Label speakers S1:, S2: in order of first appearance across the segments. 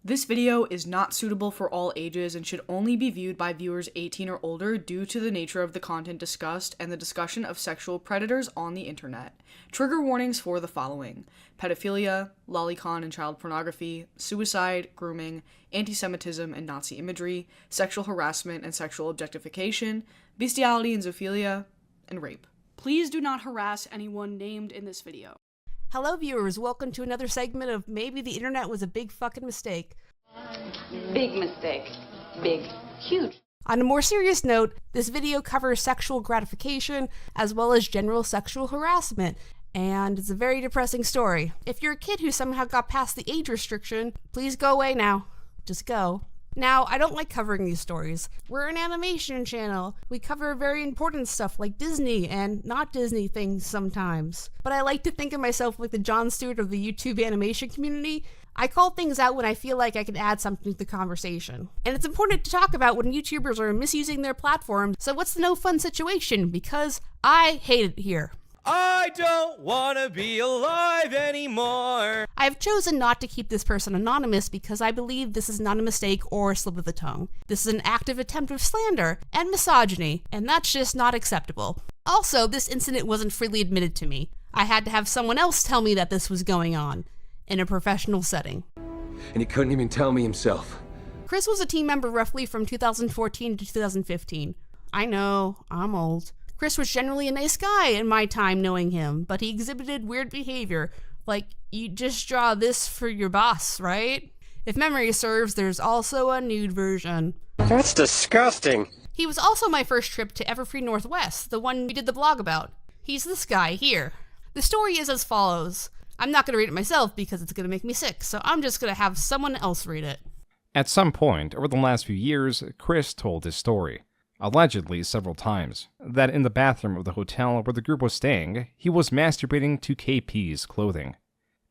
S1: This video is not suitable for all ages and should only be viewed by viewers 18 or older due to the nature of the content discussed and the discussion of sexual predators on the internet. Trigger warnings for the following: pedophilia, lolicon and child pornography, suicide, grooming, anti-Semitism and Nazi imagery, sexual harassment and sexual objectification, bestiality and zoophilia, and rape. Please do not harass anyone named in this video.
S2: Hello viewers, welcome to another segment of Maybe the Internet Was a Big Fucking Mistake.
S3: Big mistake. Big. Huge.
S2: On a more serious note, this video covers sexual gratification as well as general sexual harassment, and it's a very depressing story. If you're a kid who somehow got past the age restriction, please go away now. Just go. Now, I don't like covering these stories. We're an animation channel. We cover very important stuff like Disney and not Disney things sometimes. But I like to think of myself like the Jon Stewart of the YouTube animation community. I call things out when I feel like I can add something to the conversation. And it's important to talk about when YouTubers are misusing their platform, so what's the no fun situation? Because I hate it here.
S4: I don't want to be alive anymore.
S2: I've chosen not to keep this person anonymous because I believe this is not a mistake or a slip of the tongue. This is an active attempt of slander and misogyny, and that's just not acceptable. Also, this incident wasn't freely admitted to me. I had to have someone else tell me that this was going on, in a professional setting.
S5: And he couldn't even tell me himself.
S2: Chris was a team member roughly from 2014 to 2015. I know, I'm old. Chris was generally a nice guy in my time knowing him, but he exhibited weird behavior, like, you just draw this for your boss, right? If memory serves, there's also a nude version.
S5: That's disgusting.
S2: He was also my first trip to Everfree Northwest, the one we did the blog about. He's this guy here. The story is as follows. I'm not going to read it myself because it's going to make me sick, so I'm just going to have someone else read it.
S6: At some point over the last few years, Chris told his story, allegedly several times, that in the bathroom of the hotel where the group was staying, he was masturbating to KP's clothing.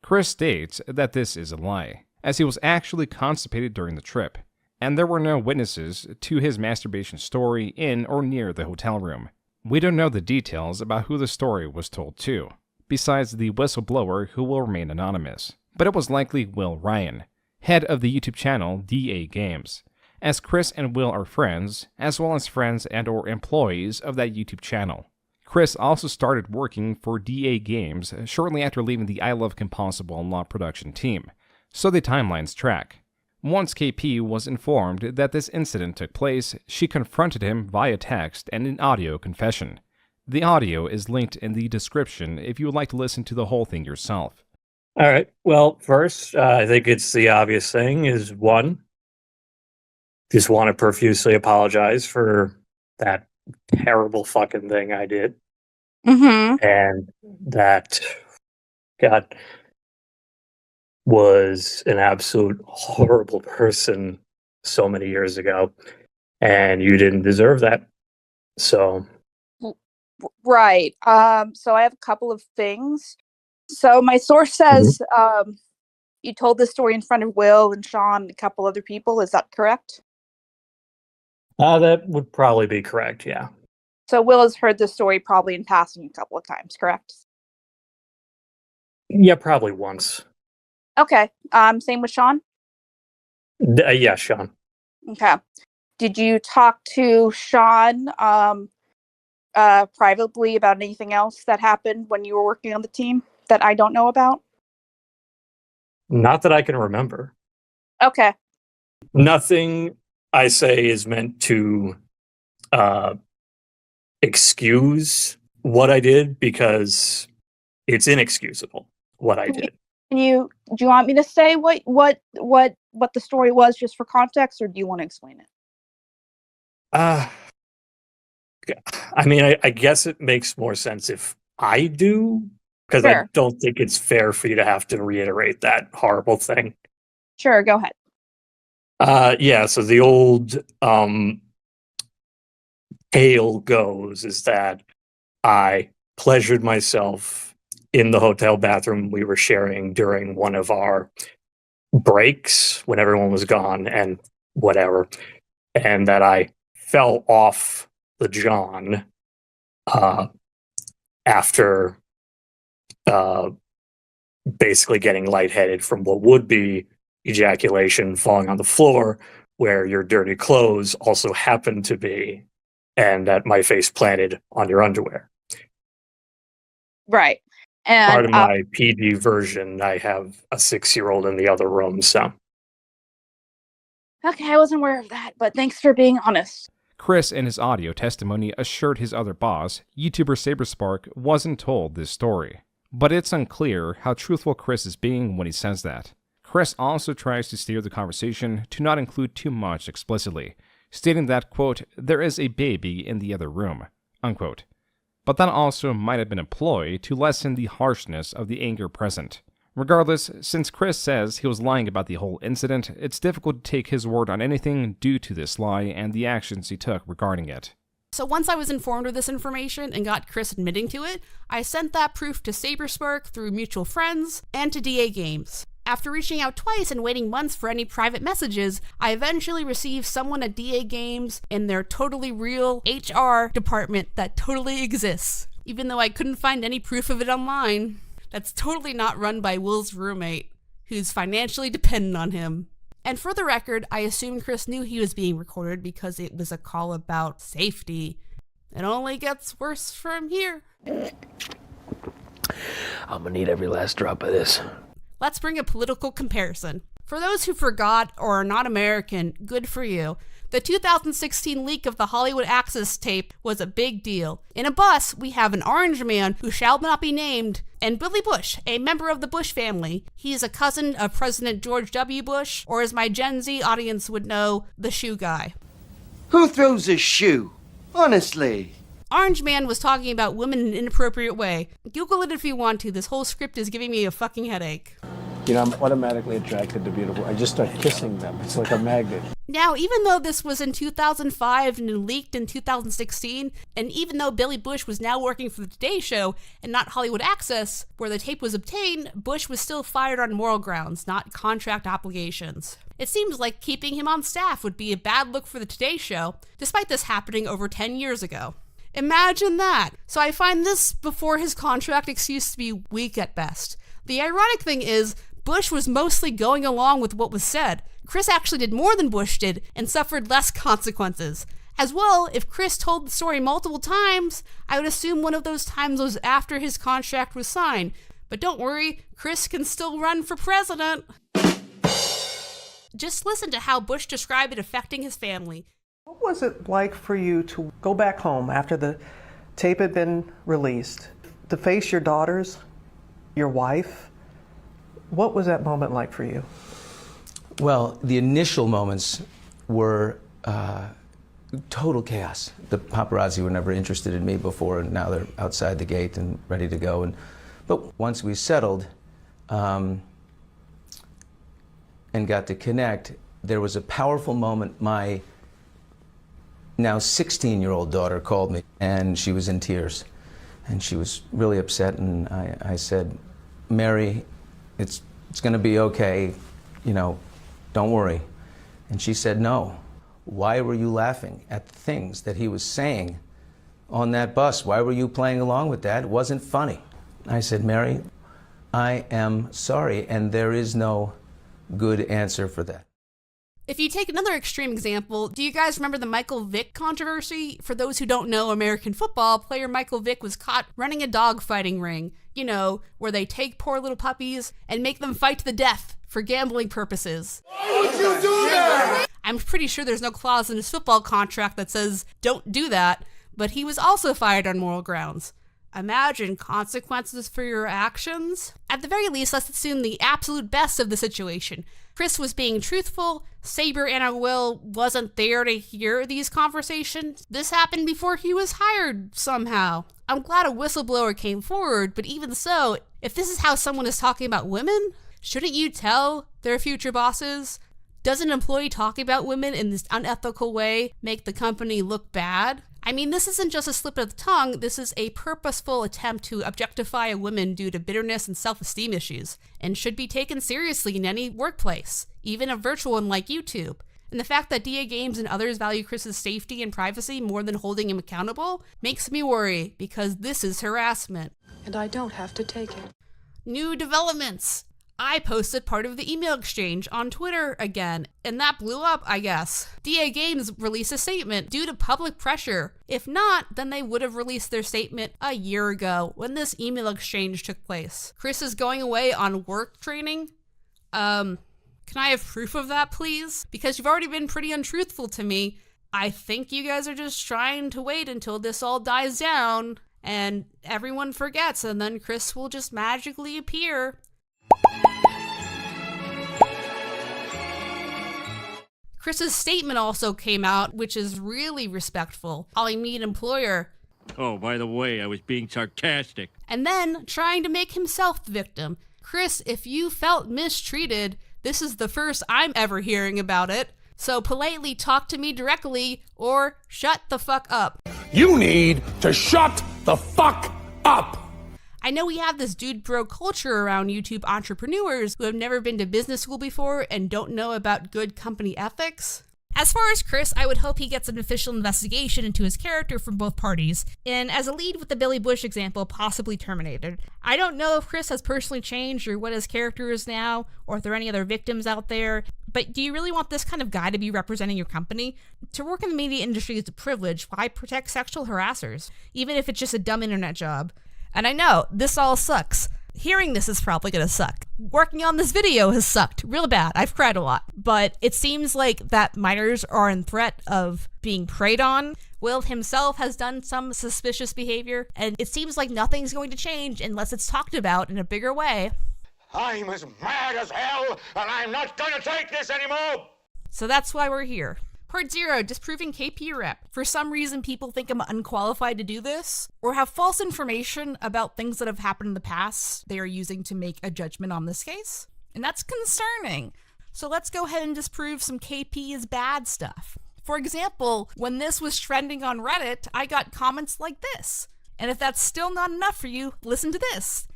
S6: Chris states that this is a lie, as he was actually constipated during the trip, and there were no witnesses to his masturbation story in or near the hotel room. We don't know the details about who the story was told to, besides the whistleblower who will remain anonymous, but it was likely Will Ryan, head of the YouTube channel DAGames, as Chris and Will are friends, as well as friends and or employees of that YouTube channel. Chris also started working for DAGames shortly after leaving the ILoveKimPossibleAlot production team, so the timelines track. Once KP was informed that this incident took place, she confronted him via text and an audio confession. The audio is linked in the description if you would like to listen to the whole thing yourself.
S7: All right, well, first, I think it's the obvious thing is one, just want to profusely apologize for that terrible fucking thing I did.
S2: Mm-hmm.
S7: And that, God, was an absolute horrible person so many years ago. And you didn't deserve that. So.
S8: Right. So I have a couple of things. So my source says you told this story in front of Will and Sean and a couple other people. Is that correct?
S7: That would probably be correct, yeah.
S8: So Will has heard this story probably in passing a couple of times, correct?
S7: Yeah, probably once.
S8: Okay. Same with Sean?
S7: Yeah, Sean.
S8: Okay. Did you talk to Sean privately about anything else that happened when you were working on the team that I don't know about?
S7: Not that I can remember.
S8: Okay.
S7: Nothing I say is meant to excuse what I did because it's inexcusable what I did.
S8: Do you want me to say what the story was just for context, or do you want to explain it?
S7: I mean, I guess it makes more sense if I do, because
S8: Sure.
S7: I don't think it's fair for you to have to reiterate that horrible thing.
S8: Sure, go ahead.
S7: Yeah, so the old tale goes is that I pleasured myself in the hotel bathroom we were sharing during one of our breaks when everyone was gone and whatever, and that I fell off the John after basically getting lightheaded from what would be ejaculation falling on the floor where your dirty clothes also happen to be, and that my face planted on your underwear.
S8: Right. And
S7: Part of my PG version, I have a 6-year-old in the other room, so.
S8: Okay, I wasn't aware of that, but thanks for being honest.
S6: Chris, in his audio testimony, assured his other boss, YouTuber Saberspark, wasn't told this story. But it's unclear how truthful Chris is being when he says that. Chris also tries to steer the conversation to not include too much explicitly, stating that, quote, there is a baby in the other room, unquote. But that also might have been a ploy to lessen the harshness of the anger present. Regardless, since Chris says he was lying about the whole incident, it's difficult to take his word on anything due to this lie and the actions he took regarding it.
S2: So once I was informed of this information and got Chris admitting to it, I sent that proof to Saberspark through mutual friends and to DAGames. After reaching out twice and waiting months for any private messages, I eventually received someone at DAGames in their totally real HR department that totally exists, even though I couldn't find any proof of it online. That's totally not run by Will's roommate, who's financially dependent on him. And for the record, I assumed Chris knew he was being recorded because it was a call about safety. It only gets worse from here.
S9: I'm gonna need every last drop of this.
S2: Let's bring a political comparison. For those who forgot or are not American, good for you. The 2016 leak of the Hollywood Access tape was a big deal. In a bus, we have an orange man who shall not be named, and Billy Bush, a member of the Bush family. He is a cousin of President George W. Bush, or as my Gen Z audience would know, the shoe guy.
S10: Who throws a shoe? Honestly.
S2: Orange Man was talking about women in an inappropriate way. Google it if you want to. This whole script is giving me a fucking headache.
S11: You know, I'm automatically attracted to beautiful. I just start kissing them. It's like a magnet.
S2: Now, even though this was in 2005 and leaked in 2016, and even though Billy Bush was now working for the Today Show and not Hollywood Access, where the tape was obtained, Bush was still fired on moral grounds, not contract obligations. It seems like keeping him on staff would be a bad look for the Today Show, despite this happening over 10 years ago. Imagine that! So I find this before his contract excuse to be weak at best. The ironic thing is, Bush was mostly going along with what was said. Chris actually did more than Bush did and suffered less consequences. As well, if Chris told the story multiple times, I would assume one of those times was after his contract was signed. But don't worry, Chris can still run for president. Just listen to how Bush described it affecting his family.
S12: What was it like for you to go back home after the tape had been released, to face your daughters, your wife? What was that moment like for you?
S9: Well, the initial moments were total chaos. The paparazzi were never interested in me before, and now they're outside the gate and ready to go. But once we settled and got to connect, there was a powerful moment. My now 16-year-old daughter called me, and she was in tears. And she was really upset, and I said, Mary, it's going to be okay, you know, don't worry. And she said, no. Why were you laughing at the things that he was saying on that bus? Why were you playing along with that? It wasn't funny. I said, Mary, I am sorry, and there is no good answer for that.
S2: If you take another extreme example, do you guys remember the Michael Vick controversy? For those who don't know American football, player Michael Vick was caught running a dog fighting ring, you know, where they take poor little puppies and make them fight to the death for gambling purposes.
S10: Why would you do that?
S2: I'm pretty sure there's no clause in his football contract that says don't do that, but he was also fired on moral grounds. Imagine consequences for your actions. At the very least, let's assume the absolute best of the situation. Chris was being truthful, Saber and Will wasn't there to hear these conversations. This happened before he was hired somehow. I'm glad a whistleblower came forward, but even so, if this is how someone is talking about women, shouldn't you tell their future bosses? Does an employee talking about women in this unethical way make the company look bad? I mean, this isn't just a slip of the tongue, this is a purposeful attempt to objectify a woman due to bitterness and self-esteem issues, and should be taken seriously in any workplace, even a virtual one like YouTube. And the fact that DAGames and others value Chris's safety and privacy more than holding him accountable makes me worry, because this is harassment.
S13: And I don't have to take it.
S2: New developments. I posted part of the email exchange on Twitter again, and that blew up, I guess. DAGames released a statement due to public pressure. If not, then they would have released their statement a year ago when this email exchange took place. Chris is going away on work training. Can I have proof of that, please? Because you've already been pretty untruthful to me. I think you guys are just trying to wait until this all dies down and everyone forgets, and then Chris will just magically appear. Chris's statement also came out, which is really respectful, calling me an employer.
S13: Oh, by the way, I was being sarcastic.
S2: And then trying to make himself the victim. Chris, if you felt mistreated, this is the first I'm ever hearing about it. So politely talk to me directly or shut the fuck up.
S14: You need to shut the fuck up!
S2: I know we have this dude bro culture around YouTube entrepreneurs who have never been to business school before and don't know about good company ethics. As far as Chris, I would hope he gets an official investigation into his character from both parties, and as a lead with the Billy Bush example, possibly terminated. I don't know if Chris has personally changed or what his character is now, or if there are any other victims out there, but do you really want this kind of guy to be representing your company? To work in the media industry is a privilege. Why protect sexual harassers, even if it's just a dumb internet job? And I know, this all sucks. Hearing this is probably gonna suck. Working on this video has sucked real bad. I've cried a lot. But it seems like that minors are in threat of being preyed on. Will himself has done some suspicious behavior, and it seems like nothing's going to change unless it's talked about in a bigger way.
S14: I'm as mad as hell, and I'm not gonna take this anymore!
S2: So that's why we're here. Part 0, Disproving KP Rep. For some reason, people think I'm unqualified to do this, or have false information about things that have happened in the past they are using to make a judgment on this case. And that's concerning. So let's go ahead and disprove some KP is bad stuff. For example, when this was trending on Reddit, I got comments like this. And if that's still not enough for you, listen to this.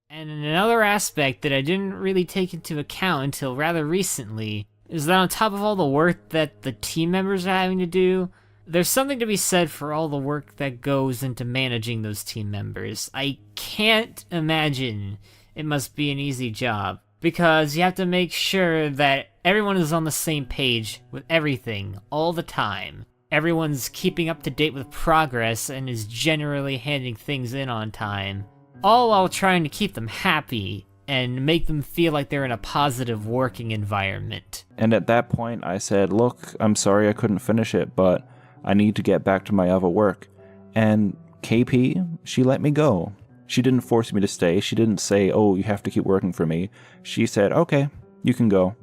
S15: And another aspect that I didn't really take into account until rather recently is that on top of all the work that the team members are having to do, there's something to be said for all the work that goes into managing those team members. I can't imagine it must be an easy job, because you have to make sure that everyone is on the same page with everything all the time. Everyone's keeping up to date with progress and is generally handing things in on time, all while trying to keep them happy and make them feel like they're in a positive working environment.
S16: And at that point, I said, look, I'm sorry I couldn't finish it, but I need to get back to my other work. And KP, she let me go. She didn't force me to stay. She didn't say, oh, you have to keep working for me. She said, okay, you can go.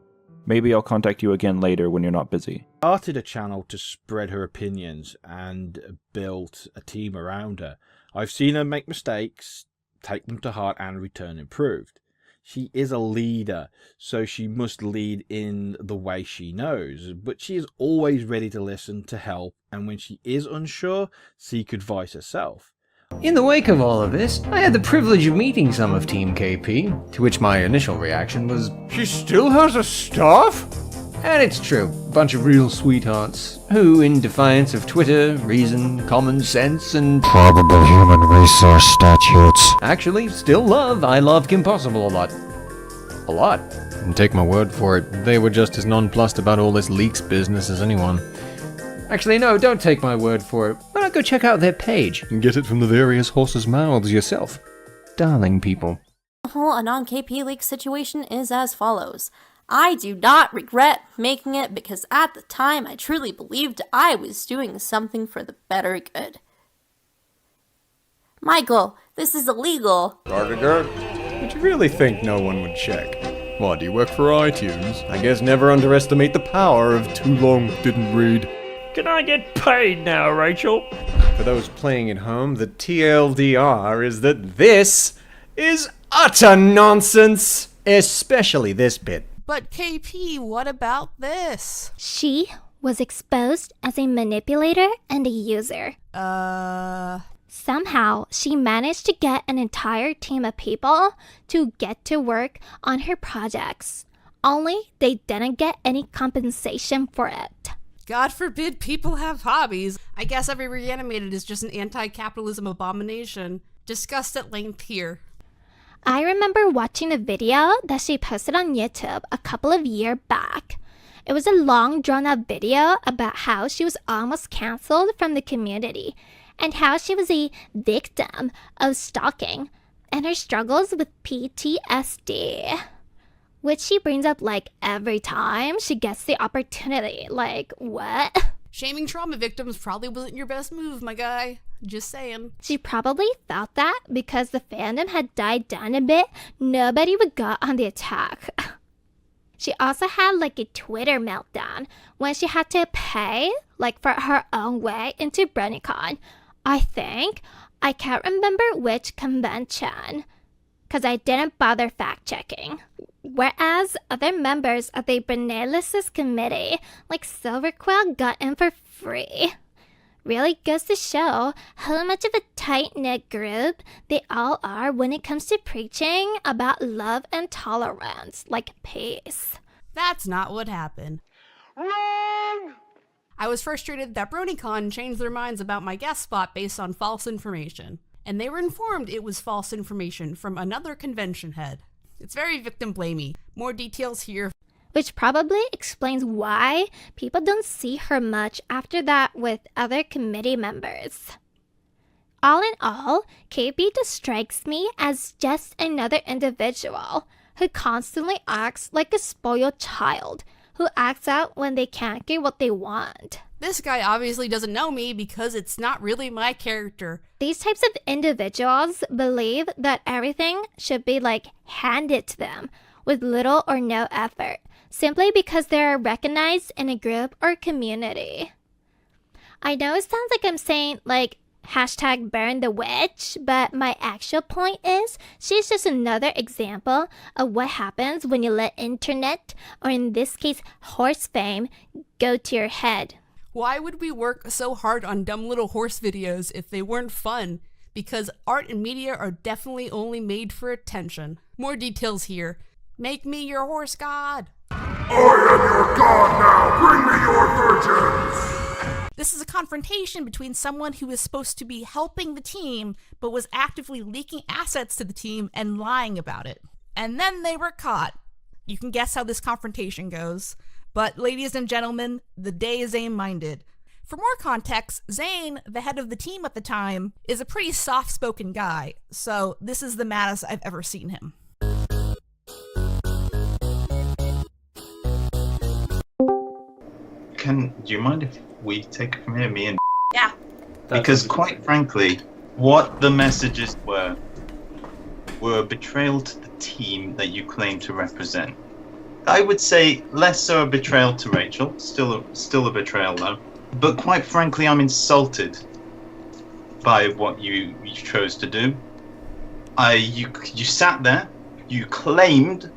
S16: Maybe I'll contact you again later when you're not busy.
S11: Started a channel to spread her opinions and built a team around her. I've seen her make mistakes, take them to heart, and return improved. She is a leader, so she must lead in the way she knows, but she is always ready to listen, to help, and when she is unsure, seek advice herself.
S17: In the wake of all of this, I had the privilege of meeting some of Team KP, to which my initial reaction was,
S14: She still has a staff?
S17: and it's true, bunch of real sweethearts, who, in defiance of Twitter, reason, common sense, and
S18: probable human resource statutes,
S17: actually still love ILoveKimPossibleAlot. A lot. And take my word for it, they were just as nonplussed about all this leaks business as anyone. Actually, no, don't take my word for it. Why not go check out their page and get it from the various horses' mouths yourself? Darling people.
S19: The whole non-KP leak situation is as follows. I do not regret making it because at the time I truly believed I was doing something for the better good. Michael, this is illegal.
S17: Did you really think no one would check? What, do you work for iTunes? I guess never underestimate the power of too long didn't read.
S13: Can I get paid now, Rachel?
S17: For those playing at home, the TLDR is that this is utter nonsense! Especially this bit.
S2: But KP, what about this?
S20: She was exposed as a manipulator and a user. Somehow, she managed to get an entire team of people to get to work on her projects. Only they didn't get any compensation for it.
S2: God forbid people have hobbies. I guess every reanimated is just an anti-capitalism abomination. Discussed at length here.
S20: I remember watching a video that she posted on YouTube a couple of years back. It was a long drawn-out video about how she was almost cancelled from the community and how she was a victim of stalking and her struggles with PTSD, which she brings up like every time she gets the opportunity. Like, what?
S2: Shaming trauma victims probably wasn't your best move, my guy. Just saying.
S20: She probably felt that because the fandom had died down a bit, nobody would go on the attack. She also had like a Twitter meltdown when she had to pay like for her own way into BronyCon. I think. I can't remember which convention because I didn't bother fact checking. Whereas other members of the Brunellis committee like Silverquill got in for free. Really goes to show how much of a tight-knit group they all are when it comes to preaching about love and tolerance, like peace.
S2: That's not what happened.
S14: Wrong!
S2: I was frustrated that BronyCon changed their minds about my guest spot based on false information, and they were informed it was false information from another convention head. It's very victim-blamey. More details here.
S20: Which probably explains why people don't see her much after that with other committee members. All in all, KP just strikes me as just another individual who constantly acts like a spoiled child, who acts out when they can't get what they want.
S2: This guy obviously doesn't know me because it's not really my character.
S20: These types of individuals believe that everything should be like handed to them with little or no effort, simply because they are recognized in a group or community. I know it sounds like I'm saying like hashtag burn the witch, but my actual point is she's just another example of what happens when you let internet, or in this case horse fame, go to your head.
S2: Why would we work so hard on dumb little horse videos if they weren't fun? Because art and media are definitely only made for attention. More details here. Make me your horse god.
S14: I am your god now! Bring me your virgins!
S2: This is a confrontation between someone who is supposed to be helping the team, but was actively leaking assets to the team and lying about it. And then they were caught. You can guess how this confrontation goes. But ladies and gentlemen, the day is Zain Minded. For more context, Zain, the head of the team at the time, is a pretty soft-spoken guy, so this is the maddest I've ever seen him.
S21: Do you mind if we take it from here, me and
S8: Yeah.
S21: Because quite frankly, what the messages were a betrayal to the team that you claim to represent. I would say less so a betrayal to Rachel, still a betrayal though. But quite frankly, I'm insulted by what you chose to do. You sat there, you claimed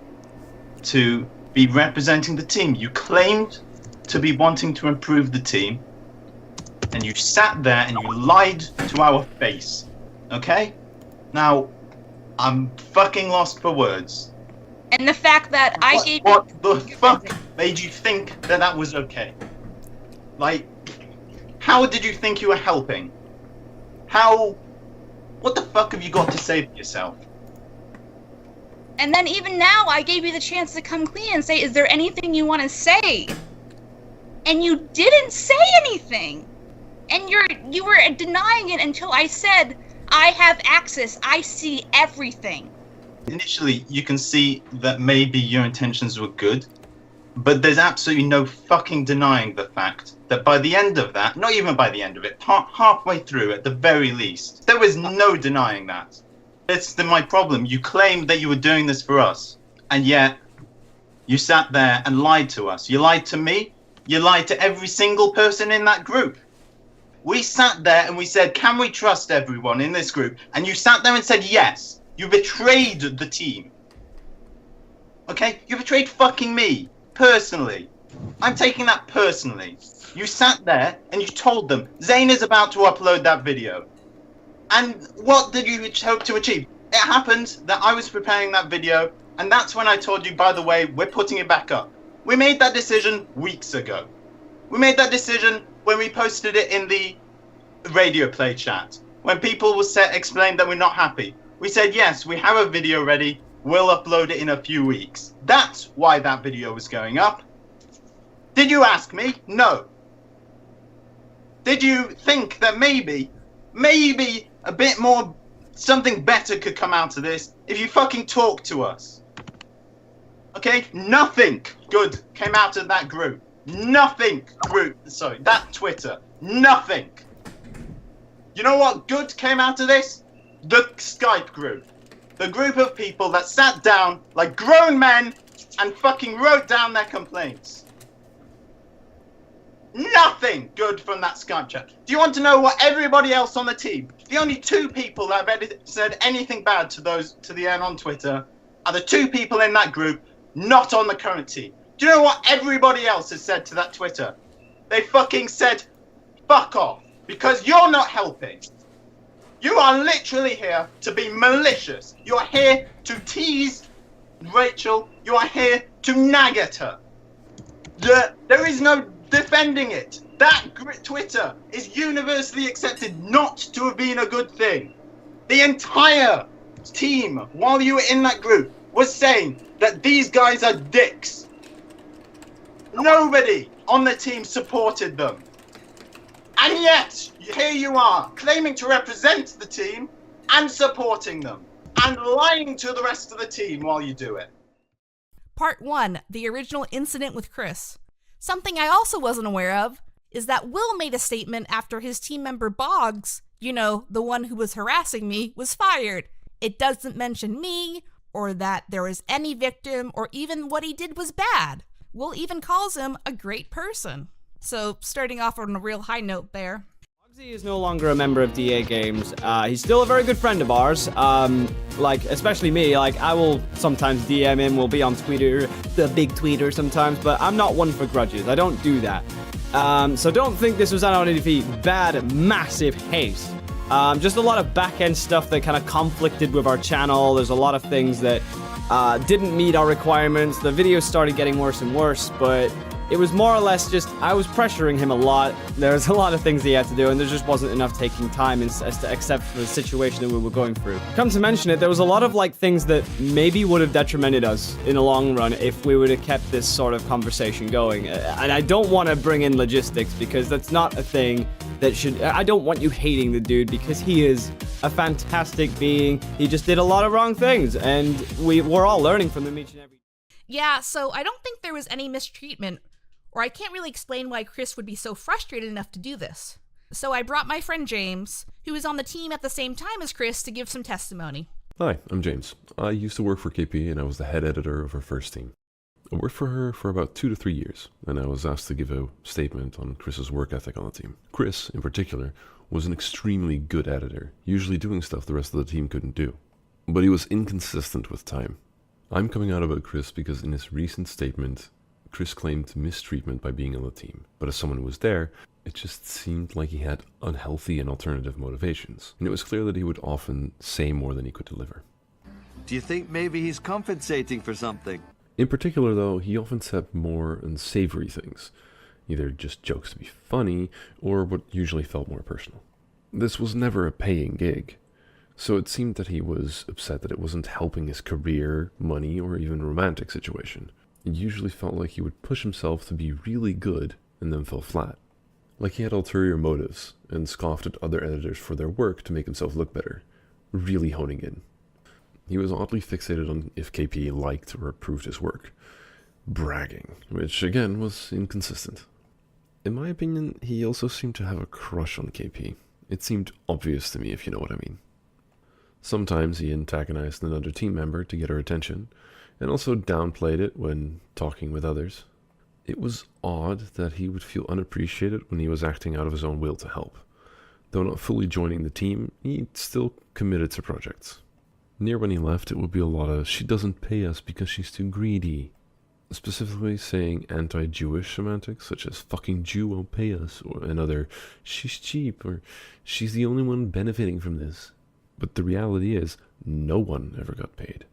S21: to be representing the team, you claimed to be wanting to improve the team, and you sat there and you lied to our face, okay? Now, I'm fucking lost for words.
S8: And the fact that I gave
S21: What the fuck made you think that that was okay? Like, how did you think you were helping? What the fuck have you got to say for yourself?
S8: And then even now, I gave you the chance to come clean and say, is there anything you want to say? And you didn't say anything. And you were denying it until I said, I have access, I see everything.
S21: Initially, you can see that maybe your intentions were good, but there's absolutely no fucking denying the fact that by the end of that, not even by the end of it, halfway through at the very least, there was no denying that. That's my problem. You claimed that you were doing this for us, and yet you sat there and lied to us. You lied to me, you lied to every single person in that group. We sat there and we said, can we trust everyone in this group? And you sat there and said yes. You betrayed the team. Okay? You betrayed fucking me. Personally. I'm taking that personally. You sat there and you told them, Zain is about to upload that video. And what did you hope to achieve? It happened that I was preparing that video, and that's when I told you, by the way, we're putting it back up. We made that decision weeks ago. We made that decision when we posted it in the radio play chat. When people explained that we're not happy. We said, yes, we have a video ready. We'll upload it in a few weeks. That's why that video was going up. Did you ask me? No. Did you think that maybe a bit more, something better could come out of this if you fucking talk to us? Okay? Nothing good came out of that group. Nothing that Twitter. Nothing. You know what good came out of this? The Skype group. The group of people that sat down like grown men and fucking wrote down their complaints. Nothing good from that Skype chat. Do you want to know what everybody else on the team, the only 2 people that have said anything bad to the end on Twitter are the 2 people in that group not on the current team. Do you know what everybody else has said to that Twitter? They fucking said, fuck off, because you're not helping. You are literally here to be malicious. You're here to tease Rachel. You are here to nag at her. There is no defending it. That Twitter is universally accepted not to have been a good thing. The entire team, while you were in that group, was saying that these guys are dicks. Nobody on the team supported them. And yet, here you are, claiming to represent the team and supporting them, and lying to the rest of the team while you do it.
S2: Part 1, the original incident with Chris. Something I also wasn't aware of is that Will made a statement after his team member Boggs, you know, the one who was harassing me, was fired. It doesn't mention me, or that there was any victim, or even what he did was bad. Will even calls him a great person. So, starting off on a real high note there.
S1: Boggsy is no longer a member of DAGames. He's still a very good friend of ours. Especially me. I will sometimes DM him. We'll be on Twitter, the big Twitter sometimes, but I'm not one for grudges. I don't do that. So don't think this was out of any bad, massive haste. Just a lot of back-end stuff that kind of conflicted with our channel. There's a lot of things that didn't meet our requirements. The videos started getting worse and worse, but it was more or less just, I was pressuring him a lot. There's a lot of things he had to do, and there just wasn't enough taking time except for the situation that we were going through. Come to mention it, there was a lot of things that maybe would have detrimented us in the long run if we would have kept this sort of conversation going. And I don't want to bring in logistics, because that's not a thing that should... I don't want you hating the dude, because he is a fantastic being. He just did a lot of wrong things, and we're all learning from him each and every...
S2: Yeah, so I don't think there was any mistreatment, or I can't really explain why Chris would be so frustrated enough to do this. So I brought my friend James, who was on the team at the same time as Chris, to give some testimony.
S22: Hi, I'm James. I used to work for KP, and I was the head editor of her first team. I worked for her for about 2 to 3 years, and I was asked to give a statement on Chris's work ethic on the team. Chris, in particular, was an extremely good editor, usually doing stuff the rest of the team couldn't do. But he was inconsistent with time. I'm coming out about Chris because in his recent statement, Chris claimed mistreatment by being on the team, but as someone who was there, it just seemed like he had unhealthy and alternative motivations, and it was clear that he would often say more than he could deliver.
S10: Do you think maybe he's compensating for something?
S22: In particular, though, he often said more unsavory things, either just jokes to be funny, or what usually felt more personal. This was never a paying gig, so it seemed that he was upset that it wasn't helping his career, money, or even romantic situation. It usually felt like he would push himself to be really good and then fell flat. Like he had ulterior motives and scoffed at other editors for their work to make himself look better, really honing in. He was oddly fixated on if KP liked or approved his work, bragging, which again was inconsistent. In my opinion, he also seemed to have a crush on KP. It seemed obvious to me, if you know what I mean. Sometimes he antagonized another team member to get her attention, and also downplayed it when talking with others. It was odd that he would feel unappreciated when he was acting out of his own will to help. Though not fully joining the team, he still committed to projects. Near when he left, it would be a lot of, she doesn't pay us because she's too greedy. Specifically saying anti-Jewish semantics, such as fucking Jew won't pay us, or another, she's cheap, or she's the only one benefiting from this. But the reality is, no one ever got paid.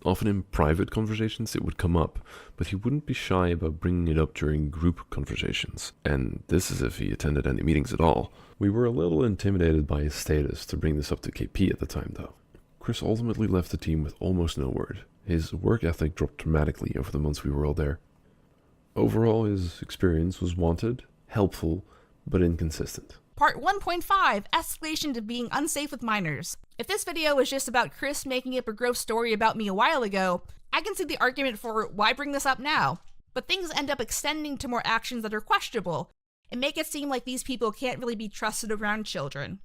S22: Often in private conversations it would come up, but he wouldn't be shy about bringing it up during group conversations, and this is if he attended any meetings at all. We were a little intimidated by his status to bring this up to KP at the time, though. Chris ultimately left the team with almost no word. His work ethic dropped dramatically over the months we were all there. Overall, his experience was wanted, helpful, but inconsistent.
S2: Part 1.5, Escalation to being unsafe with minors. If this video was just about Chris making up a gross story about me a while ago, I can see the argument for why bring this up now. But things end up extending to more actions that are questionable, and make it seem like these people can't really be trusted around children.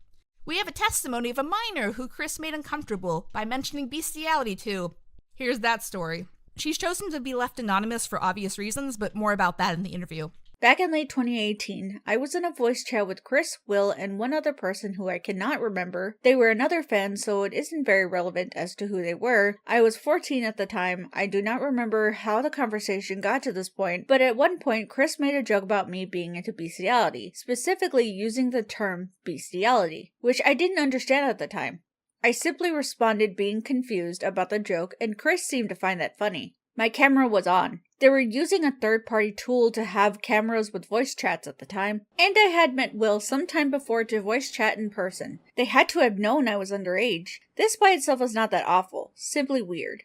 S2: We have a testimony of a minor who Chris made uncomfortable by mentioning bestiality to. Here's that story. She's chosen to be left anonymous for obvious reasons, but more about that in the interview.
S3: Back in late 2018, I was in a voice chat with Chris, Will, and one other person who I cannot remember. They were another fan, so it isn't very relevant as to who they were. I was 14 at the time. I do not remember how the conversation got to this point, but at one point, Chris made a joke about me being into bestiality, specifically using the term bestiality, which I didn't understand at the time. I simply responded being confused about the joke, and Chris seemed to find that funny. My camera was on. They were using a third-party tool to have cameras with voice chats at the time, and I had met Will sometime before to voice chat in person. They had to have known I was underage. This by itself is not that awful, simply weird.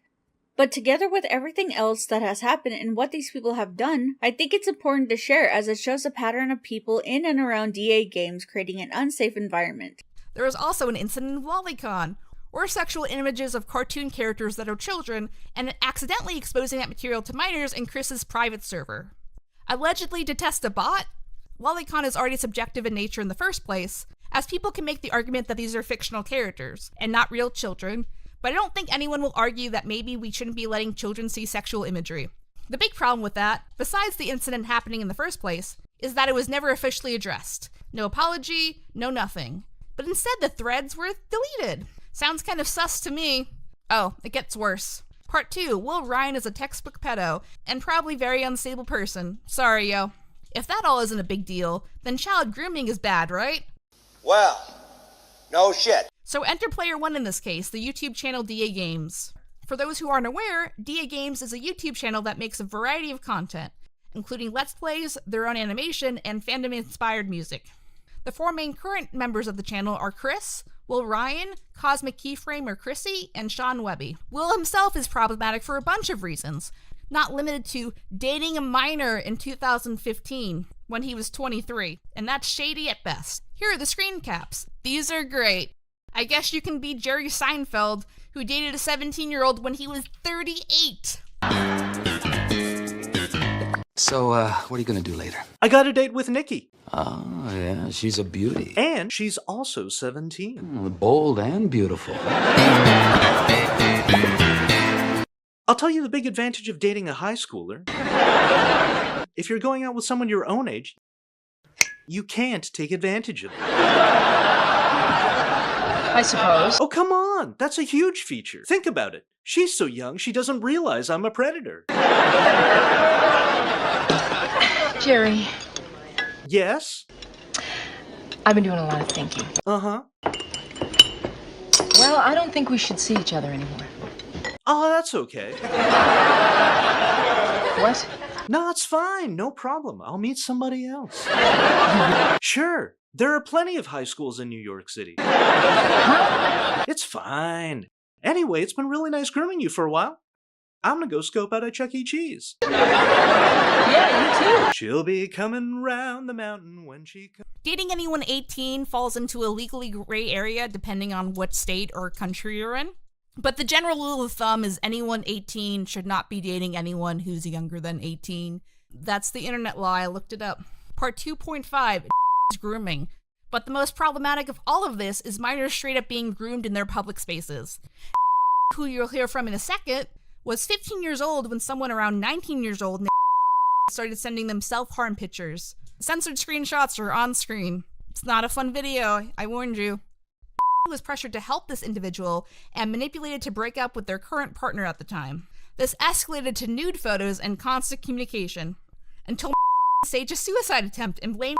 S3: But together with everything else that has happened and what these people have done, I think it's important to share as it shows a pattern of people in and around DAGames creating an unsafe environment.
S2: There was also an incident in Lolicon, or sexual images of cartoon characters that are children, and accidentally exposing that material to minors in Chris's private server. Allegedly to test a bot? Lolicon is already subjective in nature in the first place, as people can make the argument that these are fictional characters, and not real children, but I don't think anyone will argue that maybe we shouldn't be letting children see sexual imagery. The big problem with that, besides the incident happening in the first place, is that it was never officially addressed. No apology, no nothing. But instead the threads were deleted. Sounds kind of sus to me. Oh, it gets worse. Part 2, Will Ryan is a textbook pedo, and probably very unstable person. Sorry, yo. If that all isn't a big deal, then child grooming is bad, right?
S10: Well, no shit.
S2: So enter player 1 in this case, the YouTube channel DAGames. For those who aren't aware, DAGames is a YouTube channel that makes a variety of content, including Let's Plays, their own animation, and fandom-inspired music. The 4 main current members of the channel are Chris, Will Ryan, Cosmic Keyframe or Chrissy, and Sean Webby. Will himself is problematic for a bunch of reasons, not limited to dating a minor in 2015 when he was 23, and that's shady at best. Here are the screen caps. These are great. I guess you can be Jerry Seinfeld, who dated a 17-year-old when he was 38.
S4: So, what are you gonna do later?
S23: I got a date with Nikki.
S4: Oh, yeah, she's a beauty.
S23: And she's also 17.
S4: Bold and beautiful.
S23: I'll tell you the big advantage of dating a high schooler. If you're going out with someone your own age, you can't take advantage of them.
S24: I suppose.
S23: Oh, come on. That's a huge feature. Think about it. She's so young, she doesn't realize I'm a predator.
S24: Jerry.
S23: Yes?
S24: I've been doing a lot of thinking.
S23: Uh-huh.
S24: Well, I don't think we should see each other anymore.
S23: Oh, that's okay.
S24: What?
S23: No, it's fine. No problem. I'll meet somebody else. Sure. There are plenty of high schools in New York City.
S24: Huh?
S23: It's fine. Anyway, it's been really nice grooming you for a while. I'm gonna go scope out a Chuck E. Cheese.
S24: Yeah, you too.
S23: She'll be coming round the mountain when she comes.
S2: Dating anyone 18 falls into a legally gray area depending on what state or country you're in. But the general rule of thumb is anyone 18 should not be dating anyone who's younger than 18. That's the internet law. I looked it up. Part 2.5 is grooming. But the most problematic of all of this is minors straight up being groomed in their public spaces. Who you'll hear from in a second was 15 years old when someone around 19 years old started sending them self-harm pictures. Censored screenshots are on screen. It's not a fun video, I warned you. Was pressured to help this individual and manipulated to break up with their current partner at the time. This escalated to nude photos and constant communication until staged a suicide attempt and blamed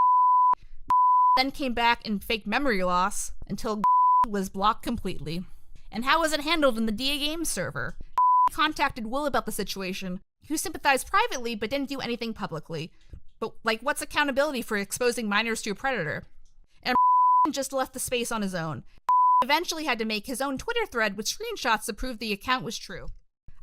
S2: then came back in fake memory loss until was blocked completely. And how was it handled in the DAGames server? Contacted Will about the situation, who sympathized privately but didn't do anything publicly. But, like, what's accountability for exposing minors to a predator? And just left the space on his own. eventually had to make his own Twitter thread with screenshots to prove the account was true.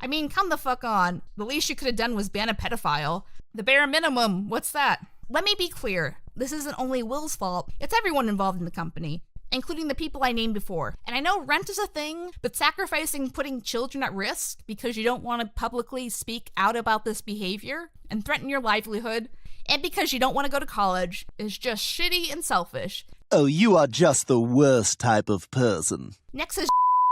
S2: I mean, come the fuck on. The least you could have done was ban a pedophile. The bare minimum, what's that? Let me be clear. This isn't only Will's fault, it's everyone involved in the company, including the people I named before. And I know rent is a thing, but sacrificing putting children at risk because you don't want to publicly speak out about this behavior and threaten your livelihood, and because you don't want to go to college, is just shitty and selfish.
S5: Oh, you are just the worst type of person.
S2: Next is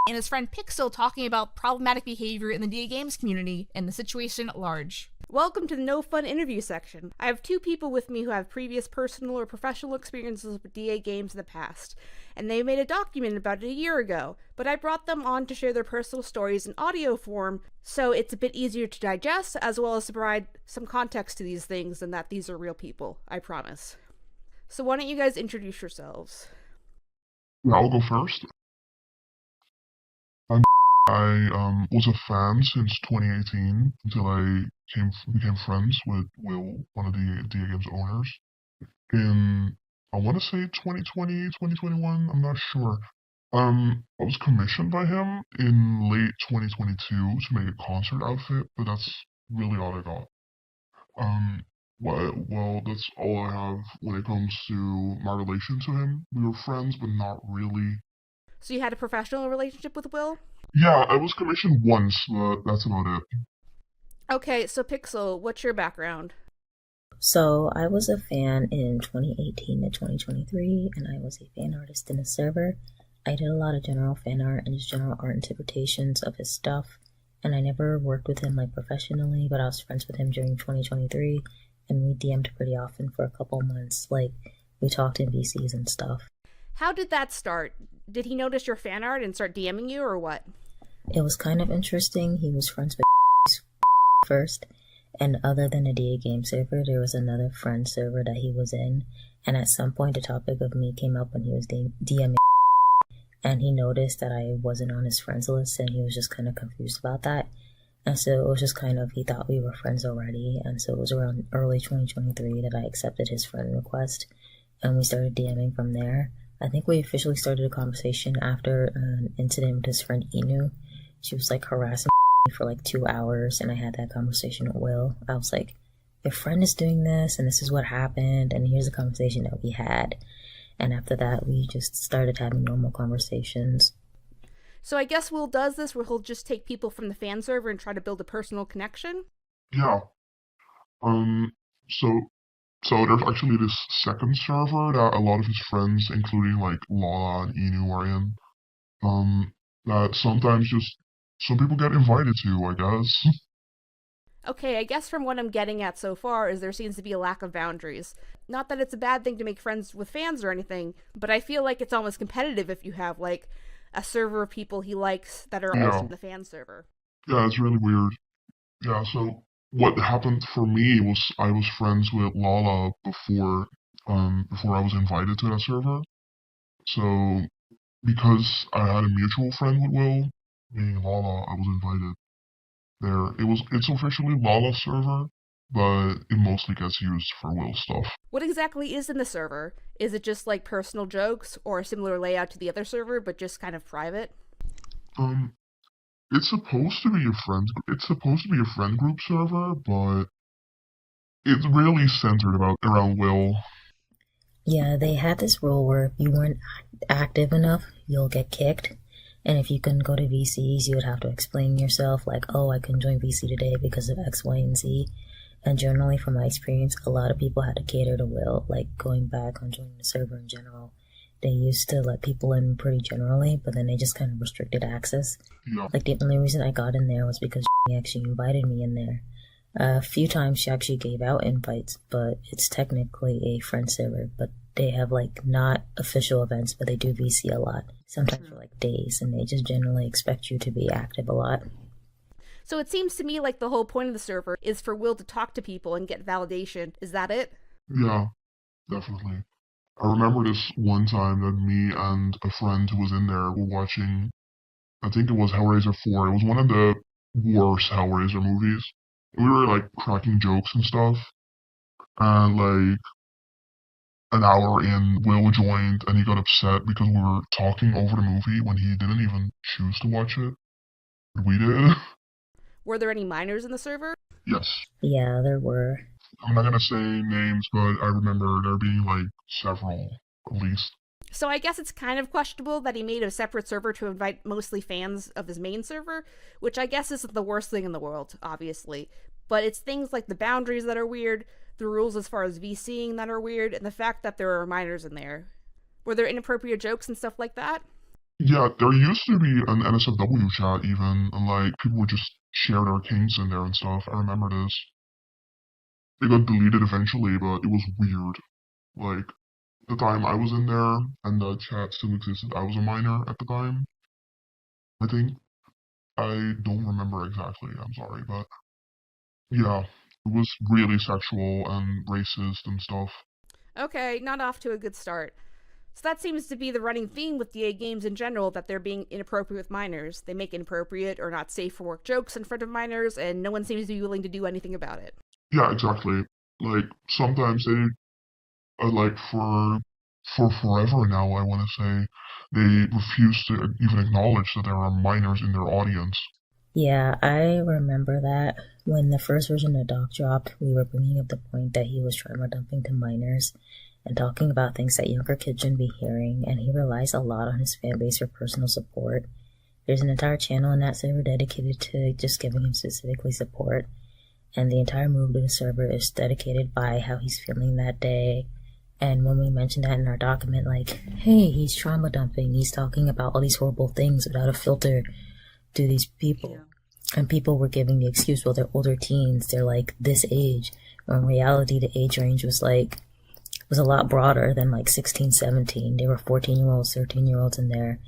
S2: and his friend Pixel talking about problematic behavior in the DAGames community and the situation at large. Welcome to the No Fun interview section. I have two people with me who have previous personal or professional experiences with DAGames in the past, and they made a document about it a year ago, but I brought them on to share their personal stories in audio form, so it's a bit easier to digest, as well as to provide some context to these things and that these are real people, I promise. So why don't you guys introduce yourselves?
S6: Yeah, I'll go first. I was a fan since 2018 until I became friends with Will, one of the DAGames owners. In, I want to say 2020, 2021, I'm not sure. I was commissioned by him in late 2022 to make a concert outfit, but that's really all I got. Well, that's all I have when it comes to my relation to him. We were friends, but not really.
S2: So you had a professional relationship with Will?
S6: Yeah, I was commissioned once, but that's about it.
S2: Okay, so Pixel, what's your background?
S7: So I was a fan in 2018 to 2023, and I was a fan artist in a server. I did a lot of general fan art and just general art interpretations of his stuff, and I never worked with him like professionally, but I was friends with him during 2023, and we DM'd pretty often for a couple months. Like, we talked in VCs and stuff.
S2: How did that start? Did he notice your fan art and start DMing you, or what?
S7: It was kind of interesting. He was friends with first, and other than the DAGames server, there was another friend server that he was in, and at some point the topic of me came up when he was DMing, and he noticed that I wasn't on his friends list, and he was just kind of confused about that. And so it was just kind of, he thought we were friends already, and so it was around early 2023 that I accepted his friend request, and we started DMing from there. I think we officially started a conversation after an incident with his friend Inu. She was like harassing me for like 2 hours, and I had that conversation with Will. I was like, your friend is doing this, and this is what happened, and here's the conversation that we had. And after that, we just started having normal conversations.
S2: So I guess Will does this where he'll just take people from the fan server and try to build a personal connection?
S6: Yeah. So there's actually this second server that a lot of his friends, including like Lala and Inu, are in. That sometimes just some people get invited to, I guess.
S2: Okay, I guess from what I'm getting at so far is there seems to be a lack of boundaries. Not that it's a bad thing to make friends with fans or anything, but I feel like it's almost competitive if you have like a server of people he likes that are also in the fan server.
S6: Yeah, it's really weird. Yeah, so what happened for me was I was friends with Lala before I was invited to that server. So because I had a mutual friend with Will, meaning Lala, I was invited there. It's officially Lala's server, but it mostly gets used for Will stuff.
S2: What exactly is in the server? Is it just like personal jokes or a similar layout to the other server, but just kind of private?
S6: It's supposed to be a friend group server, but it's really centered around Will.
S7: Yeah, they had this rule where if you weren't active enough, you'll get kicked. And if you couldn't go to VCs, you would have to explain yourself, like, oh, I couldn't join VC today because of X, Y, and Z. And generally, from my experience, a lot of people had to cater to Will, like going back on joining the server in general. They used to let people in pretty generally, but then they just kind of restricted access.
S6: Yeah.
S7: Like, the only reason I got in there was because she actually invited me in there. A few times she actually gave out invites, but it's technically a friend server, but they have, like, not official events, but they do VC a lot. Sometimes for, like, days, and they just generally expect you to be active a lot.
S2: So it seems to me like the whole point of the server is for Will to talk to people and get validation. Is that it?
S6: Yeah, definitely. I remember this one time that me and a friend who was in there were watching, I think it was Hellraiser 4. It was one of the worst Hellraiser movies. We were, like, cracking jokes and stuff. And, like, an hour in, Will joined and he got upset because we were talking over the movie when he didn't even choose to watch it. We did.
S2: Were there any minors in the server?
S6: Yes.
S7: Yeah, there were.
S6: I'm not gonna say names, but I remember there being like several, at least.
S2: So I guess it's kind of questionable that he made a separate server to invite mostly fans of his main server, which I guess isn't the worst thing in the world, obviously. But it's things like the boundaries that are weird, the rules as far as VCing that are weird, and the fact that there are minors in there. Were there inappropriate jokes and stuff like that?
S6: Yeah, there used to be an NSFW chat even, and like people would just share their kinks in there and stuff. I remember this. It got deleted eventually, but it was weird. Like, the time I was in there and the chat still existed, I was a minor at the time, I think. I don't remember exactly, I'm sorry, but yeah, it was really sexual and racist and stuff.
S2: Okay, not off to a good start. So that seems to be the running theme with DAGames in general, that they're being inappropriate with minors. They make inappropriate or not safe for work jokes in front of minors, and no one seems to be willing to do anything about it.
S6: Yeah, exactly. Like, sometimes they, like, for forever now, I want to say, they refuse to even acknowledge that there are minors in their audience.
S7: Yeah, I remember that. When the first version of Doc dropped, we were bringing up the point that he was trauma dumping to minors and talking about things that younger kids shouldn't be hearing, and he relies a lot on his fan base for personal support. There's an entire channel in that server dedicated to just giving him specifically support, and the entire move to the server is dedicated by how he's feeling that day. And when we mentioned that in our document, like, hey, he's trauma dumping, he's talking about all these horrible things without a filter to these people. And people were giving the excuse, well, they're older teens, they're like this age. When in reality, the age range was a lot broader than like 16, 17. There were 14-year-olds, 13-year-olds in there.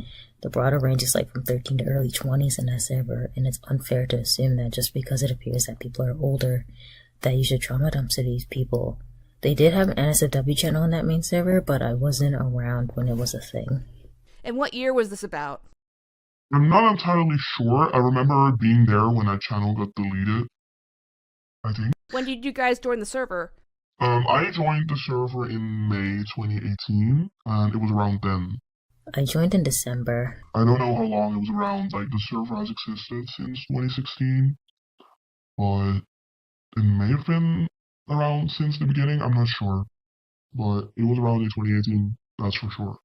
S7: The broader range is like from 13 to early 20s in that server, and it's unfair to assume that just because it appears that people are older, that you should trauma dump to these people. They did have an NSFW channel in that main server, but I wasn't around when it was a thing.
S2: And what year was this about?
S6: I'm not entirely sure. I remember being there when that channel got deleted, I think.
S2: When did you guys join the server?
S6: I joined the server in May 2018, and it was around then.
S7: I joined in December.
S6: I don't know how long it was around. Like, the server has existed since 2016, but it may have been around since the beginning. I'm not sure, but it was around in 2018. That's for sure.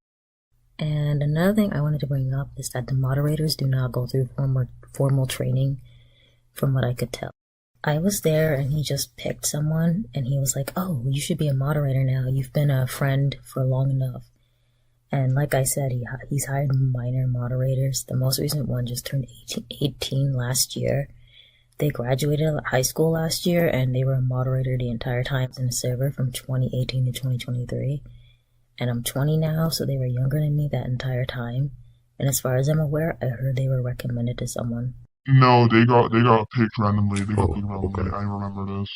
S7: And another thing I wanted to bring up is that the moderators do not go through formal training, from what I could tell. I was there and he just picked someone and he was like, oh, you should be a moderator now. You've been a friend for long enough. And like I said, he's hired minor moderators. The most recent one just turned 18 last year. They graduated high school last year and they were a moderator the entire time in the server from 2018 to 2023. And I'm 20 now, so they were younger than me that entire time. And as far as I'm aware, I heard they were recommended to someone.
S6: No, they got picked randomly. They got picked randomly. Okay. I remember this.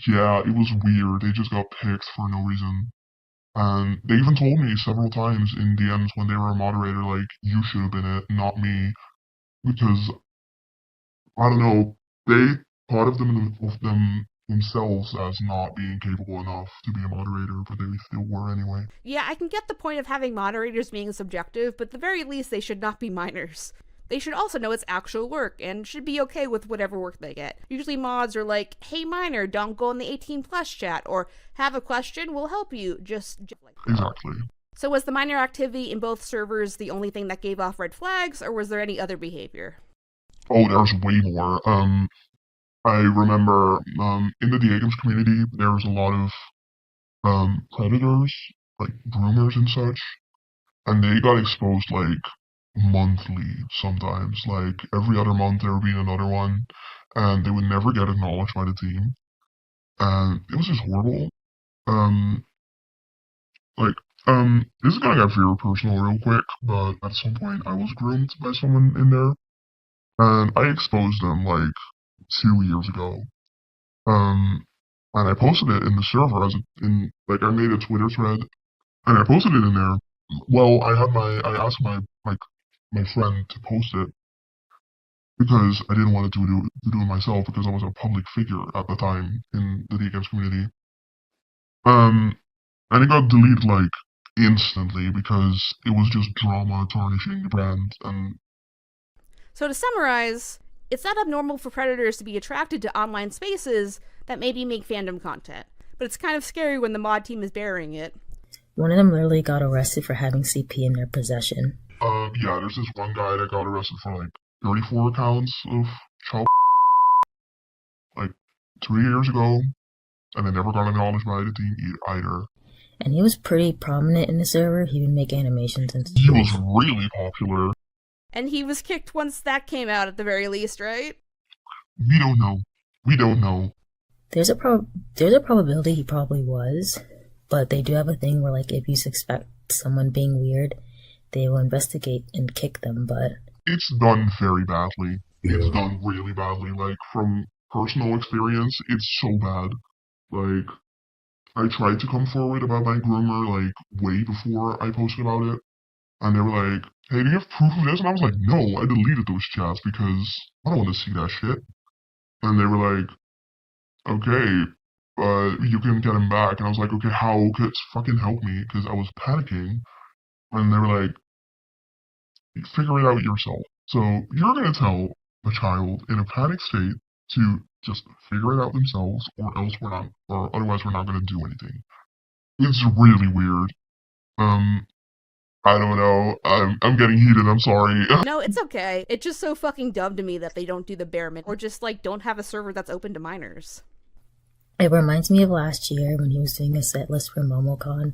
S6: Yeah, it was weird. They just got picked for no reason. And they even told me several times in DMs when they were a moderator, like, you should have been it, not me. Because, I don't know, they thought of themselves as not being capable enough to be a moderator, but they still were anyway.
S2: Yeah, I can get the point of having moderators being subjective, but at the very least they should not be minors. They should also know it's actual work and should be okay with whatever work they get. Usually mods are like, hey minor, don't go in the 18 plus chat, or have a question, we'll help you. Just like that.
S6: Exactly.
S2: So was the minor activity in both servers the only thing that gave off red flags, or was there any other behavior?
S6: Oh, there's way more. I remember in the DAGames community, there was a lot of predators, like groomers and such, and they got exposed like monthly sometimes. Like every other month there would be another one, and they would never get acknowledged by the team. And it was just horrible. This is gonna get very personal real quick, but at some point I was groomed by someone in there, and I exposed them like 2 years ago. And I posted it in the server I made a Twitter thread and I posted it in there. Well, I asked my friend to post it because I didn't want to do it myself because I was a public figure at the time in the DAGames community. And it got deleted, like, instantly because it was just drama tarnishing the brand. And
S2: So to summarize, it's not abnormal for predators to be attracted to online spaces that maybe make fandom content, but it's kind of scary when the mod team is burying it.
S7: One of them literally got arrested for having CP in their possession.
S6: Yeah, there's this one guy that got arrested for, like, 34 accounts of child like, 3 years ago, and they never got acknowledged by the team either.
S7: And he was pretty prominent in the server. He would make animations and stuff.
S6: He was really popular.
S2: And he was kicked once that came out at the very least, right?
S6: We don't know. We don't know.
S7: There's a probability he probably was, but they do have a thing where, like, if you suspect someone being weird, they will investigate and kick them, but...
S6: It's done very badly. It's done really badly. Like, from personal experience, it's so bad. Like, I tried to come forward about my groomer, like, way before I posted about it. And they were like, hey, do you have proof of this? And I was like, no, I deleted those chats because I don't want to see that shit. And they were like, okay, you can get him back. And I was like, okay, how? Fucking help me, because I was panicking. And they were like, figure it out yourself. So you're going to tell a child in a panic state to just figure it out themselves, or otherwise we're not going to do anything. It's really weird. I don't know. I'm getting heated. I'm sorry.
S2: No, it's okay. It's just so fucking dumb to me that they don't do the bare minimum, or just, like, don't have a server that's open to minors.
S7: It reminds me of last year when he was doing a set list for MomoCon,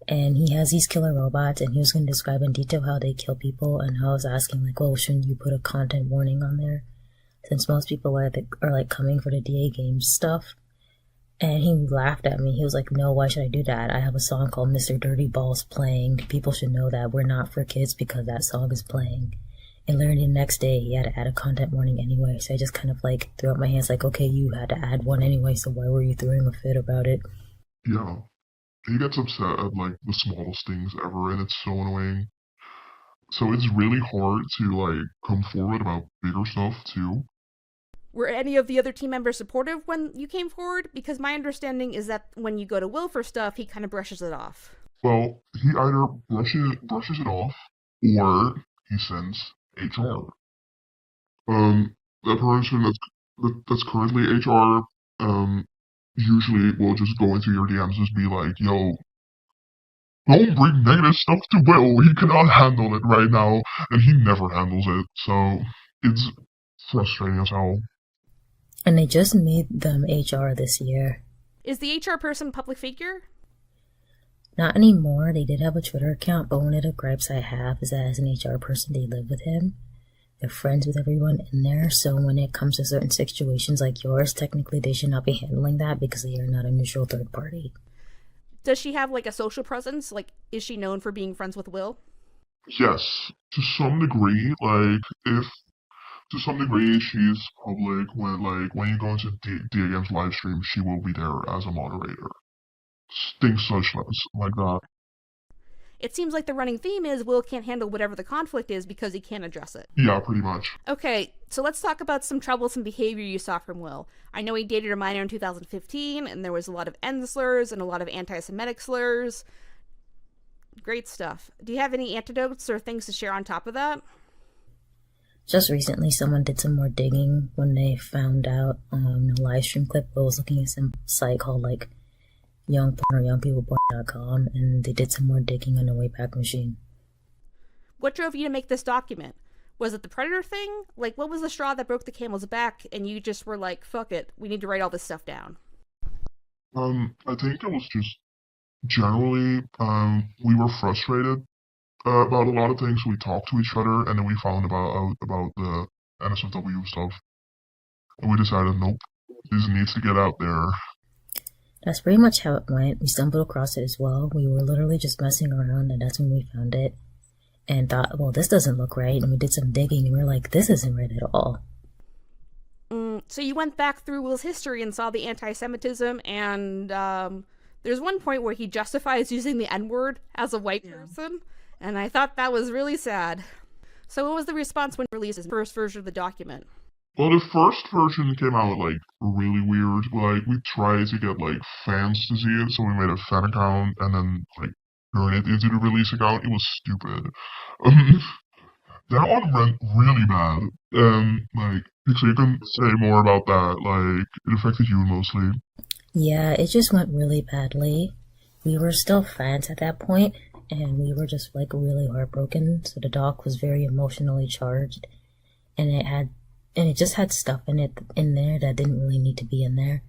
S7: and he has these killer robots, and he was going to describe in detail how they kill people, and I was asking, like, well, shouldn't you put a content warning on there? Since most people are like coming for the DAGames stuff. And he laughed at me. He was like, no, why should I do that? I have a song called Mr. Dirty Balls playing. People should know that we're not for kids because that song is playing. And literally the next day, he had to add a content warning anyway. So I just kind of like threw up my hands like, okay, you had to add one anyway, so why were you throwing a fit about it?
S6: Yeah. He gets upset at, like, the smallest things ever, and it's so annoying. So it's really hard to, like, come forward about bigger stuff, too.
S2: Were any of the other team members supportive when you came forward? Because my understanding is that when you go to Will for stuff, he kind of brushes it off.
S6: Well, he either brushes it off, or he sends HR. The person that's currently HR, usually will just go into your DMs and just be like, yo, don't bring negative stuff to Will, he cannot handle it right now, and he never handles it, so it's frustrating as hell.
S7: And they just made them HR this year.
S2: Is the HR person a public figure?
S7: Not anymore. They did have a Twitter account, but one of the gripes I have is that as an HR person, they live with him. They're friends with everyone in there, so when it comes to certain situations like yours, technically they should not be handling that because they are not a neutral third party.
S2: Does she have, like, a social presence? Like, is she known for being friends with Will?
S6: Yes, to some degree. To some degree, she's public. When you go into DAGames live stream, she will be there as a moderator. Things such like that.
S2: It seems like the running theme is Will can't handle whatever the conflict is because he can't address it.
S6: Yeah, pretty much.
S2: Okay, so let's talk about some troublesome behavior you saw from Will. I know he dated a minor in 2015, and there was a lot of N slurs and a lot of anti-Semitic slurs. Great stuff. Do you have any antidotes or things to share on top of that?
S7: Just recently, someone did some more digging when they found out a live stream clip. I was looking at some site called, like, Young Porn or YoungPeoplePorn.com, and they did some more digging on the Wayback Machine.
S2: What drove you to make this document? Was it the Predator thing? Like, what was the straw that broke the camel's back, and you just were like, fuck it, we need to write all this stuff down?
S6: I think it was just generally, we were frustrated about a lot of things. We talked to each other, and then we found about the NSFW stuff. And we decided, nope, this needs to get out there.
S7: That's pretty much how it went. We stumbled across it as well. We were literally just messing around, and that's when we found it. And thought, well, this doesn't look right. And we did some digging, and we were like, this isn't right at all.
S2: So you went back through Will's history and saw the anti-Semitism, and there's one point where he justifies using the N-word as a white person, and I thought that was really sad. So what was the response when he released his first version of the document?
S6: Well, the first version came out, like, really weird. Like, we tried to get, like, fans to see it, so we made a fan account, and then, like, turn it into the release account. It was stupid. That one went really bad. Like, Pixie, you can say more about that. Like, it affected you mostly.
S7: Yeah, it just went really badly. We were still fans at that point, and we were just like really heartbroken. So the doc was very emotionally charged, and it just had stuff in there that didn't really need to be in there.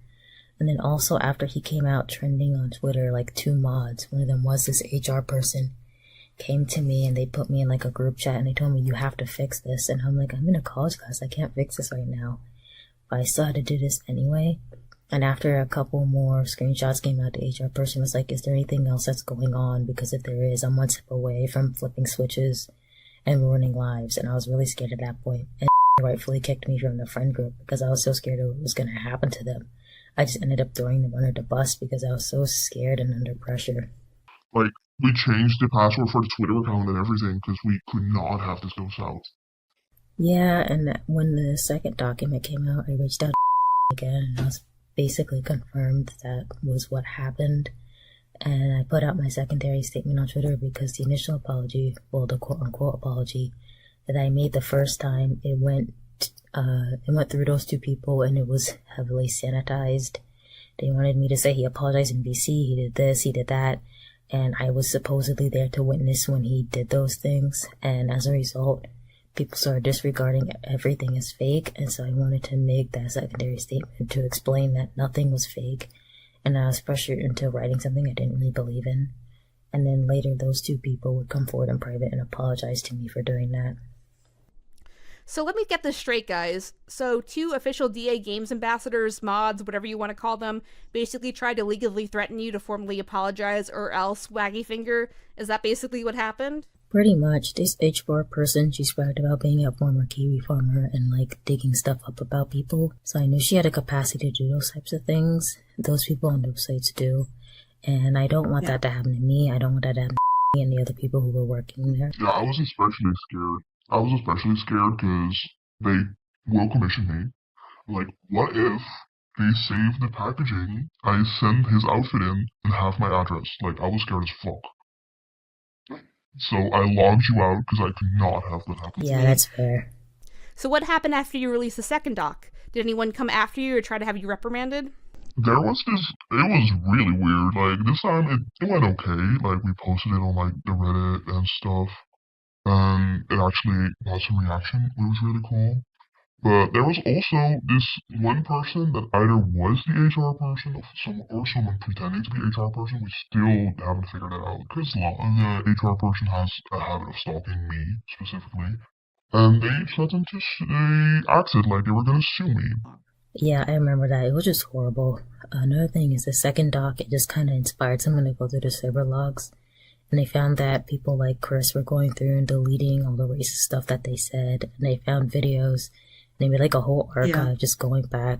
S7: And then also after he came out trending on Twitter, like 2 mods, one of them was this HR person, came to me and they put me in like a group chat and they told me, you have to fix this. And I'm like, I'm in a college class, I can't fix this right now. But I still had to do this anyway. And after a couple more screenshots came out, the HR person was like, is there anything else that's going on? Because if there is, I'm one step away from flipping switches and ruining lives. And I was really scared at that point. And rightfully kicked me from the friend group because I was so scared of what was going to happen to them. I just ended up throwing them under the bus because I was so scared and under pressure.
S6: Like, we changed the password for the Twitter account and everything because we could not have this go south.
S7: Yeah, and when the second document came out, I reached out again and I was basically confirmed that was what happened. And I put out my secondary statement on Twitter because the initial apology, well, the quote-unquote apology that I made the first time, it went through those 2 people and it was heavily sanitized. They wanted me to say he apologized in BC, he did this, he did that, and I was supposedly there to witness when he did those things, and as a result, people started disregarding everything as fake, and so I wanted to make that secondary statement to explain that nothing was fake, and I was pressured into writing something I didn't really believe in. And then later those 2 people would come forward in private and apologize to me for doing that.
S2: So let me get this straight, guys. So 2 official DAGames ambassadors, mods, whatever you want to call them, basically tried to legally threaten you to formally apologize or else waggy finger. Is that basically what happened?
S7: Pretty much. This H4 person, she bragged about being a former kiwi farmer and like digging stuff up about people. So I knew she had a capacity to do those types of things. Those people on those sites do. And I don't want that to happen to me. I don't want that to happen to me and the other people who were working there.
S6: Yeah, I was especially scared. I was especially scared because they will commission me. Like, what if they save the packaging, I send his outfit in, and have my address? Like, I was scared as fuck. So I logged you out because I could not have that happen.
S7: Yeah, that's fair.
S2: So what happened after you released the second doc? Did anyone come after you or try to have you reprimanded?
S6: There was this, it was really weird. Like, this time it went okay. Like, we posted it on, like, the Reddit and stuff. And it actually got some reaction, which was really cool. But there was also this one person that either was the HR person or someone pretending to be the HR person. We still haven't figured it out because the HR person has a habit of stalking me specifically. And they threatened to, they acted like they were going to sue me.
S7: Yeah, I remember that. It was just horrible. Another thing is the second doc, it just kind of inspired someone to go through the Saber logs. And they found that people like Chris were going through and deleting all the racist stuff that they said. And they found videos. And they made like a whole archive just going back.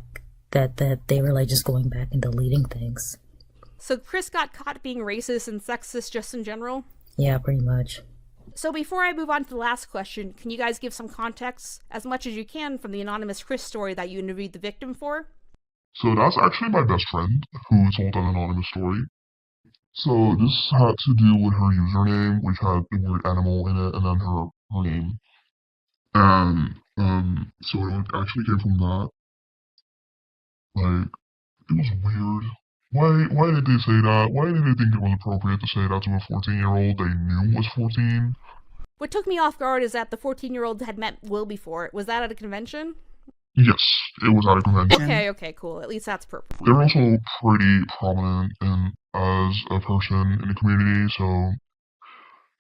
S7: That they were like just going back and deleting things.
S2: So Chris got caught being racist and sexist just in general?
S7: Yeah, pretty much.
S2: So before I move on to the last question, can you guys give some context, as much as you can, from the anonymous Chris story that you interviewed the victim for?
S6: So that's actually my best friend who told that anonymous story. So this had to do with her username, which had the word animal in it, and then her name. And so it actually came from that. Like, it was weird. Why did they say that? Why did they think it was appropriate to say that to a 14-year-old they knew was 14?
S2: What took me off guard is that the 14-year-old had met Will before. Was that at a convention?
S6: Yes, it was at a convention.
S2: Okay, cool. At least that's purple.
S6: They're also pretty prominent as a person in the community, so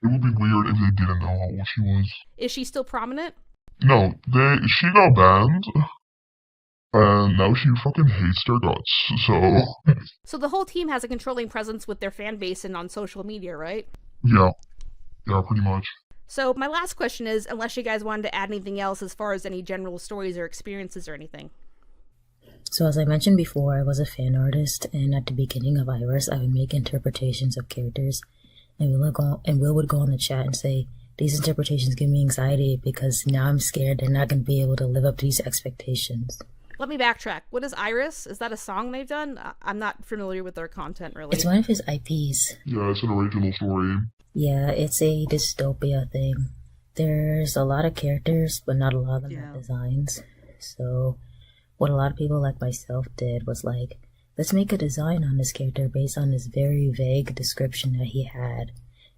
S6: it would be weird if they didn't know how old she was.
S2: Is she still prominent?
S6: No, she got banned, and now she fucking hates their guts, so...
S2: So the whole team has a controlling presence with their fan base and on social media, right?
S6: Yeah, pretty much.
S2: So my last question is, unless you guys wanted to add anything else as far as any general stories or experiences or anything.
S7: So as I mentioned before, I was a fan artist, and at the beginning of Iris, I would make interpretations of characters, and Will would go on the chat and say, These interpretations give me anxiety because now I'm scared they're not going to be able to live up to these expectations.
S2: Let me backtrack. What is Iris? Is that a song they've done? I'm not familiar with their content, really.
S7: It's one of his IPs.
S6: Yeah, it's an original story.
S7: Yeah, it's a dystopia thing. There's a lot of characters, but not a lot of them have designs. So, what a lot of people like myself did was like, let's make a design on this character based on this very vague description that he had.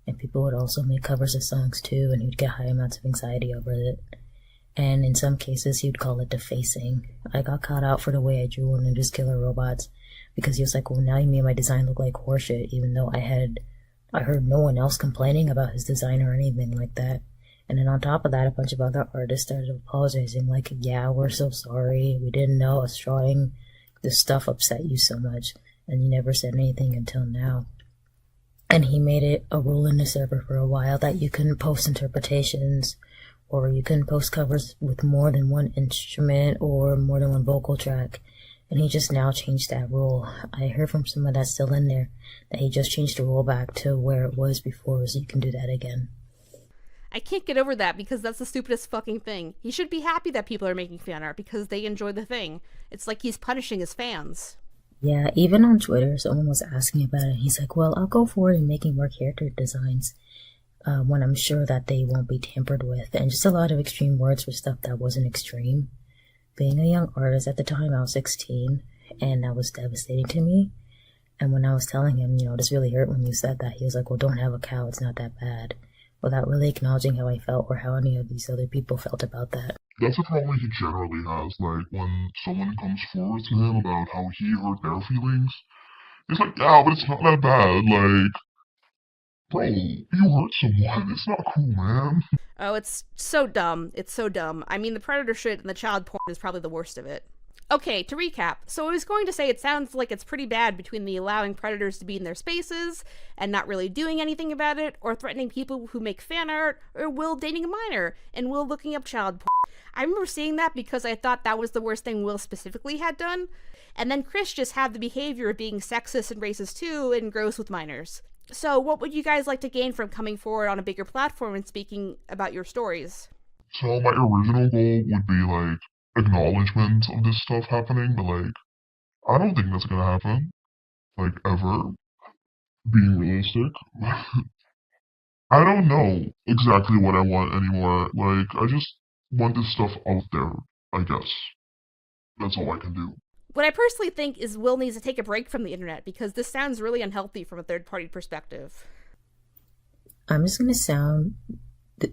S7: And people would also make covers of songs too, and he'd get high amounts of anxiety over it. And in some cases, he'd call it defacing. I got caught out for the way I drew one of his killer robots, because he was like, well, now you made my design look like horseshit, even though I heard no one else complaining about his design or anything like that. And then on top of that, a bunch of other artists started apologizing, like, yeah, we're so sorry, we didn't know us drawing this stuff upset you so much, and you never said anything until now. And he made it a rule in the server for a while that you couldn't post interpretations, or you couldn't post covers with more than one instrument or more than one vocal track. And he just now changed that rule. I heard from someone that's still in there that he just changed the rule back to where it was before, so you can do that again.
S2: I can't get over that because that's the stupidest fucking thing. He should be happy that people are making fan art because they enjoy the thing. It's like he's punishing his fans.
S7: Yeah, even on Twitter, someone was asking about it. He's like, well, I'll go forward in making more character designs when I'm sure that they won't be tampered with. And just a lot of extreme words for stuff that wasn't extreme. Being a young artist at the time, I was 16, and that was devastating to me. And when I was telling him, this really hurt when you said that, he was like, well, don't have a cow, it's not that bad. Without really acknowledging how I felt or how any of these other people felt about that.
S6: That's a problem he generally has, like, when someone comes forward to him about how he hurt their feelings, he's like, yeah, but it's not that bad, like, bro, you hurt someone, it's not cool, man.
S2: Oh, it's so dumb. It's so dumb. I mean, the predator shit and the child porn is probably the worst of it. Okay, to recap, so I was going to say it sounds like it's pretty bad between the allowing predators to be in their spaces and not really doing anything about it, or threatening people who make fan art, or Will dating a minor, and Will looking up child porn. I remember seeing that because I thought that was the worst thing Will specifically had done, and then Chris just had the behavior of being sexist and racist too, and gross with minors. So what would you guys like to gain from coming forward on a bigger platform and speaking about your stories?
S6: So my original goal would be, like, acknowledgement of this stuff happening, but, like, I don't think that's gonna happen, like, ever, being realistic. I don't know exactly what I want anymore, like, I just want this stuff out there, I guess. That's all I can do.
S2: What I personally think is Will needs to take a break from the internet, because this sounds really unhealthy from a third-party perspective.
S7: I'm just gonna sound...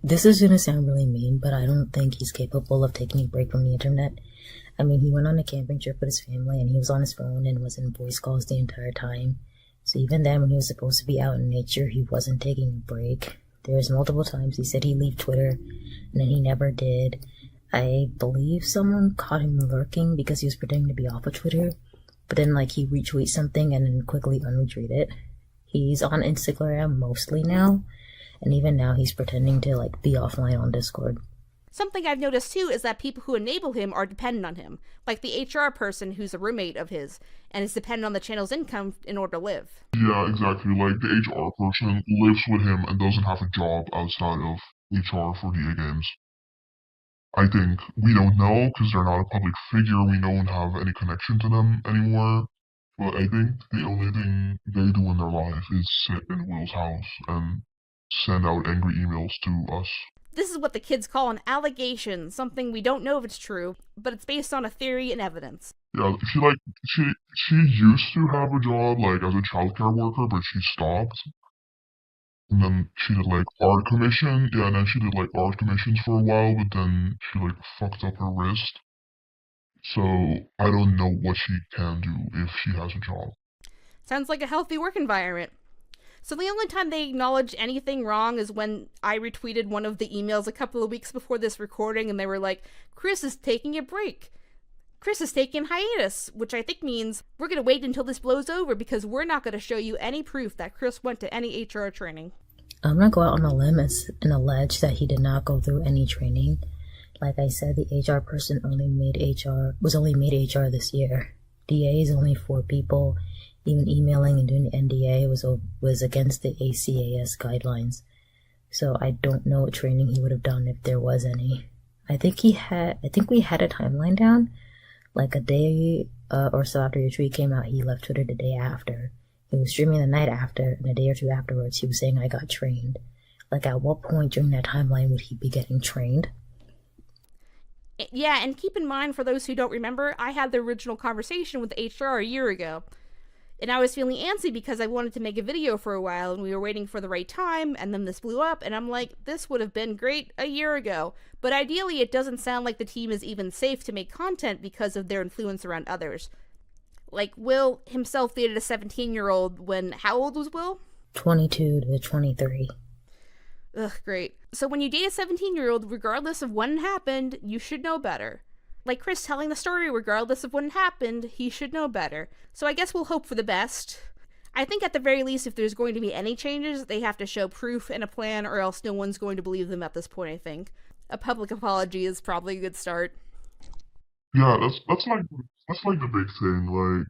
S7: This is gonna sound really mean, but I don't think he's capable of taking a break from the internet. I mean, he went on a camping trip with his family, and he was on his phone and was in voice calls the entire time. So even then, when he was supposed to be out in nature, he wasn't taking a break. There's multiple times he said he'd leave Twitter, and then he never did. I believe someone caught him lurking because he was pretending to be off of Twitter, but then, like, he retweets something and then quickly unretweet it. He's on Instagram mostly now, and even now he's pretending to, like, be offline on Discord.
S2: Something I've noticed too is that people who enable him are dependent on him, like the HR person who's a roommate of his, and is dependent on the channel's income in order to live.
S6: Yeah, exactly, like, the HR person lives with him and doesn't have a job outside of HR for DAGames. I think we don't know, because they're not a public figure, we don't have any connection to them anymore, but I think the only thing they do in their life is sit in Will's house and send out angry emails to us.
S2: This is what the kids call an allegation, something we don't know if it's true, but it's based on a theory and evidence.
S6: Yeah, she used to have a job, like, as a childcare worker, but she stopped. And then she did, like, art commission, and then she did, like, art commissions for a while, but then she, like, fucked up her wrist. So, I don't know what she can do if she has a job.
S2: Sounds like a healthy work environment. So the only time they acknowledge anything wrong is when I retweeted one of the emails a couple of weeks before this recording, and they were like, Chris is taking a break. Chris is taking hiatus, which I think means we're going to wait until this blows over because we're not going to show you any proof that Chris went to any HR training.
S7: I'm going to go out on a limb and allege that he did not go through any training. Like I said, the HR person was only made HR this year. DA is only 4 people. Even emailing and doing the NDA was against the ACAS guidelines. So I don't know what training he would have done if there was any. I think we had a timeline down. Like a day or so after your tweet came out, he left Twitter the day after. He was streaming the night after, and a day or two afterwards, he was saying, I got trained. Like, at what point during that timeline would he be getting trained?
S2: Yeah, and keep in mind, for those who don't remember, I had the original conversation with HR a year ago. And I was feeling antsy because I wanted to make a video for a while, and we were waiting for the right time, and then this blew up, and I'm like, this would have been great a year ago. But ideally, it doesn't sound like the team is even safe to make content because of their influence around others. Like, Will himself dated a 17-year-old when, how old was Will?
S7: 22 to 23.
S2: Ugh, great. So when you date a 17-year-old, regardless of when it happened, you should know better. Like Chris telling the story, regardless of when it happened, he should know better. So I guess we'll hope for the best. I think at the very least, if there's going to be any changes, they have to show proof and a plan, or else no one's going to believe them at this point, I think. A public apology is probably a good start.
S6: Yeah, that's like the big thing. Like,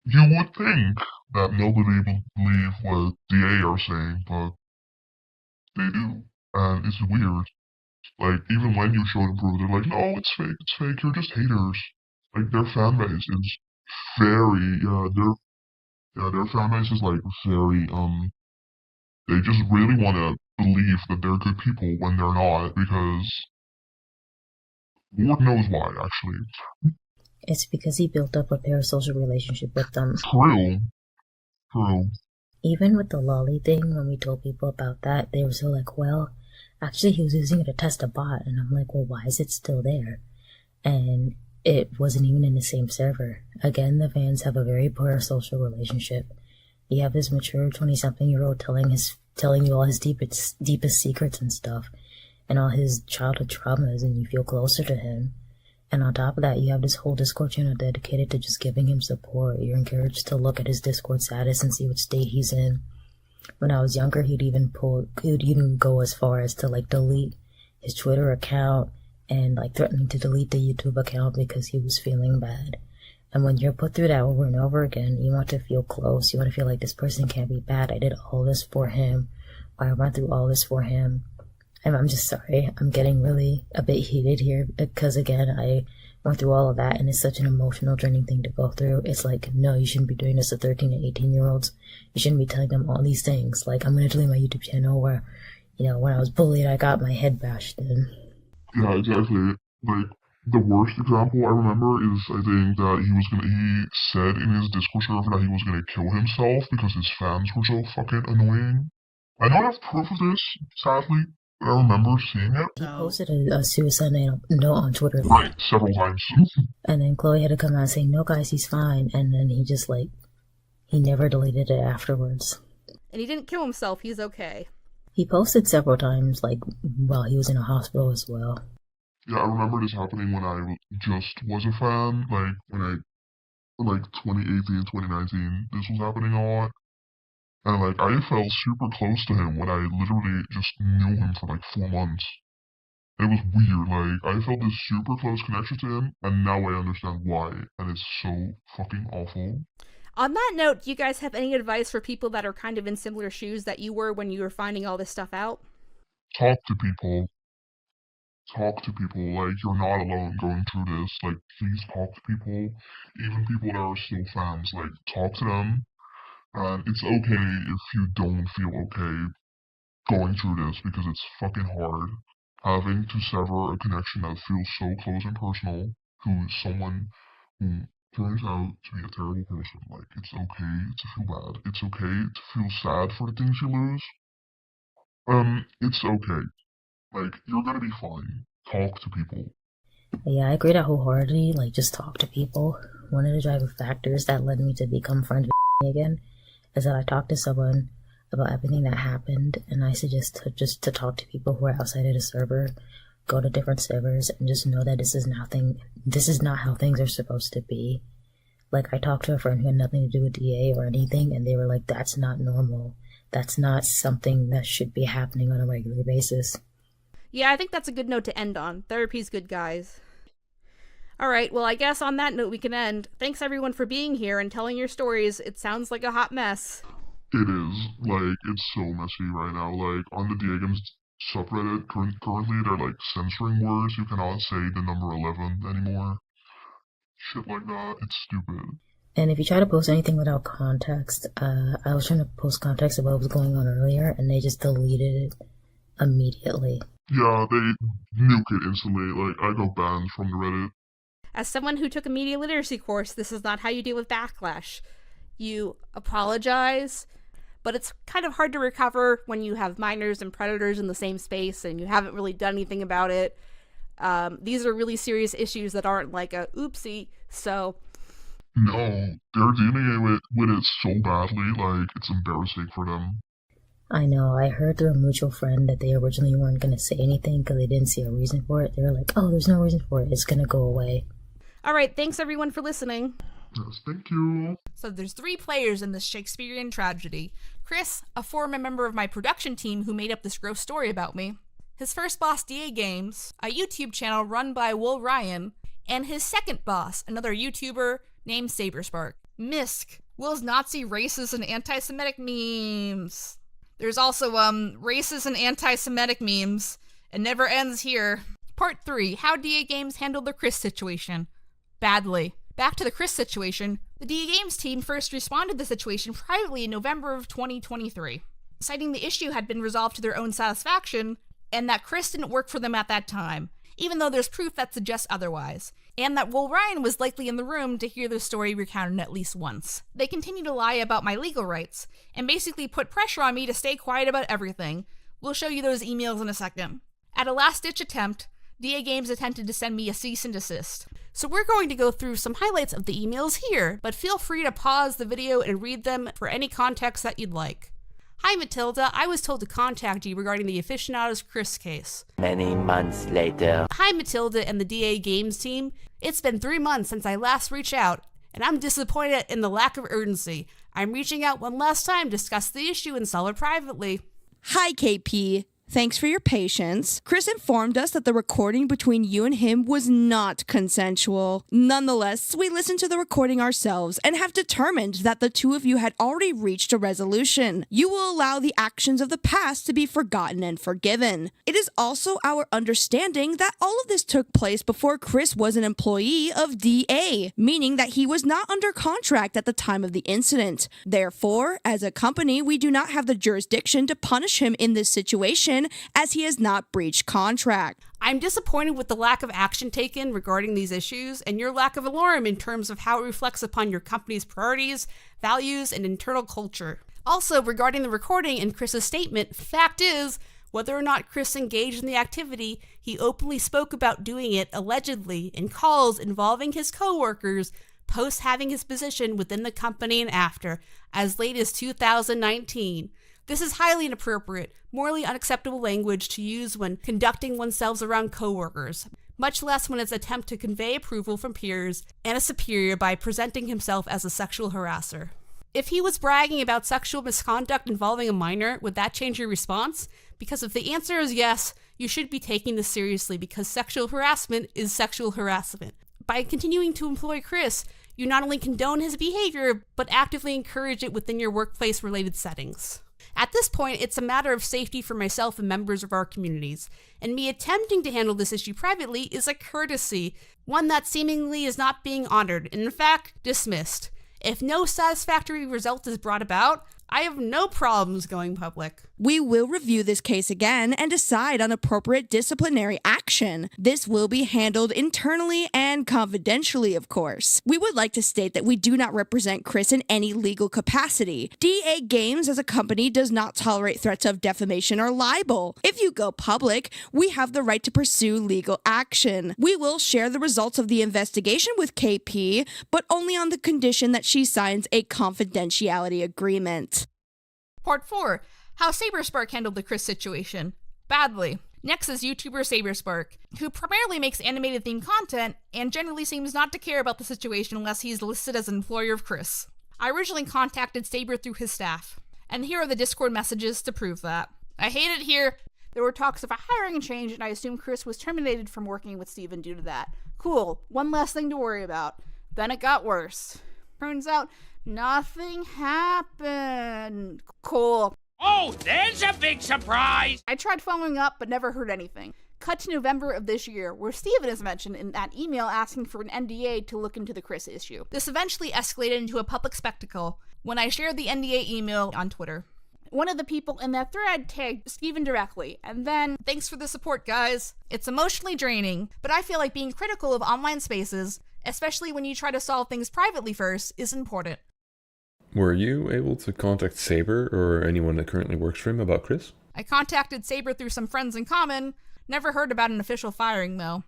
S6: you would think that nobody would believe what DA are saying, but they do, and it's weird. Like, even when you show them proof, they're like, no, it's fake, you're just haters. Like, their fan base is very, their fan base is, like, very, they just really want to believe that they're good people when they're not, because Lord knows why, actually.
S7: It's because he built up a parasocial relationship with them.
S6: True.
S7: Even with the lolly thing, when we told people about that, they were so like, well, actually he was using it to test a bot, and I'm like, well, why is it still there? And it wasn't even in the same server. Again, the fans have a very parasocial relationship. You have this mature 20-something-year-old telling you all his deepest secrets and stuff, and all his childhood traumas, and you feel closer to him. And on top of that, you have this whole Discord channel dedicated to just giving him support. You're encouraged to look at his Discord status and see what state he's in. When I was younger, he'd even go as far as to like delete his Twitter account and like threatening to delete the YouTube account because he was feeling bad. And when you're put through that over and over again, you want to feel close. You want to feel like this person can't be bad. I did all this for him. I went through all this for him. And I'm just sorry. I'm getting really a bit heated here because, again, I went through all of that, and it's such an emotional, draining thing to go through. It's like, no, you shouldn't be doing this to 13 and 18-year-olds. You shouldn't be telling them all these things. Like, I'm going to delete my YouTube channel where, you know, when I was bullied, I got my head bashed in.
S6: Yeah, exactly. Like, the worst example I remember is, I think, that he said in his Discord server that he was going to kill himself because his fans were so fucking annoying. I don't have proof of this, sadly. I remember seeing it.
S7: He posted a suicide note on Twitter.
S6: Right, several times.
S7: And then Chloe had to come out and say, no guys, he's fine. And then he just like, he never deleted it afterwards.
S2: And he didn't kill himself, he's okay.
S7: He posted several times, like, while he was in a hospital as well.
S6: Yeah, I remember this happening when I just was a fan. Like, like 2018, 2019, this was happening a lot. And, like, I felt super close to him when I literally just knew him for, like, 4 months. It was weird, like, I felt this super close connection to him, and now I understand why, and it's so fucking awful.
S2: On that note, do you guys have any advice for people that are kind of in similar shoes that you were when you were finding all this stuff out?
S6: Talk to people. Like, you're not alone going through this. Like, please talk to people. Even people that are still fans, like, talk to them. And it's okay if you don't feel okay going through this, because it's fucking hard. Having to sever a connection that feels so close and personal to someone who turns out to be a terrible person. Like, it's okay to feel bad. It's okay to feel sad for the things you lose. It's okay. Like, you're gonna be fine. Talk to people.
S7: Yeah, I agree that wholeheartedly. Like, just talk to people. One of the driving factors that led me to become friends with again is that I talked to someone about everything that happened, and I suggest to talk to people who are outside of the server, go to different servers, and just know that this is not how things are supposed to be. Like, I talked to a friend who had nothing to do with DA or anything, and they were like, that's not normal. That's not something that should be happening on a regular basis.
S2: Yeah, I think that's a good note to end on. Therapy's good, guys. Alright, well, I guess on that note we can end. Thanks everyone for being here and telling your stories. It sounds like a hot mess.
S6: It is. Like, it's so messy right now. Like, on the DAGames subreddit, currently they're, like, censoring words. You cannot say the number 11 anymore. Shit like that. It's stupid.
S7: And if you try to post anything without context, I was trying to post context of what was going on earlier, and they just deleted it immediately.
S6: Yeah, they nuke it instantly. Like, I got banned from the Reddit.
S2: As someone who took a media literacy course, this is not how you deal with backlash. You apologize, but it's kind of hard to recover when you have minors and predators in the same space and you haven't really done anything about it. These are really serious issues that aren't like a oopsie, so...
S6: No, they're dealing with it so badly, like, it's embarrassing for them.
S7: I know, I heard through a mutual friend that they originally weren't going to say anything because they didn't see a reason for it. They were like, oh, there's no reason for it, it's going to go away.
S2: Alright, thanks everyone for listening.
S6: Yes, thank you.
S2: So there's 3 players in this Shakespearean tragedy. Chris, a former member of my production team who made up this gross story about me. His first boss, DAGames, a YouTube channel run by Will Ryan. And his second boss, another YouTuber named Saberspark. Misc, Will's Nazi, racist, and anti-Semitic memes. There's also, racist and anti-Semitic memes. It never ends here. Part 3, how DAGames handled the Chris situation. Badly. Back to the Chris situation, the DAGames team first responded to the situation privately in November of 2023, citing the issue had been resolved to their own satisfaction, and that Chris didn't work for them at that time, even though there's proof that suggests otherwise, and that Will Ryan was likely in the room to hear the story recounted at least once. They continue to lie about my legal rights, and basically put pressure on me to stay quiet about everything. We'll show you those emails in a second. At a last-ditch attempt, DAGames attempted to send me a cease and desist. So we're going to go through some highlights of the emails here, but feel free to pause the video and read them for any context that you'd like. Hi Matilda, I was told to contact you regarding the Aficionados Chris case.
S9: Many months later.
S2: Hi Matilda and the DAGames team. It's been 3 months since I last reached out, and I'm disappointed in the lack of urgency. I'm reaching out one last time to discuss the issue and solve it privately.
S12: Hi KP. Thanks for your patience. Chris informed us that the recording between you and him was not consensual. Nonetheless, we listened to the recording ourselves and have determined that the two of you had already reached a resolution. You will allow the actions of the past to be forgotten and forgiven. It is also our understanding that all of this took place before Chris was an employee of DA, meaning that he was not under contract at the time of the incident. Therefore, as a company, we do not have the jurisdiction to punish him in this situation, as he has not breached contract.
S2: I'm disappointed with the lack of action taken regarding these issues and your lack of alarm in terms of how it reflects upon your company's priorities, values, and internal culture. Also, regarding the recording and Chris's statement, fact is, whether or not Chris engaged in the activity, he openly spoke about doing it allegedly in calls involving his co-workers post having his position within the company and after, as late as 2019. This is highly inappropriate, morally unacceptable language to use when conducting oneself around coworkers, much less when it's an attempt to convey approval from peers and a superior by presenting himself as a sexual harasser. If he was bragging about sexual misconduct involving a minor, would that change your response? Because if the answer is yes, you should be taking this seriously because sexual harassment is sexual harassment. By continuing to employ Chris, you not only condone his behavior, but actively encourage it within your workplace-related settings. At this point, it's a matter of safety for myself and members of our communities, and me attempting to handle this issue privately is a courtesy, one that seemingly is not being honored, and in fact, dismissed. If no satisfactory result is brought about, I have no problems going public.
S12: We will review this case again and decide on appropriate disciplinary action. This will be handled internally and confidentially, of course. We would like to state that we do not represent Chris in any legal capacity. DAGames as a company does not tolerate threats of defamation or libel. If you go public, we have the right to pursue legal action. We will share the results of the investigation with KP, but only on the condition that she signs a confidentiality agreement.
S2: Part 4. How Saberspark handled the Chris situation. Badly. Next is YouTuber Saberspark, who primarily makes animated themed content and generally seems not to care about the situation unless he's listed as an employer of Chris. I originally contacted Saber through his staff, and here are the Discord messages to prove that. I hate it here. There were talks of a hiring change, and I assumed Chris was terminated from working with Steven due to that. Cool. One less thing to worry about. Then it got worse. Turns out, Nothing happened. Cool.
S13: Oh, there's a big surprise!
S2: I tried following up, but never heard anything. Cut to November of this year, where Steven is mentioned in that email asking for an NDA to look into the Chris issue. This eventually escalated into a public spectacle when I shared the NDA email on Twitter. One of the people in that thread tagged Steven directly, and then, thanks for the support, guys. It's emotionally draining, but I feel like being critical of online spaces, especially when you try to solve things privately first, is important.
S22: Were you able to contact Saber or anyone that currently works for him about Chris?
S2: I contacted Saber through some friends in common, never heard about an official firing though.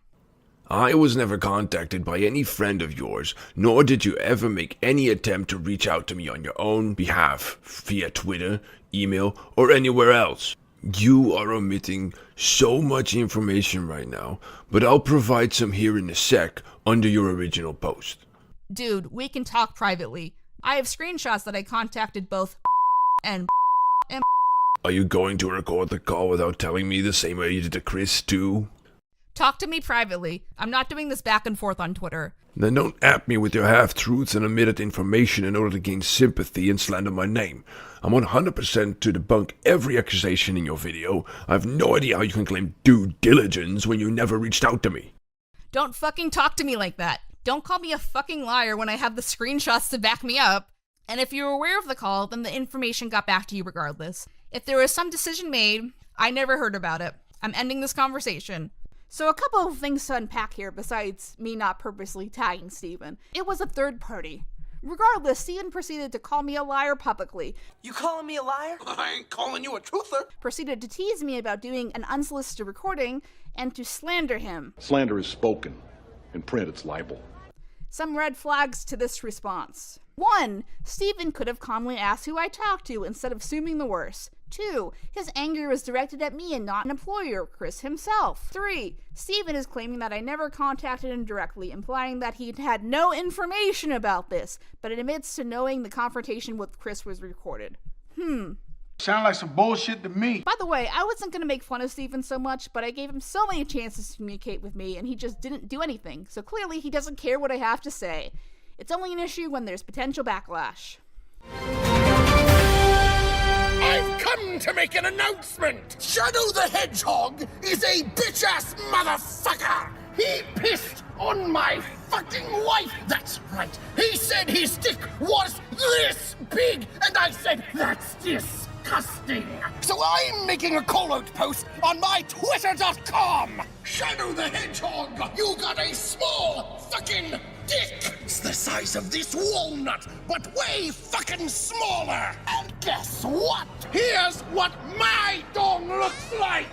S11: I was never contacted by any friend of yours, nor did you ever make any attempt to reach out to me on your own behalf, via Twitter, email, or anywhere else. You are omitting so much information right now, but I'll provide some here in a sec under your original post.
S2: Dude, we can talk privately. I have screenshots that I contacted both and.
S11: Are you going to record the call without telling me the same way you did to Chris too?
S2: Talk to me privately. I'm not doing this back and forth on Twitter.
S11: Then don't at me with your half-truths and omitted information in order to gain sympathy and slander my name. I'm 100% to debunk every accusation in your video. I have no idea how you can claim due diligence when you never reached out to me.
S2: Don't fucking talk to me like that. Don't call me a fucking liar when I have the screenshots to back me up. And if you're aware of the call, then the information got back to you regardless. If there was some decision made, I never heard about it. I'm ending this conversation. So a couple of things to unpack here besides me not purposely tagging Steven. It was a third party. Regardless, Steven proceeded to call me a liar publicly.
S10: You calling me a liar? I ain't calling you a truther.
S2: Proceeded to tease me about doing an unsolicited recording and to slander him.
S15: Slander is spoken. In print, it's libel.
S2: Some red flags to this response. 1. Steven could have calmly asked who I talked to instead of assuming the worst. 2. His anger was directed at me and not an employer, Chris himself. 3. Steven is claiming that I never contacted him directly, implying that he'd had no information about this, but admits to knowing the confrontation with Chris was recorded.
S10: Sound like some bullshit to me.
S2: By the way, I wasn't going to make fun of Steven so much, but I gave him so many chances to communicate with me, and he just didn't do anything, so clearly he doesn't care what I have to say. It's only an issue when there's potential backlash.
S14: I've come to make an announcement! Shadow the Hedgehog is a bitch-ass motherfucker! He pissed on my fucking wife! That's right! He said his dick was this big, and I said, that's disgusting! So I'm making a call-out post on my Twitter.com! Shadow the Hedgehog, you got a small fucking dick! It's the size of this walnut, but way fucking smaller! And guess what? Here's what my dong looks like!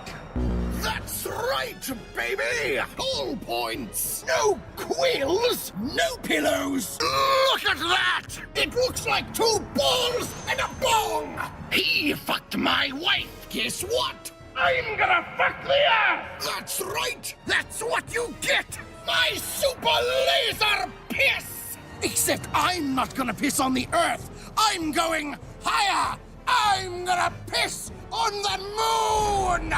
S14: That's right, baby! All points! No quills! No pillows! Look at that! It looks like 2 balls and a bong! He fucked my wife! Guess what? I'm gonna fuck the earth! That's right! That's what you get! My super laser piss! Except I'm not gonna piss on the earth! I'm going higher! I'm gonna piss on the moon!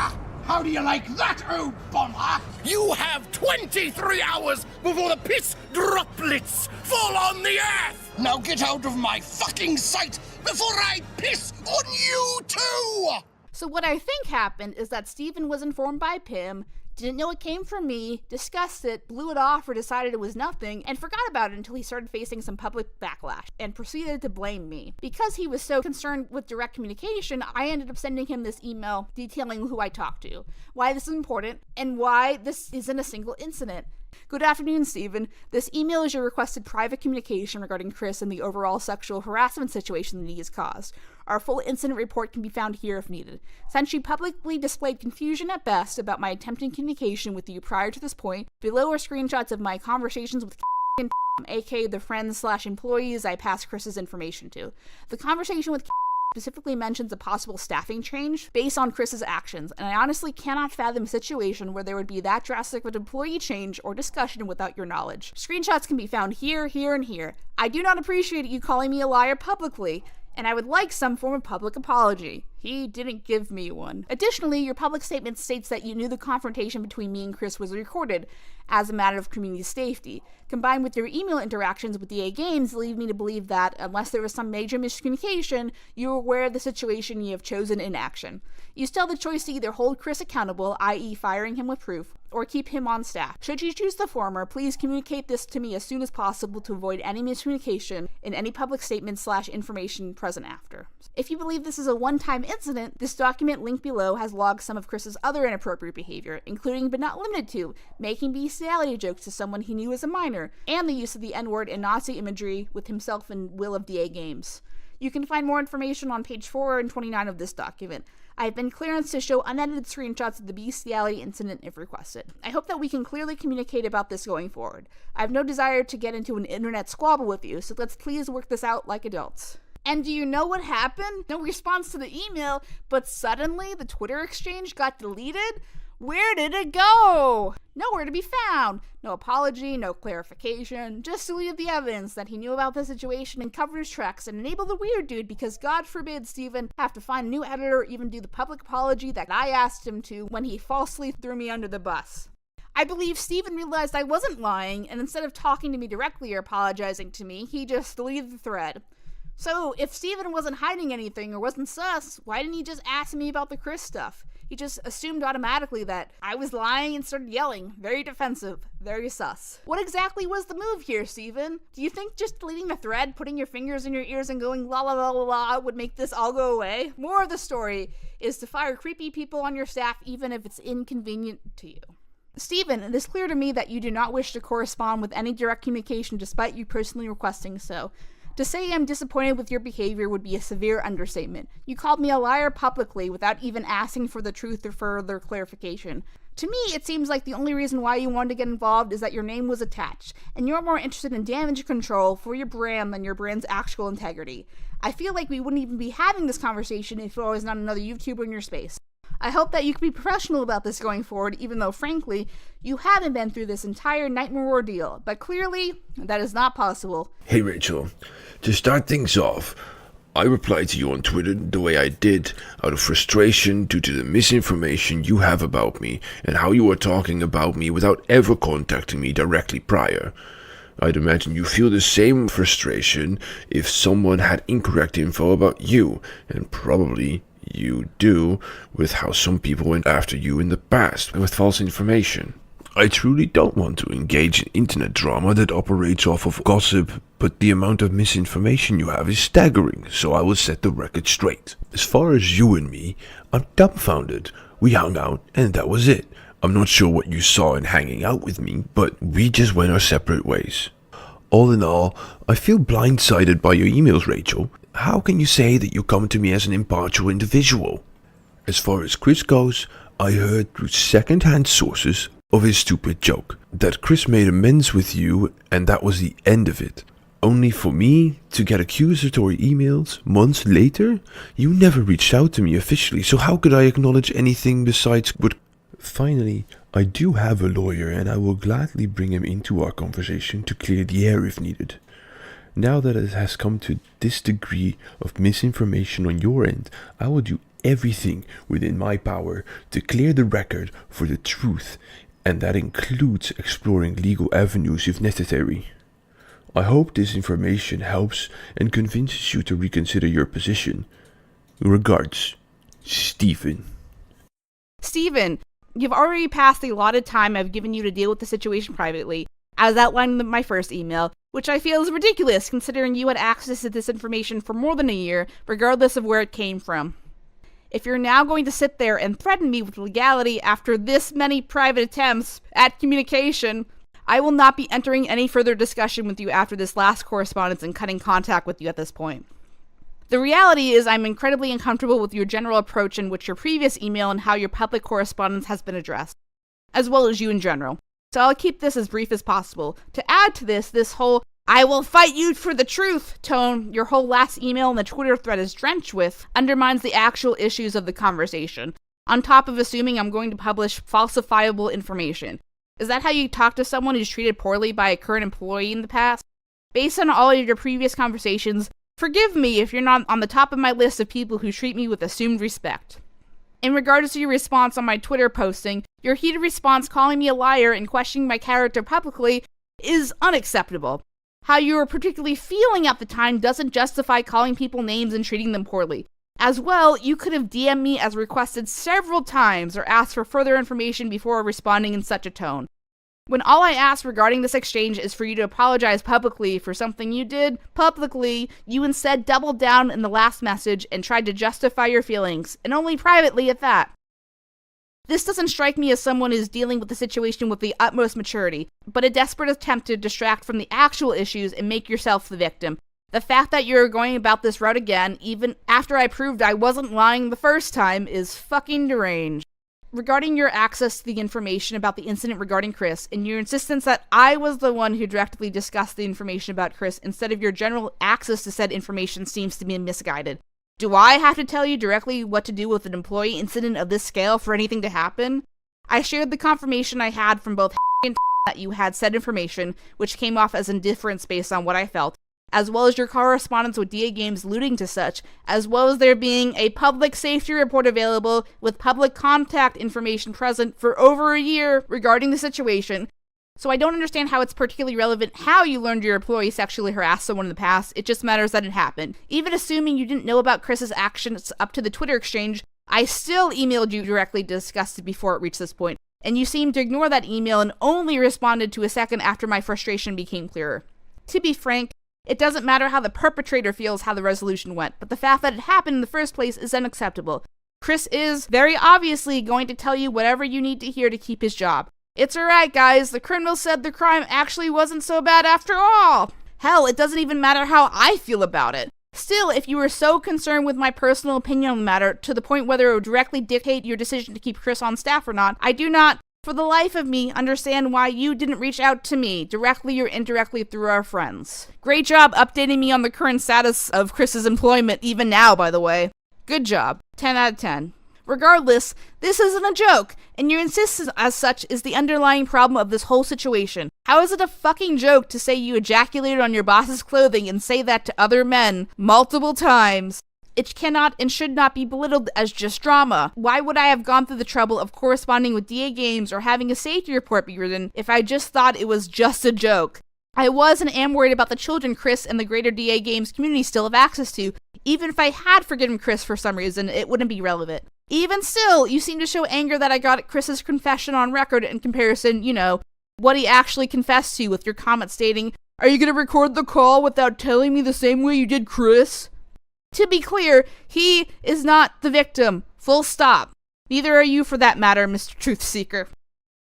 S14: How do you like that, oh bomber? You have 23 hours before the piss droplets fall on the earth! Now get out of my fucking sight before I piss on you too!
S2: So what I think happened is that Steven was informed by Pim, didn't know it came from me, discussed it, blew it off or decided it was nothing, and forgot about it until he started facing some public backlash, and proceeded to blame me. Because he was so concerned with direct communication, I ended up sending him this email detailing who I talked to, why this is important, and why this isn't a single incident. Good afternoon, Steven. This email is your requested private communication regarding Chris and the overall sexual harassment situation that he has caused. Our full incident report can be found here if needed. Since you publicly displayed confusion at best about my attempting communication with you prior to this point, below are screenshots of my conversations with aka the friends/employees I passed Chris's information to. The conversation with specifically mentions a possible staffing change based on Chris's actions, and I honestly cannot fathom a situation where there would be that drastic of an employee change or discussion without your knowledge. Screenshots can be found here, here, and here. I do not appreciate you calling me a liar publicly, and I would like some form of public apology. He didn't give me one. Additionally, your public statement states that you knew the confrontation between me and Chris was recorded, as a matter of community safety. Combined with your email interactions with DAGames lead me to believe that, unless there was some major miscommunication, you are aware of the situation and you have chosen inaction. You still have the choice to either hold Chris accountable, i.e. firing him with proof, or keep him on staff. Should you choose the former, please communicate this to me as soon as possible to avoid any miscommunication in any public statement/information present after. If you believe this is a one-time incident, this document linked below has logged some of Chris's other inappropriate behavior, including but not limited to making bestiality jokes to someone he knew as a minor, and the use of the N-word and Nazi imagery with himself and Will of DAGames. You can find more information on page 4 and 29 of this document. I have been clearanced to show unedited screenshots of the bestiality incident if requested. I hope that we can clearly communicate about this going forward. I have no desire to get into an internet squabble with you, so let's please work this out like adults. And do you know what happened? No response to the email, but suddenly the Twitter exchange got deleted? Where did it go? Nowhere to be found. No apology, no clarification, just deleted the evidence that he knew about the situation and covered his tracks and enabled the weird dude because God forbid Steven have to find a new editor or even do the public apology that I asked him to when he falsely threw me under the bus. I believe Steven realized I wasn't lying, and instead of talking to me directly or apologizing to me, he just deleted the thread. So, if Steven wasn't hiding anything or wasn't sus, why didn't he just ask me about the Chris stuff? He just assumed automatically that I was lying and started yelling. Very defensive. Very sus. What exactly was the move here, Steven? Do you think just deleting the thread, putting your fingers in your ears and going la la la la la would make this all go away? More of the story is to fire creepy people on your staff even if it's inconvenient to you. Steven, it is clear to me that you do not wish to correspond with any direct communication despite you personally requesting so. To say I'm disappointed with your behavior would be a severe understatement. You called me a liar publicly without even asking for the truth or further clarification. To me, it seems like the only reason why you wanted to get involved is that your name was attached, and you're more interested in damage control for your brand than your brand's actual integrity. I feel like we wouldn't even be having this conversation if there was not another YouTuber in your space. I hope that you can be professional about this going forward, even though, frankly, you haven't been through this entire nightmare ordeal. But clearly, that is not possible.
S11: Hey Rachel, to start things off, I replied to you on Twitter the way I did, out of frustration due to the misinformation you have about me and how you are talking about me without ever contacting me directly prior. I'd imagine you feel the same frustration if someone had incorrect info about you, and probably you do with how some people went after you in the past with false information. I truly don't want to engage in internet drama that operates off of gossip, but the amount of misinformation you have is staggering, so I will set the record straight. As far as you and me, I'm dumbfounded. We hung out and that was it. I'm not sure what you saw in hanging out with me, but we just went our separate ways. All in all, I feel blindsided by your emails, Rachel. How can you say that you come to me as an impartial individual? As far as Chris goes, I heard through second-hand sources of his stupid joke, that Chris made amends with you and that was the end of it. Only for me to get accusatory emails months later? You never reached out to me officially, so how could I acknowledge anything besides what... Finally, I do have a lawyer and I will gladly bring him into our conversation to clear the air if needed. Now that it has come to this degree of misinformation on your end, I will do everything within my power to clear the record for the truth, and that includes exploring legal avenues if necessary. I hope this information helps and convinces you to reconsider your position. Regards, Steven.
S2: Steven, you've already passed the allotted time I've given you to deal with the situation privately, as outlined in my first email, which I feel is ridiculous considering you had access to this information for more than a year, regardless of where it came from. If you're now going to sit there and threaten me with legality after this many private attempts at communication, I will not be entering any further discussion with you after this last correspondence and cutting contact with you at this point. The reality is I'm incredibly uncomfortable with your general approach in which your previous email and how your public correspondence has been addressed, as well as you in general. So I'll keep this as brief as possible. To add to this whole "I will fight you for the truth" tone your whole last email and the Twitter thread is drenched with undermines the actual issues of the conversation, on top of assuming I'm going to publish falsifiable information. Is that how you talk to someone who's treated poorly by a current employee in the past? Based on all of your previous conversations, forgive me if you're not on the top of my list of people who treat me with assumed respect. In regards to your response on my Twitter posting, your heated response calling me a liar and questioning my character publicly is unacceptable. How you were particularly feeling at the time doesn't justify calling people names and treating them poorly. As well, you could have DM'd me as requested several times or asked for further information before responding in such a tone. When all I ask regarding this exchange is for you to apologize publicly for something you did publicly, you instead doubled down in the last message and tried to justify your feelings, and only privately at that. This doesn't strike me as someone who's dealing with the situation with the utmost maturity, but a desperate attempt to distract from the actual issues and make yourself the victim. The fact that you're going about this route again, even after I proved I wasn't lying the first time, is fucking deranged. Regarding your access to the information about the incident regarding Chris, and your insistence that I was the one who directly discussed the information about Chris instead of your general access to said information seems to be misguided. Do I have to tell you directly what to do with an employee incident of this scale for anything to happen? I shared the confirmation I had from both and that you had said information, which came off as indifference based on what I felt, as well as your correspondence with DAGames alluding to such, as well as there being a public safety report available with public contact information present for over a year regarding the situation. So I don't understand how it's particularly relevant how you learned your employee sexually harassed someone in the past. It just matters that it happened. Even assuming you didn't know about Chris's actions up to the Twitter exchange, I still emailed you directly to discuss it before it reached this point, and you seemed to ignore that email and only responded to a second after my frustration became clearer. To be frank, it doesn't matter how the perpetrator feels how the resolution went, but the fact that it happened in the first place is unacceptable. Chris is, very obviously, going to tell you whatever you need to hear to keep his job. It's alright, guys, the criminal said the crime actually wasn't so bad after all! Hell, it doesn't even matter how I feel about it. Still, if you were so concerned with my personal opinion on the matter, to the point whether it would directly dictate your decision to keep Chris on staff or not, I do not, for the life of me, understand why you didn't reach out to me, directly or indirectly through our friends. Great job updating me on the current status of Chris's employment, even now, by the way. Good job. 10 out of 10. Regardless, this isn't a joke, and your insistence as such is the underlying problem of this whole situation. How is it a fucking joke to say you ejaculated on your boss's clothing and say that to other men multiple times? It cannot and should not be belittled as just drama. Why would I have gone through the trouble of corresponding with DAGames or having a safety report be written if I just thought it was just a joke? I was and am worried about the children Chris and the greater DAGames community still have access to. Even if I had forgiven Chris for some reason, it wouldn't be relevant. Even still, you seem to show anger that I got Chris's confession on record in comparison, what he actually confessed to, with your comment stating, "Are you gonna record the call without telling me the same way you did Chris?" To be clear, he is not the victim. Full stop. Neither are you, for that matter, Mr. Truth Seeker.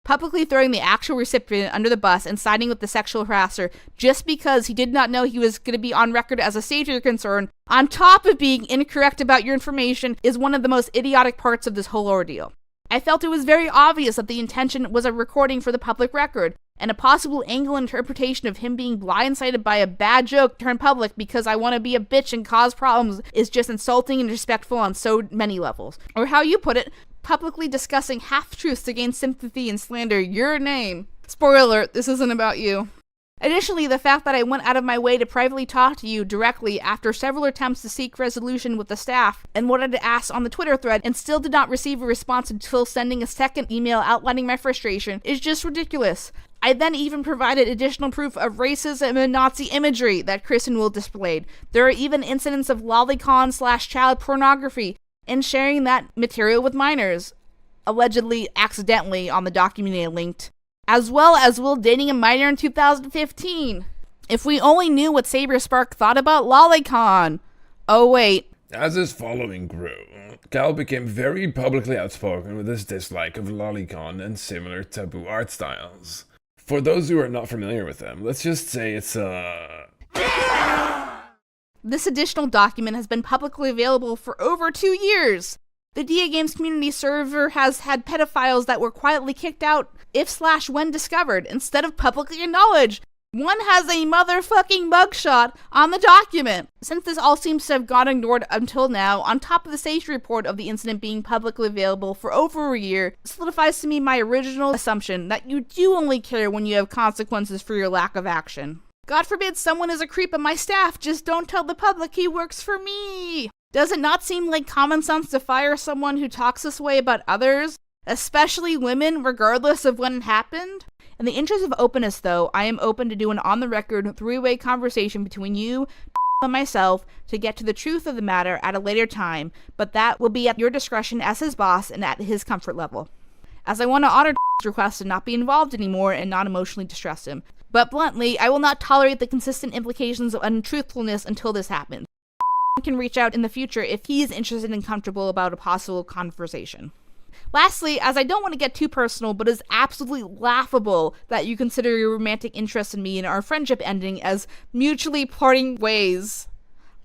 S2: Publicly throwing the actual recipient under the bus and siding with the sexual harasser just because he did not know he was going to be on record as a safety concern, on top of being incorrect about your information, is one of the most idiotic parts of this whole ordeal. I felt it was very obvious that the intention was a recording for the public record, and a possible angle interpretation of him being blindsided by a bad joke turned public because I want to be a bitch and cause problems is just insulting and disrespectful on so many levels. Or how you put it, publicly discussing half-truths to gain sympathy and slander your name. Spoiler alert, this isn't about you. Additionally, the fact that I went out of my way to privately talk to you directly after several attempts to seek resolution with the staff and wanted to ask on the Twitter thread and still did not receive a response until sending a second email outlining my frustration is just ridiculous. I then even provided additional proof of racism and Nazi imagery that Chris and Will displayed. There are even incidents of lolicon/child pornography and sharing that material with minors, allegedly accidentally on the document I linked, as well as Will dating a minor in 2015. If we only knew what Saberspark thought about lolicon. Oh wait.
S11: As his following grew, Cal became very publicly outspoken with his dislike of lolicon and similar taboo art styles. For those who are not familiar with them, let's just say it's
S2: This additional document has been publicly available for over 2 years. The DAGames community server has had pedophiles that were quietly kicked out if/when discovered, instead of publicly acknowledged. One has a motherfucking mugshot on the document. Since this all seems to have gone ignored until now, on top of the safety report of the incident being publicly available for over a year, solidifies to me my original assumption that you do only care when you have consequences for your lack of action. God forbid someone is a creep on my staff, just don't tell the public he works for me. Does it not seem like common sense to fire someone who talks this way about others, especially women, regardless of when it happened? In the interest of openness, though, I am open to do an on-the-record three-way conversation between you and myself to get to the truth of the matter at a later time, but that will be at your discretion as his boss and at his comfort level. As I want to honor request and not be involved anymore and not emotionally distress him. But bluntly, I will not tolerate the consistent implications of untruthfulness until this happens. Can reach out in the future if he is interested and comfortable about a possible conversation. Lastly, as I don't want to get too personal, but it's absolutely laughable that you consider your romantic interest in me and our friendship ending as mutually parting ways.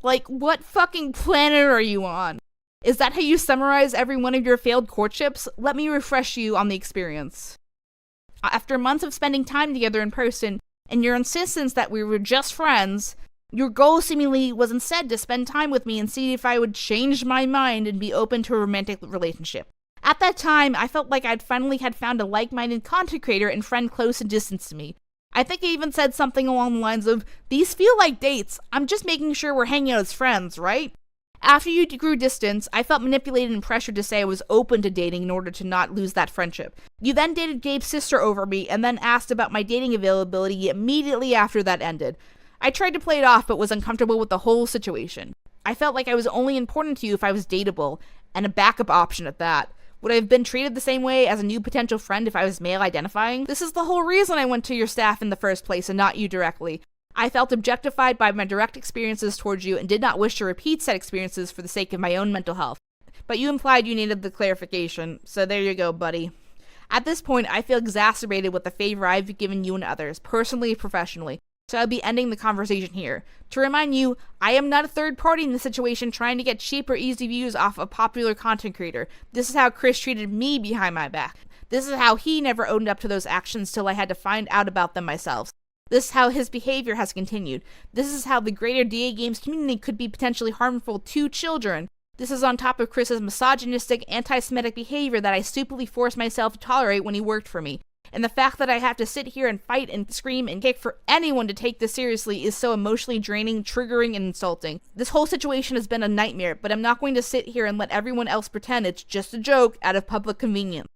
S2: Like, what fucking planet are you on? Is that how you summarize every one of your failed courtships? Let me refresh you on the experience. After months of spending time together in person, and your insistence that we were just friends, your goal seemingly was instead to spend time with me and see if I would change my mind and be open to a romantic relationship. At that time, I felt like I'd finally had found a like-minded content creator and friend close and distant to me. I think I even said something along the lines of, "These feel like dates, I'm just making sure we're hanging out as friends, right?" After you grew distance, I felt manipulated and pressured to say I was open to dating in order to not lose that friendship. You then dated Gabe's sister over me and then asked about my dating availability immediately after that ended. I tried to play it off but was uncomfortable with the whole situation. I felt like I was only important to you if I was dateable, and a backup option at that. Would I have been treated the same way as a new potential friend if I was male identifying? This is the whole reason I went to your staff in the first place and not you directly. I felt objectified by my direct experiences towards you and did not wish to repeat said experiences for the sake of my own mental health. But you implied you needed the clarification, so there you go, buddy. At this point, I feel exacerbated with the favor I've given you and others, personally and professionally, so I'll be ending the conversation here. To remind you, I am not a third party in the situation trying to get cheap or easy views off a popular content creator. This is how Chris treated me behind my back. This is how he never owned up to those actions till I had to find out about them myself. This is how his behavior has continued. This is how the greater DAGames community could be potentially harmful to children. This is on top of Chris's misogynistic, anti-Semitic behavior that I stupidly forced myself to tolerate when he worked for me. And the fact that I have to sit here and fight and scream and kick for anyone to take this seriously is so emotionally draining, triggering, and insulting. This whole situation has been a nightmare, but I'm not going to sit here and let everyone else pretend it's just a joke out of public convenience.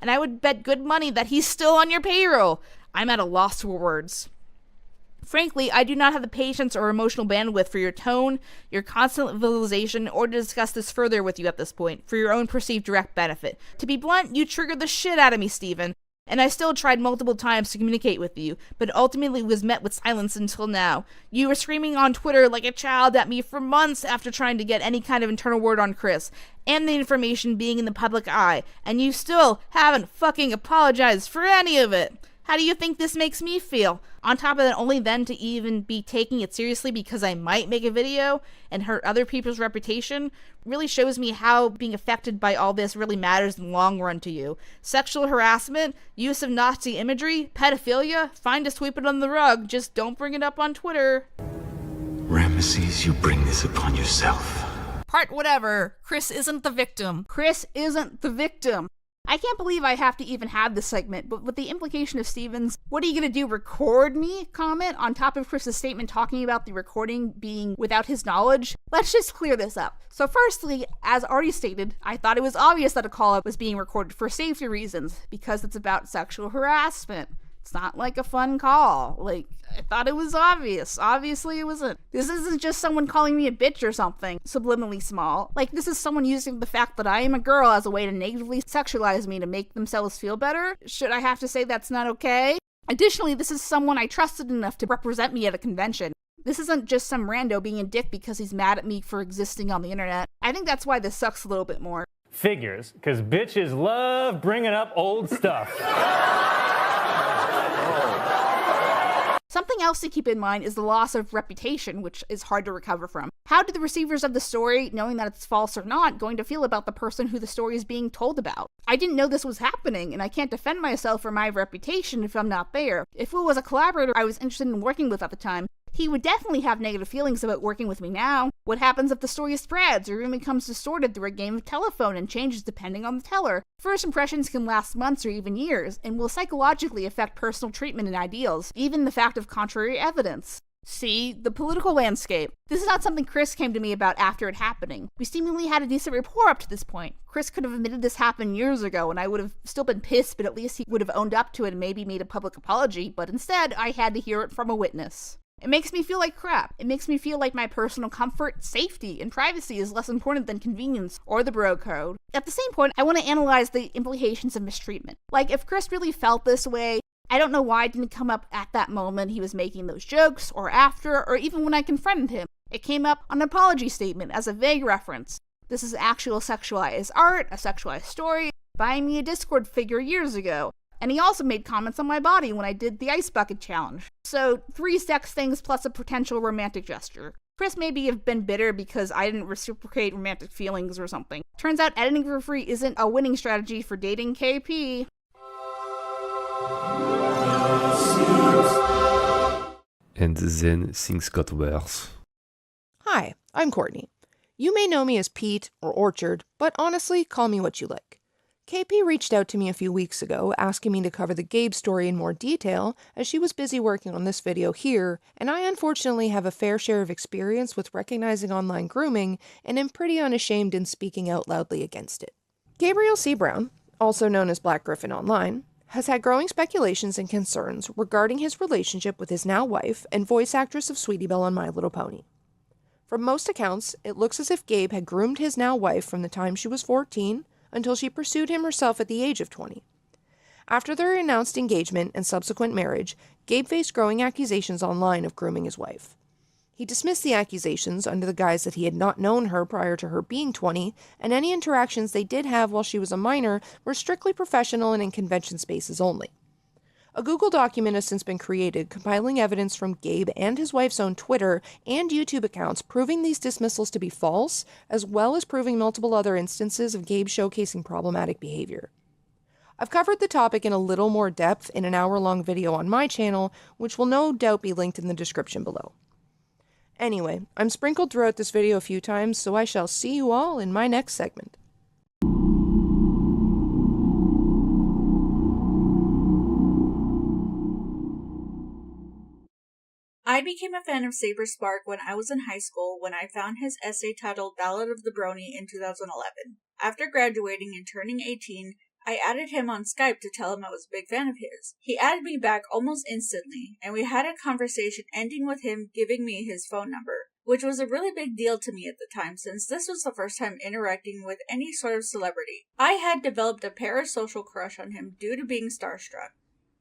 S2: And I would bet good money that he's still on your payroll. I'm at a loss for words. Frankly, I do not have the patience or emotional bandwidth for your tone, your constant visualization, or to discuss this further with you at this point, for your own perceived direct benefit. To be blunt, you triggered the shit out of me, Steven, and I still tried multiple times to communicate with you, but ultimately was met with silence until now. You were screaming on Twitter like a child at me for months after trying to get any kind of internal word on Chris, and the information being in the public eye, and you still haven't fucking apologized for any of it. How do you think this makes me feel? On top of that, only then to even be taking it seriously because I might make a video and hurt other people's reputation really shows me how being affected by all this really matters in the long run to you. Sexual harassment, use of Nazi imagery, pedophilia, fine to sweep it under the rug, just don't bring it up on Twitter.
S16: Ramesses, you bring this upon yourself.
S2: Part whatever. Chris isn't the victim. Chris isn't the victim. I can't believe I have to even have this segment, but with the implication of Steven's "what are you gonna do, record me?" comment on top of Chris's statement talking about the recording being without his knowledge, let's just clear this up. So firstly, as already stated, I thought it was obvious that a call-up was being recorded for safety reasons, because it's about sexual harassment. It's not like a fun call. Like, I thought it was obvious. Obviously it wasn't. This isn't just someone calling me a bitch or something subliminally small. Like, this is someone using the fact that I am a girl as a way to negatively sexualize me to make themselves feel better. Should I have to say that's not okay? Additionally, this is someone I trusted enough to represent me at a convention. This isn't just some rando being a dick because he's mad at me for existing on the internet. I think that's why this sucks a little bit more.
S17: Figures, because bitches love bringing up old stuff.
S2: Something else to keep in mind is the loss of reputation, which is hard to recover from. How do the receivers of the story, knowing that it's false or not, going to feel about the person who the story is being told about? I didn't know this was happening, and I can't defend myself or my reputation if I'm not there. If it was a collaborator I was interested in working with at the time, he would definitely have negative feelings about working with me now. What happens if the story spreads or even becomes distorted through a game of telephone and changes depending on the teller? First impressions can last months or even years, and will psychologically affect personal treatment and ideals, even the fact of contrary evidence. See, the political landscape. This is not something Chris came to me about after it happening. We seemingly had a decent rapport up to this point. Chris could have admitted this happened years ago, and I would have still been pissed, but at least he would have owned up to it and maybe made a public apology, but instead, I had to hear it from a witness. It makes me feel like crap. It makes me feel like my personal comfort, safety, and privacy is less important than convenience or the bro code. At the same point, I want to analyze the implications of mistreatment. Like, if Chris really felt this way, I don't know why it didn't come up at that moment he was making those jokes, or after, or even when I confronted him. It came up on an apology statement as a vague reference. This is actual sexualized art, a sexualized story, buying me a Discord figure years ago. And he also made comments on my body when I did the ice bucket challenge. So 3 sex things plus a potential romantic gesture. Chris maybe have been bitter because I didn't reciprocate romantic feelings or something. Turns out editing for free isn't a winning strategy for dating KP.
S22: And then things got worse.
S8: Hi, I'm Courtney. You may know me as Pete or Orchard, but honestly, call me what you like. KP reached out to me a few weeks ago, asking me to cover the Gabe story in more detail, as she was busy working on this video here, and I unfortunately have a fair share of experience with recognizing online grooming, and am pretty unashamed in speaking out loudly against it. Gabriel C. Brown, also known as Black Gryph0n online, has had growing speculations and concerns regarding his relationship with his now wife and voice actress of Sweetie Belle on My Little Pony. From most accounts, it looks as if Gabe had groomed his now wife from the time she was 14 until she pursued him herself at the age of 20. After their announced engagement and subsequent marriage, Gabe faced growing accusations online of grooming his wife. He dismissed the accusations under the guise that he had not known her prior to her being 20, and any interactions they did have while she was a minor were strictly professional and in convention spaces only. A Google document has since been created compiling evidence from Gabe and his wife's own Twitter and YouTube accounts proving these dismissals to be false, as well as proving multiple other instances of Gabe showcasing problematic behavior. I've covered the topic in a little more depth in an hour-long video on my channel, which will no doubt be linked in the description below. Anyway, I'm sprinkled throughout this video a few times, so I shall see you all in my next segment.
S3: I became a fan of Saberspark when I was in high school when I found his essay titled Ballad of the Brony in 2011. After graduating and turning 18, I added him on Skype to tell him I was a big fan of his. He added me back almost instantly, and we had a conversation ending with him giving me his phone number, which was a really big deal to me at the time since this was the first time interacting with any sort of celebrity. I had developed a parasocial crush on him due to being starstruck,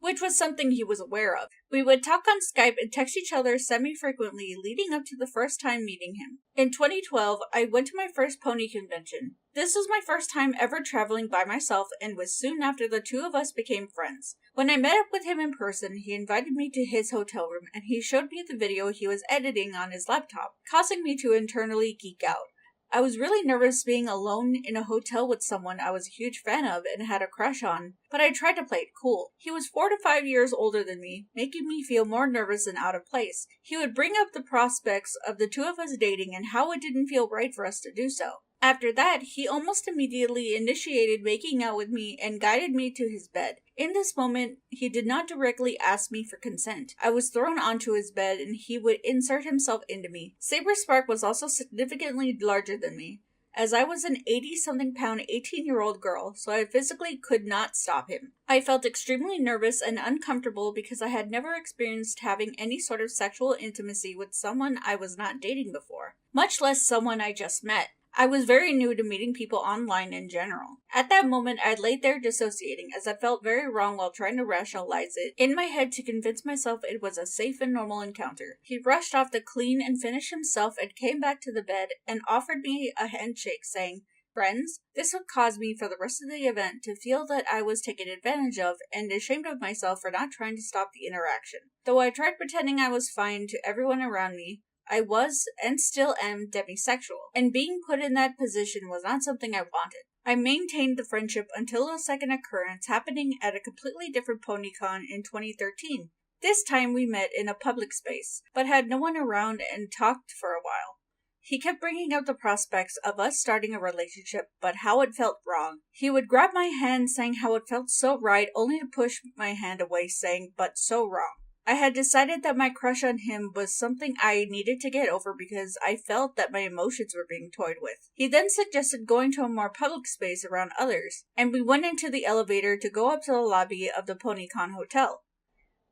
S3: which was something he was aware of. We would talk on Skype and text each other semi-frequently leading up to the first time meeting him. In 2012, I went to my first pony convention. This was my first time ever traveling by myself and was soon after the two of us became friends. When I met up with him in person, he invited me to his hotel room and he showed me the video he was editing on his laptop, causing me to internally geek out. I was really nervous being alone in a hotel with someone I was a huge fan of and had a crush on, but I tried to play it cool. He was 4 to 5 years older than me, making me feel more nervous and out of place. He would bring up the prospects of the two of us dating and how it didn't feel right for us to do so. After that, he almost immediately initiated making out with me and guided me to his bed. In this moment, he did not directly ask me for consent. I was thrown onto his bed and he would insert himself into me. Saberspark was also significantly larger than me, as I was an 80-something pound 18-year-old girl, so I physically could not stop him. I felt extremely nervous and uncomfortable because I had never experienced having any sort of sexual intimacy with someone I was not dating before, much less someone I just met. I was very new to meeting people online in general. At that moment, I laid there dissociating as I felt very wrong while trying to rationalize it in my head to convince myself it was a safe and normal encounter. He rushed off to clean and finish himself and came back to the bed and offered me a handshake saying, "Friends?" This would cause me for the rest of the event to feel that I was taken advantage of and ashamed of myself for not trying to stop the interaction. Though I tried pretending I was fine to everyone around me, I was, and still am, demisexual, and being put in that position was not something I wanted. I maintained the friendship until a second occurrence happening at a completely different PonyCon in 2013. This time we met in a public space, but had no one around and talked for a while. He kept bringing up the prospects of us starting a relationship, but how it felt wrong. He would grab my hand saying how it felt so right, only to push my hand away saying, "but so wrong." I had decided that my crush on him was something I needed to get over because I felt that my emotions were being toyed with. He then suggested going to a more public space around others, and we went into the elevator to go up to the lobby of the PonyCon Hotel.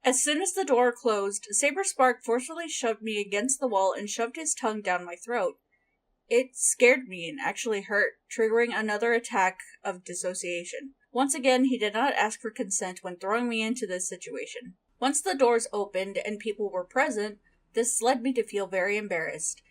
S3: As soon as the door closed, Saberspark forcefully shoved me against the wall and shoved his tongue down my throat. It scared me and actually hurt, triggering another attack of dissociation. Once again, he did not ask for consent when throwing me into this situation. Once the doors opened and people were present, this led me to feel very embarrassed.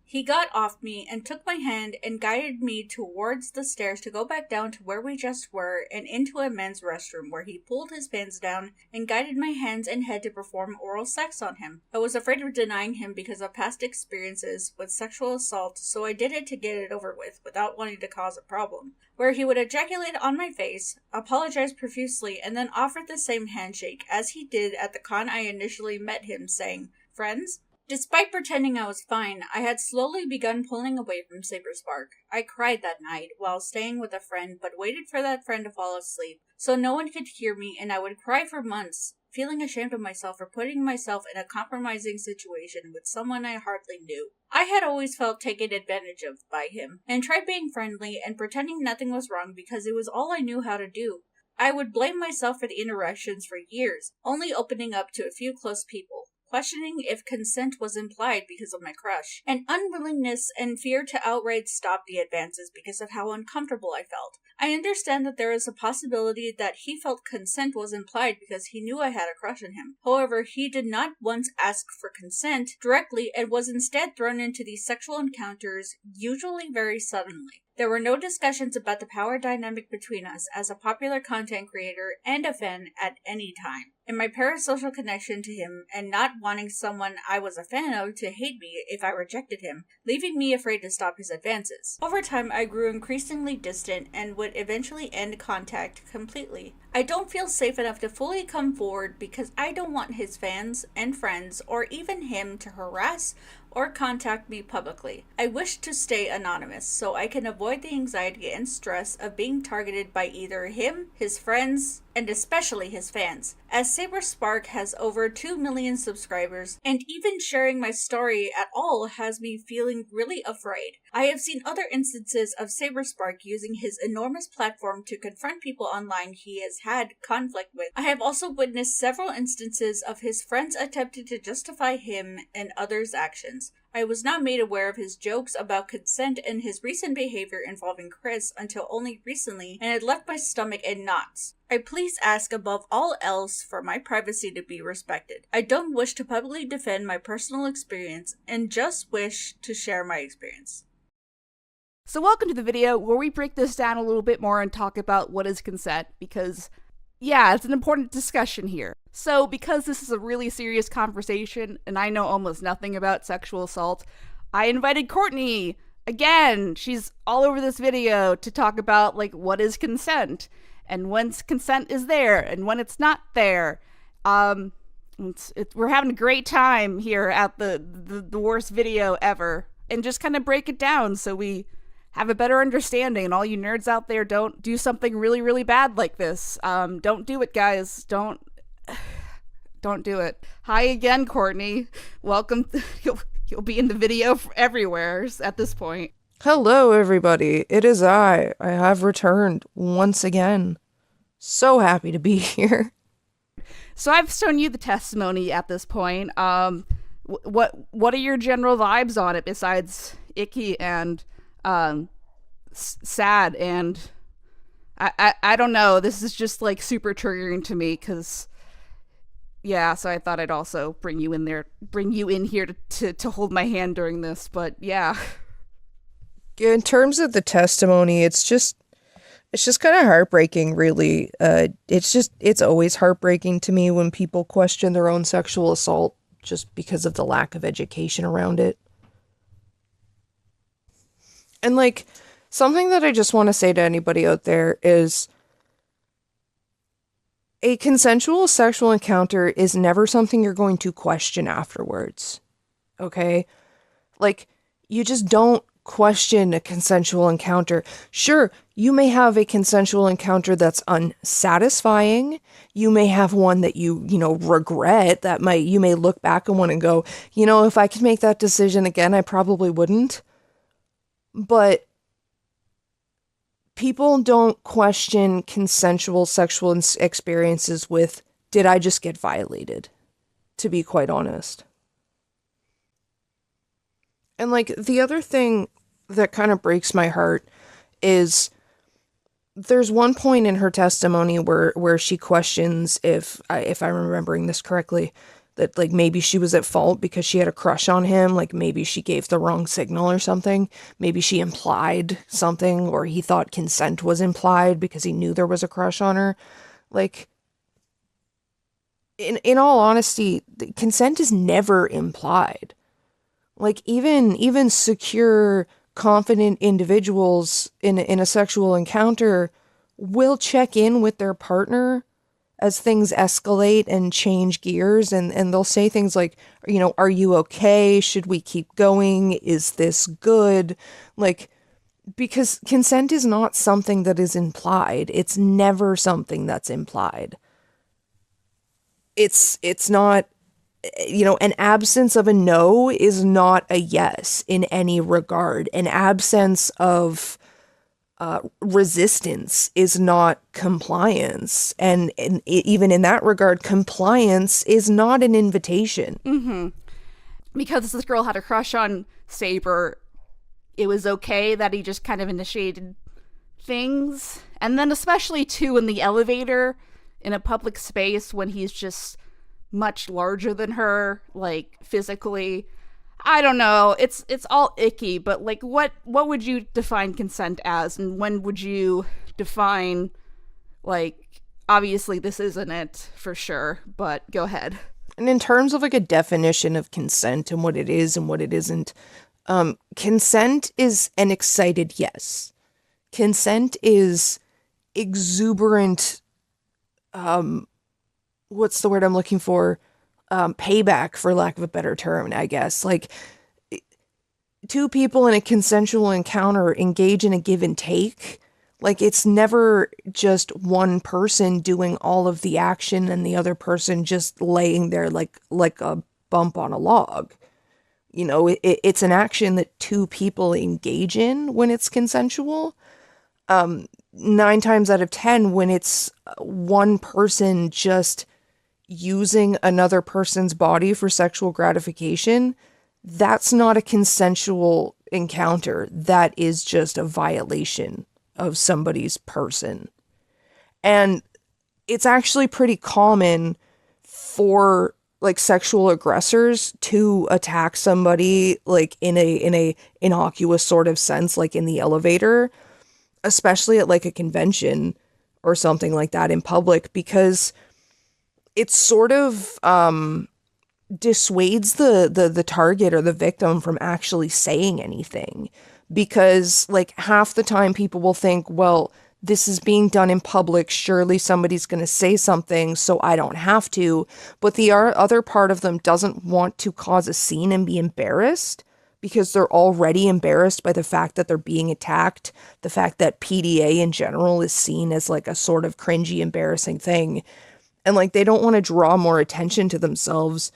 S3: He got off me and took my hand and guided me towards the stairs to go back down to where we just were and into a men's restroom where he pulled his pants down and guided my hands and head to perform oral sex on him. I was afraid of denying him because of past experiences with sexual assault, so I did it to get it over with without wanting to cause a problem. Where he would ejaculate on my face, apologize profusely, and then offer the same handshake as he did at the con I initially met him, saying, "Friends?" Despite pretending I was fine, I had slowly begun pulling away from Saberspark. I cried that night while staying with a friend, but waited for that friend to fall asleep so no one could hear me, and I would cry for months, feeling ashamed of myself for putting myself in a compromising situation with someone I hardly knew. I had always felt taken advantage of by him, and tried being friendly and pretending nothing was wrong because it was all I knew how to do. I would blame myself for the interactions for years, only opening up to a few close people, questioning if consent was implied because of my crush, and unwillingness and fear to outright stop the advances because of how uncomfortable I felt. I understand that there is a possibility that he felt consent was implied because he knew I had a crush on him. However, he did not once ask for consent directly and was instead thrown into these sexual encounters, usually very suddenly. There were no discussions about the power dynamic between us as a popular content creator and a fan at any time. And my parasocial connection to him and not wanting someone I was a fan of to hate me if I rejected him, leaving me afraid to stop his advances. Over time, I grew increasingly distant and would eventually end contact completely. I don't feel safe enough to fully come forward because I don't want his fans and friends or even him to harass or contact me publicly. I wish to stay anonymous so I can avoid the anxiety and stress of being targeted by either him, his friends, and especially his fans, as Saberspark has over 2 million subscribers, and even sharing my story at all has me feeling really afraid. I have seen other instances of Saberspark using his enormous platform to confront people online he has had conflict with. I have also witnessed several instances of his friends attempting to justify him and others' actions. I was not made aware of his jokes about consent and his recent behavior involving Chris until only recently, and it left my stomach in knots. I please ask above all else for my privacy to be respected. I don't wish to publicly defend my personal experience and just wish to share my experience.
S2: So welcome to the video where we break this down a little bit more and talk about what is consent, because yeah, it's an important discussion here. So because this is a really serious conversation and I know almost nothing about sexual assault, I invited Courtney, again, she's all over this video, to talk about like what is consent and when consent is there and when it's not there. We're having a great time here at the worst video ever, and just kind of break it down so we have a better understanding, and all you nerds out there, don't do something really, really bad like this. Don't do it, guys. Don't do it. Hi again, Courtney. Welcome. You'll be in the video everywhere at this point.
S8: Hello, everybody. It is I. I have returned once again. So happy to be here.
S2: So I've shown you the testimony at this point. What are your general vibes on it besides icky and sad? And I don't know. This is just like super triggering to me because, yeah. So I thought I'd also bring you in here to hold my hand during this. But yeah.
S8: In terms of the testimony, it's just kind of heartbreaking, really. It's always heartbreaking to me when people question their own sexual assault just because of the lack of education around it. And like, something that I just want to say to anybody out there is a consensual sexual encounter is never something you're going to question afterwards. Okay? Like, you just don't question a consensual encounter. Sure, you may have a consensual encounter that's unsatisfying. You may have one that you regret, you may look back on one and go, if I could make that decision again, I probably wouldn't. But people don't question consensual sexual experiences with, did I just get violated? To be quite honest. And like the other thing that kind of breaks my heart is there's one point in her testimony where she questions, if I'm remembering this correctly, that like maybe she was at fault because she had a crush on him, like maybe she gave the wrong signal or something, maybe she implied something, or he thought consent was implied because he knew there was a crush on her. Like, in all honesty, consent is never implied. Like even secure, confident individuals in a sexual encounter will check in with their partner as things escalate and change gears, and they'll say things like, are you okay? Should we keep going? Is this good? Like, because consent is not something that is implied. It's never something that's implied. It's not, an absence of a no is not a yes in any regard. An absence of resistance is not compliance. And even in that regard, compliance is not an invitation.
S2: Mm-hmm. Because this girl had a crush on Saber, it was okay that he just kind of initiated things. And then especially, too, in the elevator, in a public space, when he's just much larger than her, like, physically. I don't know. It's all icky, but, like, what would you define consent as? And when would you define, like, obviously this isn't it for sure, but go ahead.
S8: And in terms of, like, a definition of consent and what it is and what it isn't, consent is an excited yes. Consent is exuberant, what's the word I'm looking for? Payback, for lack of a better term, I guess. Like, two people in a consensual encounter engage in a give and take. Like, it's never just one person doing all of the action and the other person just laying there like a bump on a log. It's an action that two people engage in when it's consensual. 9 times out of 10, when it's one person just using another person's body for sexual gratification, that's not a consensual encounter. That is just a violation of somebody's person. And it's actually pretty common for like sexual aggressors to attack somebody like in a innocuous sort of sense, like in the elevator, especially at like a convention or something like that in public, because it sort of dissuades the target or the victim from actually saying anything. Because like half the time people will think, well, this is being done in public, surely somebody's going to say something, so I don't have to. But the other part of them doesn't want to cause a scene and be embarrassed, because they're already embarrassed by the fact that they're being attacked, the fact that PDA in general is seen as like a sort of cringy, embarrassing thing. And like they don't want to draw more attention to themselves,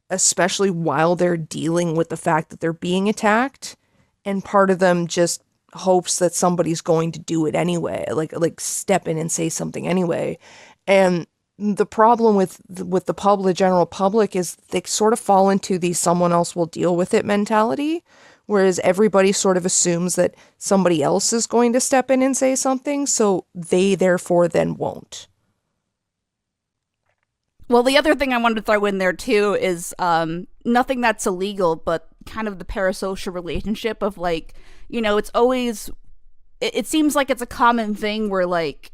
S8: especially while they're dealing with the fact that they're being attacked. And part of them just hopes that somebody's going to do it anyway, like step in and say something anyway. And the problem with the general public is they sort of fall into the someone else will deal with it mentality, whereas everybody sort of assumes that somebody else is going to step in and say something, so they therefore then won't.
S2: Well, the other thing I wanted to throw in there too is nothing that's illegal, but kind of the parasocial relationship of like, it's always, it seems like it's a common thing where like,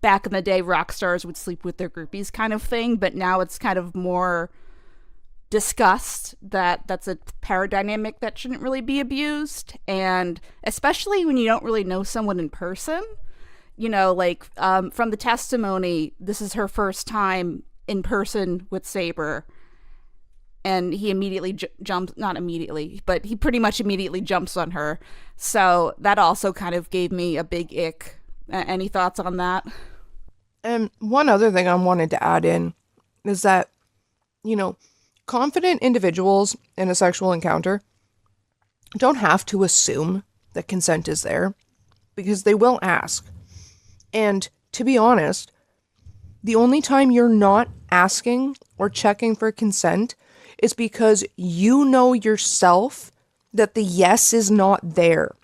S2: back in the day, rock stars would sleep with their groupies kind of thing, but now it's kind of more discussed that that's a paradynamic that shouldn't really be abused. And especially when you don't really know someone in person, from the testimony, this is her first time in person with Saber. and he immediately jumps, not immediately, but he pretty much immediately jumps on her. So that also kind of gave me a big ick. Any thoughts on that?
S8: And one other thing I wanted to add in is that, confident individuals in a sexual encounter don't have to assume that consent is there, because they will ask. And to be honest, the only time you're not asking or checking for consent is because you know yourself that the yes is not there.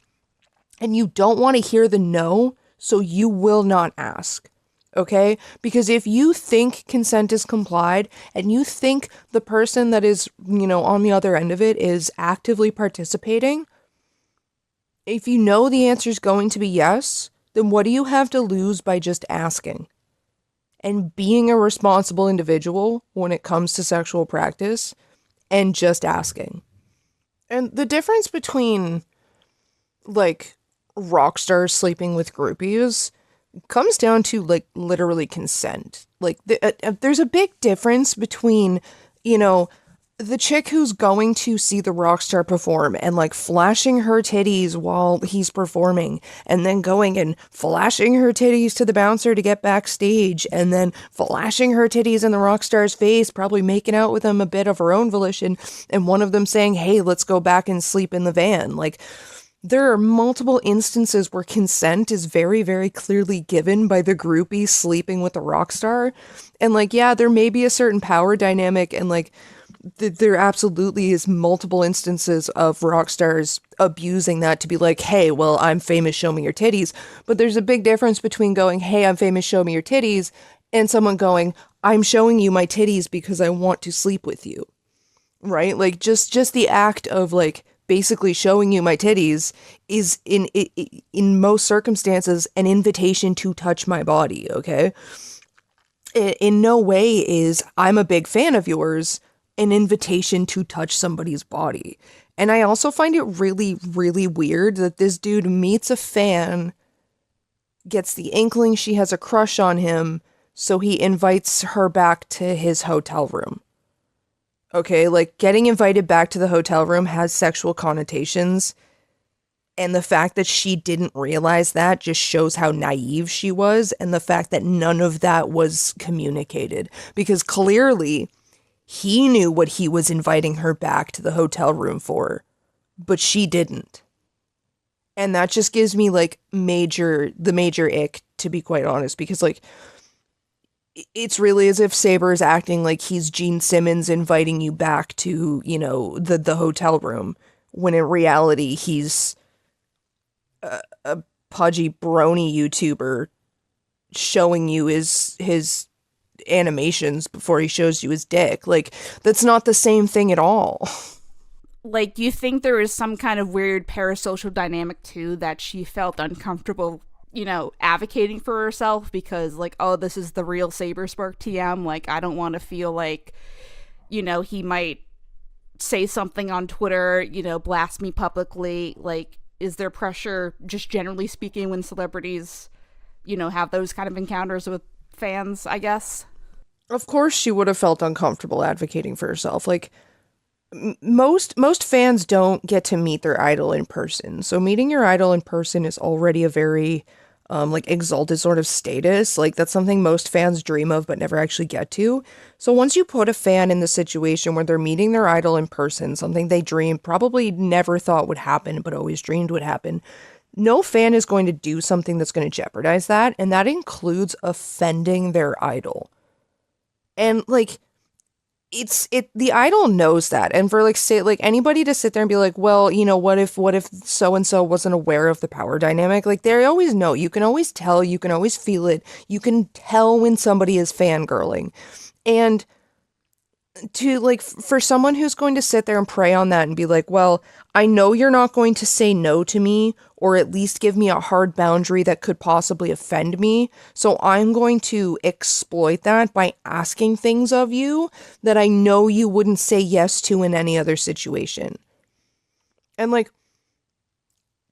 S8: And you don't want to hear the no, so you will not ask. Okay? Because if you think consent is complied and you think the person that is, on the other end of it is actively participating, if you know the answer is going to be yes, then what do you have to lose by just asking? And being a responsible individual when it comes to sexual practice and just asking. And the difference between, rock stars sleeping with groupies comes down to, literally consent. There's a big difference between, the chick who's going to see the rock star perform and flashing her titties while he's performing, and then going and flashing her titties to the bouncer to get backstage, and then flashing her titties in the rock star's face, probably making out with him a bit of her own volition, and one of them saying, hey, let's go back and sleep in the van. There are multiple instances where consent is very, very clearly given by the groupie sleeping with the rock star. And yeah, there may be a certain power dynamic, and there absolutely is multiple instances of rock stars abusing that to be hey, well, I'm famous, show me your titties. But there's a big difference between going, hey, I'm famous, show me your titties, and someone going, I'm showing you my titties because I want to sleep with you. Right? Just the act of basically showing you my titties is in most circumstances an invitation to touch my body, okay? In no way is I'm a big fan of yours an invitation to touch somebody's body. And I also find it really, really weird that this dude meets a fan, gets the inkling she has a crush on him, so he invites her back to his hotel room. Okay, getting invited back to the hotel room has sexual connotations, and the fact that she didn't realize that just shows how naive she was, and the fact that none of that was communicated, because clearly he knew what he was inviting her back to the hotel room for, but she didn't. And that just gives me the major ick, to be quite honest, because it's really as if Saber is acting like he's Gene Simmons inviting you back to, the hotel room, when in reality he's a pudgy brony YouTuber showing you his animations before he shows you his dick. That's not the same thing at all.
S2: You think there is some kind of weird parasocial dynamic too, that she felt uncomfortable advocating for herself because oh, this is the real Saberspark TM. I don't want to feel he might say something on Twitter, blast me publicly. Is there pressure, just generally speaking, when celebrities, have those kind of encounters with fans, I guess?
S8: Of course she would have felt uncomfortable advocating for herself. Most fans don't get to meet their idol in person. So meeting your idol in person is already a very exalted sort of status. That's something most fans dream of but never actually get to. So once you put a fan in the situation where they're meeting their idol in person, something they probably never thought would happen but always dreamed would happen, no fan is going to do something that's going to jeopardize that, and that includes offending their idol. And the idol knows that, and for anybody to sit there and be well, what if so and so wasn't aware of the power dynamic, they always know. You can always tell, you can always feel it, you can tell when somebody is fangirling. And to for someone who's going to sit there and prey on that and be well, I know you're not going to say no to me, or at least give me a hard boundary that could possibly offend me, so I'm going to exploit that by asking things of you that I know you wouldn't say yes to in any other situation. And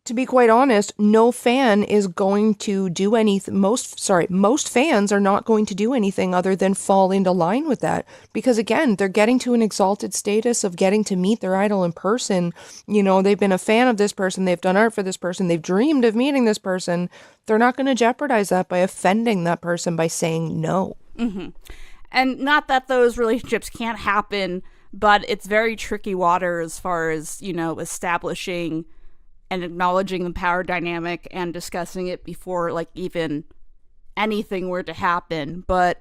S8: to be quite honest, no fan is going to do anything. Most fans are not going to do anything other than fall into line with that. Because again, they're getting to an exalted status of getting to meet their idol in person. You know, they've been a fan of this person, they've done art for this person, they've dreamed of meeting this person. They're not going to jeopardize that by offending that person by saying no.
S2: Mm-hmm. And not that those relationships can't happen, but it's very tricky water as far as, you know, establishing and acknowledging the power dynamic and discussing it before, like, even anything were to happen. But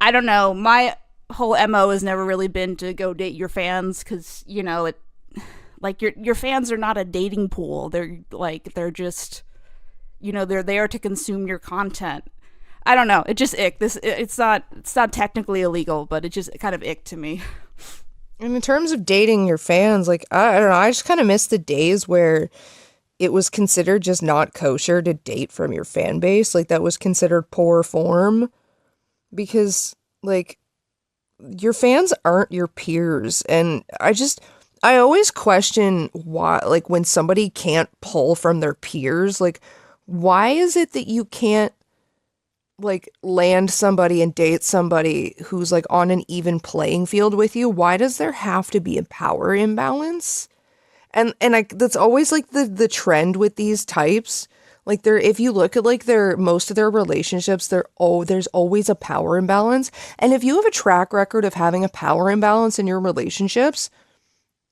S2: I don't know, my whole MO has never really been to go date your fans, because, you know, it, like, your fans are not a dating pool. They're just, you know, they're there to consume your content. I don't know, it just ick. It's not technically illegal, but it just kind of ick to me.
S8: And in terms of dating your fans, like, I don't know, I just kind of miss the days where it was considered just not kosher to date from your fan base. Like, that was considered poor form. Because, like, your fans aren't your peers. And I always question why, like, when somebody can't pull from their peers, like, why is it that you can't, like, land somebody and date somebody who's, like, on an even playing field with you? Why does there have to be a power imbalance? And that's always, like, the trend with these types. Like, if you look at, like, most of their relationships, there's always a power imbalance. And if you have a track record of having a power imbalance in your relationships,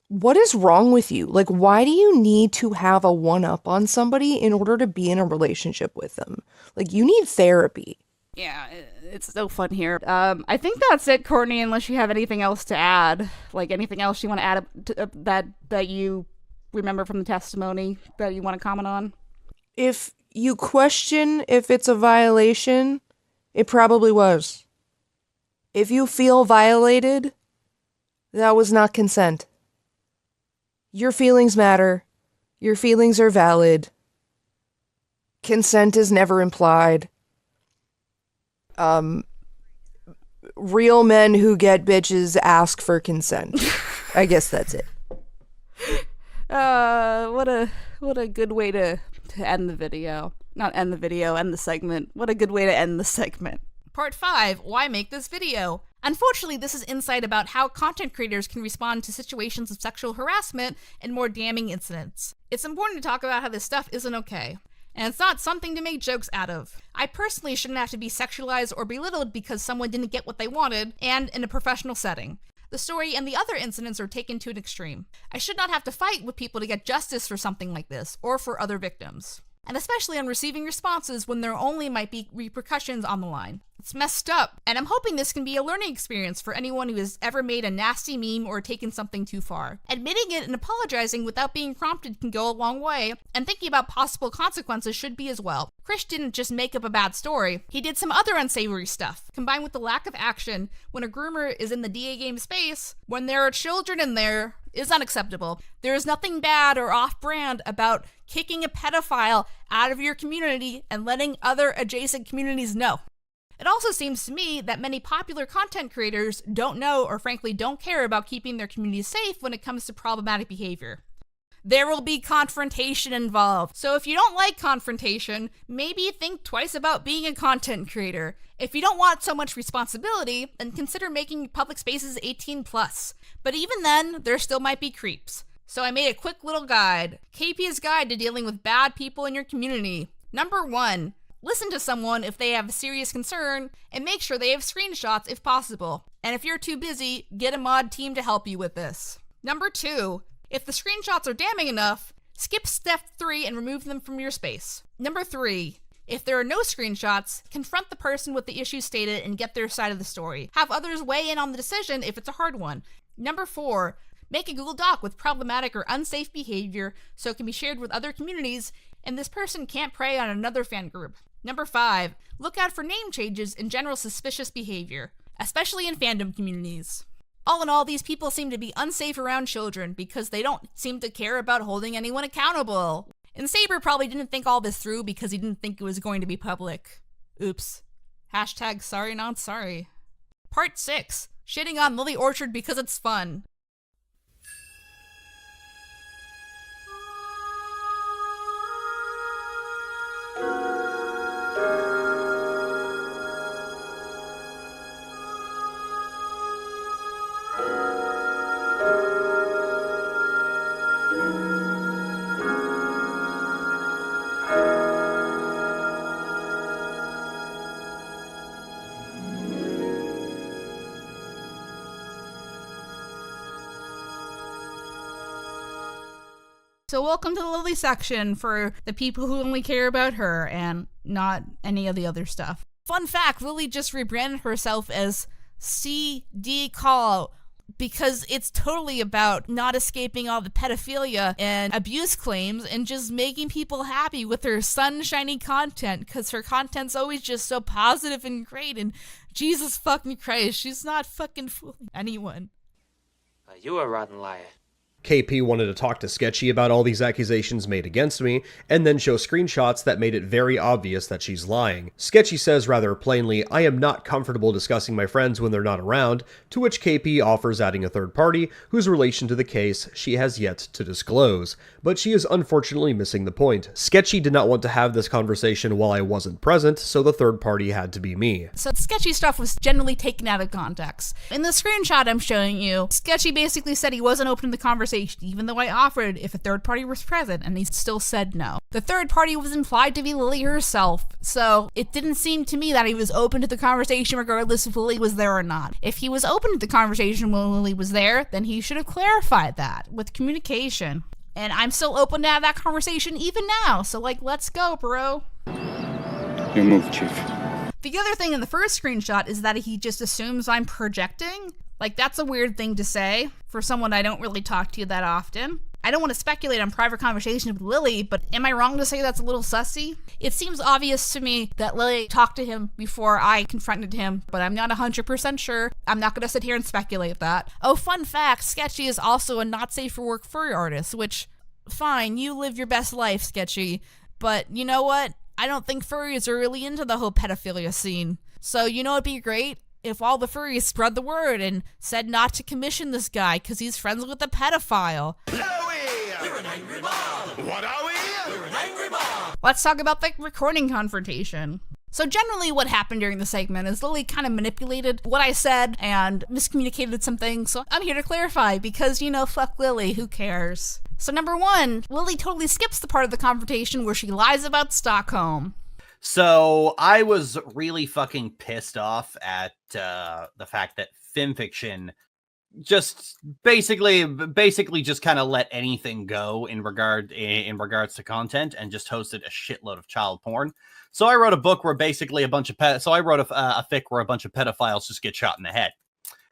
S8: what is wrong with you? Like, why do you need to have a one-up on somebody in order to be in a relationship with them? Like, you need therapy.
S2: Yeah, it's so fun here. I think that's it, Courtney, unless you have anything else to add. Like, anything else you want to add that you remember from the testimony that you want to comment on?
S8: If you question if it's a violation, it probably was. If you feel violated, that was not consent. Your feelings matter. Your feelings are valid. Consent is never implied. Real men who get bitches ask for consent. I guess that's it.
S2: What a good way to end the video. Not end the video, end the segment. What a good way to end the segment. Part 5, why make this video? Unfortunately, this is insight about how content creators can respond to situations of sexual harassment and more damning incidents. It's important to talk about how this stuff isn't okay, and it's not something to make jokes out of. I personally shouldn't have to be sexualized or belittled because someone didn't get what they wanted, and in a professional setting. The story and the other incidents are taken to an extreme. I should not have to fight with people to get justice for something like this, or for other victims. And especially on receiving responses when there only might be repercussions on the line. It's messed up, and I'm hoping this can be a learning experience for anyone who has ever made a nasty meme or taken something too far. Admitting it and apologizing without being prompted can go a long way, and thinking about possible consequences should be as well. Chris didn't just make up a bad story, he did some other unsavory stuff. Combined with the lack of action when a groomer is in the DAGames space, when there are children in there, is unacceptable. There is nothing bad or off-brand about kicking a pedophile out of your community and letting other adjacent communities know. It also seems to me that many popular content creators don't know or frankly don't care about keeping their communities safe when it comes to problematic behavior. There will be confrontation involved, so if you don't like confrontation, maybe think twice about being a content creator. If you don't want so much responsibility, then consider making public spaces 18+. But even then, there still might be creeps. So I made a quick little guide. KP's guide to dealing with bad people in your community. Number 1, listen to someone if they have a serious concern, and make sure they have screenshots if possible. And if you're too busy, get a mod team to help you with this. Number 2, if the screenshots are damning enough, skip step 3 and remove them from your space. Number 3, if there are no screenshots, confront the person with the issue stated and get their side of the story. Have others weigh in on the decision if it's a hard one. Number 4, make a Google Doc with problematic or unsafe behavior so it can be shared with other communities and this person can't prey on another fan group. Number 5, look out for name changes and general suspicious behavior, especially in fandom communities. All in all, these people seem to be unsafe around children because they don't seem to care about holding anyone accountable. And Saber probably didn't think all this through because he didn't think it was going to be public. Oops. Hashtag sorry not sorry. Part 6, shitting on Lily Orchard because it's fun. So welcome to the Lily section for the people who only care about her and not any of the other stuff. Fun fact, Lily just rebranded herself as CD Callout because it's totally about not escaping all the pedophilia and abuse claims and just making people happy with her sunshiny content, because her content's always just so positive and great, and Jesus fucking Christ, she's not fucking fooling anyone.
S9: You a rotten liar.
S18: KP wanted to talk to Sketchy about all these accusations made against me, and then show screenshots that made it very obvious that she's lying. Sketchy says rather plainly, I am not comfortable discussing my friends when they're not around, to which KP offers adding a third party, whose relation to the case she has yet to disclose. But she is unfortunately missing the point. Sketchy did not want to have this conversation while I wasn't present, so the third party had to be me.
S2: So Sketchy stuff was generally taken out of context. In the screenshot I'm showing you, Sketchy basically said he wasn't open to the conversation, even though I offered if a third party was present, and he still said no. The third party was implied to be Lily herself, so it didn't seem to me that he was open to the conversation regardless if Lily was there or not. If he was open to the conversation when Lily was there, then he should have clarified that with communication. And I'm still open to have that conversation even now, so let's go, bro.
S16: Your move, Chief.
S2: The other thing in the first screenshot is that he just assumes I'm projecting. That's a weird thing to say for someone I don't really talk to that often. I don't want to speculate on private conversations with Lily, but am I wrong to say that's a little sussy? It seems obvious to me that Lily talked to him before I confronted him, but I'm not 100% sure. I'm not going to sit here and speculate that. Oh, fun fact, Sketchy is also a not safe for work furry artist, which, fine, you live your best life, Sketchy, but you know what? I don't think furries are really into the whole pedophilia scene. So you know it'd be great? If all the furries spread the word and said not to commission this guy because he's friends with a pedophile.
S14: We're an angry mob. What are we? We're an angry mob.
S2: Let's talk about the recording confrontation. So generally what happened during the segment is Lily kind of manipulated what I said and miscommunicated some things, so I'm here to clarify because, fuck Lily, who cares? So number one, Lily totally skips the part of the confrontation where she lies about Stockholm.
S19: So I was really fucking pissed off at the fact that FimFiction just basically just kind of let anything go in regards to content and just hosted a shitload of child porn. So I wrote a book where basically a fic where a bunch of pedophiles just get shot in the head.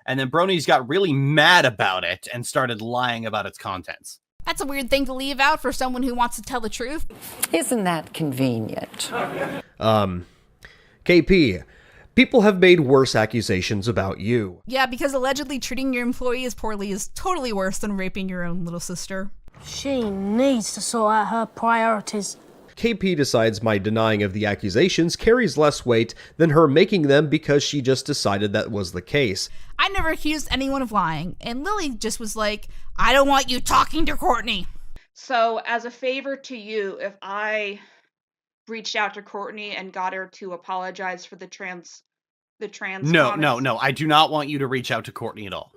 S19: And then Bronies got really mad about it and started lying about its contents.
S2: That's a weird thing to leave out for someone who wants to tell the truth.
S20: Isn't that convenient?
S18: KP, people have made worse accusations about you.
S2: Yeah, because allegedly treating your employees poorly is totally worse than raping your own little sister.
S21: She needs to sort out her priorities.
S18: KP decides my denying of the accusations carries less weight than her making them because she just decided that was the case.
S2: I never accused anyone of lying, and Lily just was like, I don't want you talking to Courtney.
S25: So, as a favor to you, if I reached out to Courtney and got her to apologize for the trans
S19: No, I do not want you to reach out to Courtney at all.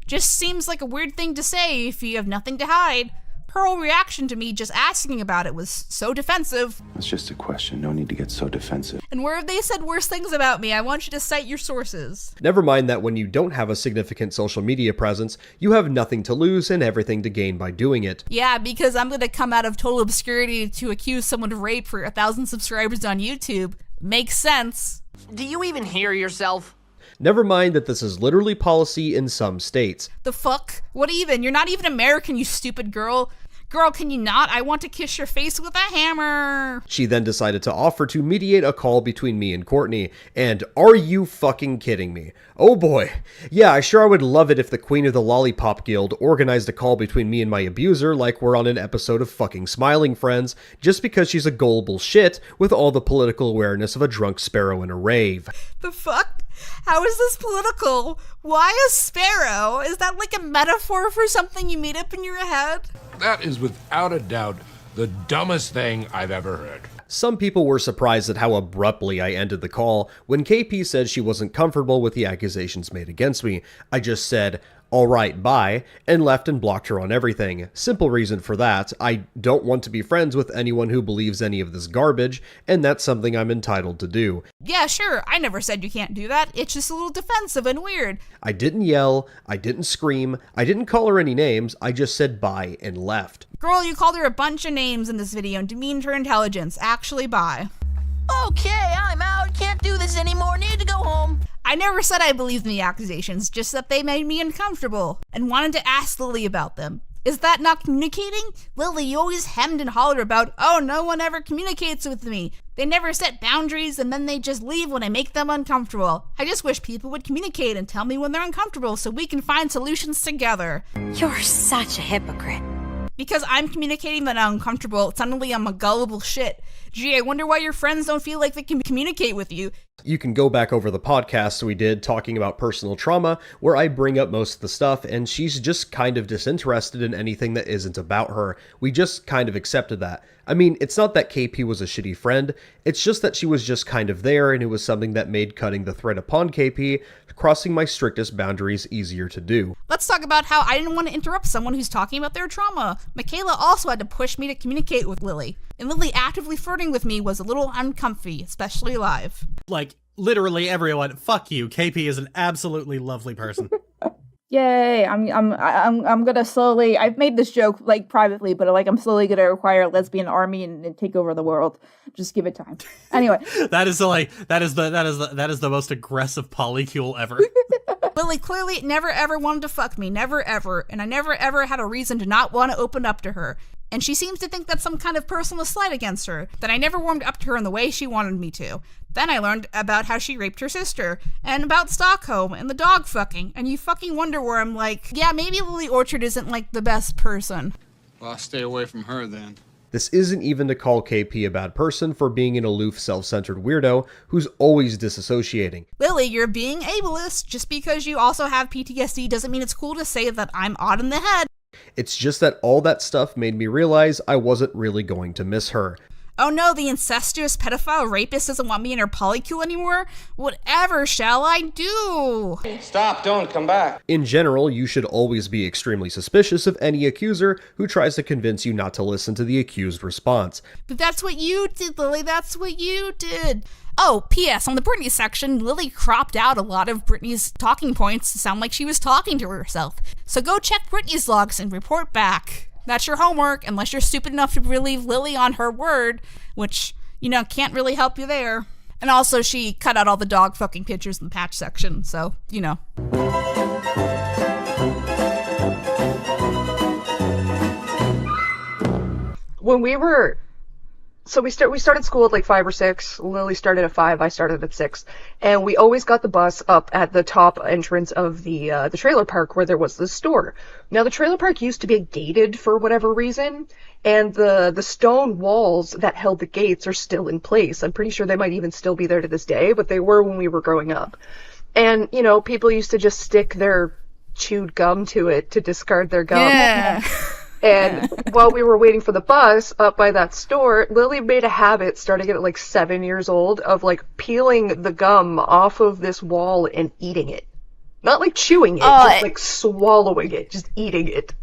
S2: Just seems like a weird thing to say if you have nothing to hide. Her whole reaction to me just asking about it was so defensive.
S16: It's just a question. No need to get so defensive.
S2: And where have they said worse things about me? I want you to cite your sources.
S18: Never mind that when you don't have a significant social media presence, you have nothing to lose and everything to gain by doing it.
S2: Yeah, because I'm going to come out of total obscurity to accuse someone of rape for 1,000 subscribers on YouTube. Makes sense.
S13: Do you even hear yourself?
S18: Never mind that this is literally policy in some states.
S2: The fuck? What even? You're not even American, you stupid girl. Girl, can you not? I want to kiss your face with a hammer.
S18: She then decided to offer to mediate a call between me and Courtney, and are you fucking kidding me? Oh boy. Yeah, I would love it if the Queen of the Lollipop Guild organized a call between me and my abuser like we're on an episode of fucking Smiling Friends, just because she's a gullible shit with all the political awareness of a drunk sparrow in a rave.
S2: The fuck? How is this political? Why a sparrow? Is that like a metaphor for something you made up in your head?
S26: That is without a doubt the dumbest thing I've ever heard.
S18: Some people were surprised at how abruptly I ended the call. When KP said she wasn't comfortable with the accusations made against me, I just said, alright, bye, and left and blocked her on everything. Simple reason for that, I don't want to be friends with anyone who believes any of this garbage, and that's something I'm entitled to do.
S2: Yeah, sure, I never said you can't do that, it's just a little defensive and weird.
S18: I didn't yell, I didn't scream, I didn't call her any names, I just said bye and left.
S2: Girl, you called her a bunch of names in this video and demeaned her intelligence. Actually, bye.
S13: Okay, I'm out. Can't do this anymore. Need to go home.
S2: I never said I believed in the accusations, just that they made me uncomfortable, and wanted to ask Lily about them. Is that not communicating? Lily, you always hemmed and hollered about, oh, no one ever communicates with me. They never set boundaries, and then they just leave when I make them uncomfortable. I just wish people would communicate and tell me when they're uncomfortable so we can find solutions together.
S1: You're such a hypocrite.
S2: Because I'm communicating that I'm uncomfortable, suddenly I'm a gullible shit. Gee, I wonder why your friends don't feel like they can communicate with you.
S18: You can go back over the podcast we did talking about personal trauma, where I bring up most of the stuff, and she's just kind of disinterested in anything that isn't about her. We just kind of accepted that. I mean, it's not that KP was a shitty friend, it's just that she was just kind of there, and it was something that made cutting the thread upon KP, crossing my strictest boundaries, easier to do.
S2: Let's talk about how I didn't want to interrupt someone who's talking about their trauma. Michaela also had to push me to communicate with Lily, and Lily actively flirting with me was a little uncomfy, especially live.
S4: Like, literally everyone, fuck you. KP is an absolutely lovely person.
S5: Yay! I'm gonna slowly. I've made this joke like privately, but like I'm slowly gonna acquire a lesbian army and take over the world. Just give it time. Anyway,
S4: that is the most aggressive polycule ever.
S2: Lily clearly never ever wanted to fuck me, never ever, and I never ever had a reason to not want to open up to her. And she seems to think that's some kind of personal slight against her, that I never warmed up to her in the way she wanted me to. Then I learned about how she raped her sister, and about Stockholm, and the dog fucking, and you fucking wonder where I'm like, yeah, maybe Lily Orchard isn't like the best person.
S7: Well, I'll stay away from her then.
S18: This isn't even to call KP a bad person for being an aloof, self-centered weirdo who's always disassociating.
S2: Lily, you're being ableist. Just because you also have PTSD doesn't mean it's cool to say that I'm odd in the head.
S18: It's just that all that stuff made me realize I wasn't really going to miss her.
S2: Oh no, the incestuous pedophile rapist doesn't want me in her polycule anymore? Whatever shall I do?
S7: Stop, don't come back.
S18: In general, you should always be extremely suspicious of any accuser who tries to convince you not to listen to the accused response.
S2: But that's what you did, Lily, that's what you did. Oh, P.S. on the Britney section, Lily cropped out a lot of Britney's talking points to sound like she was talking to herself. So go check Britney's logs and report back. That's your homework, unless you're stupid enough to believe Lily on her word, which, can't really help you there. And also, she cut out all the dog fucking pictures in the patch section, so,
S23: When we started school at like 5 or 6. Lily started at 5. I started at 6, and we always got the bus up at the top entrance of the trailer park where there was the store. Now the trailer park used to be gated for whatever reason, and the stone walls that held the gates are still in place. I'm pretty sure they might even still be there to this day, but they were when we were growing up. And people used to just stick their chewed gum to it to discard their gum.
S2: Yeah.
S23: And while we were waiting for the bus up by that store, Lily made a habit, starting at like 7 years old, of like peeling the gum off of this wall and eating it. Not like chewing it, just like swallowing it, just eating it.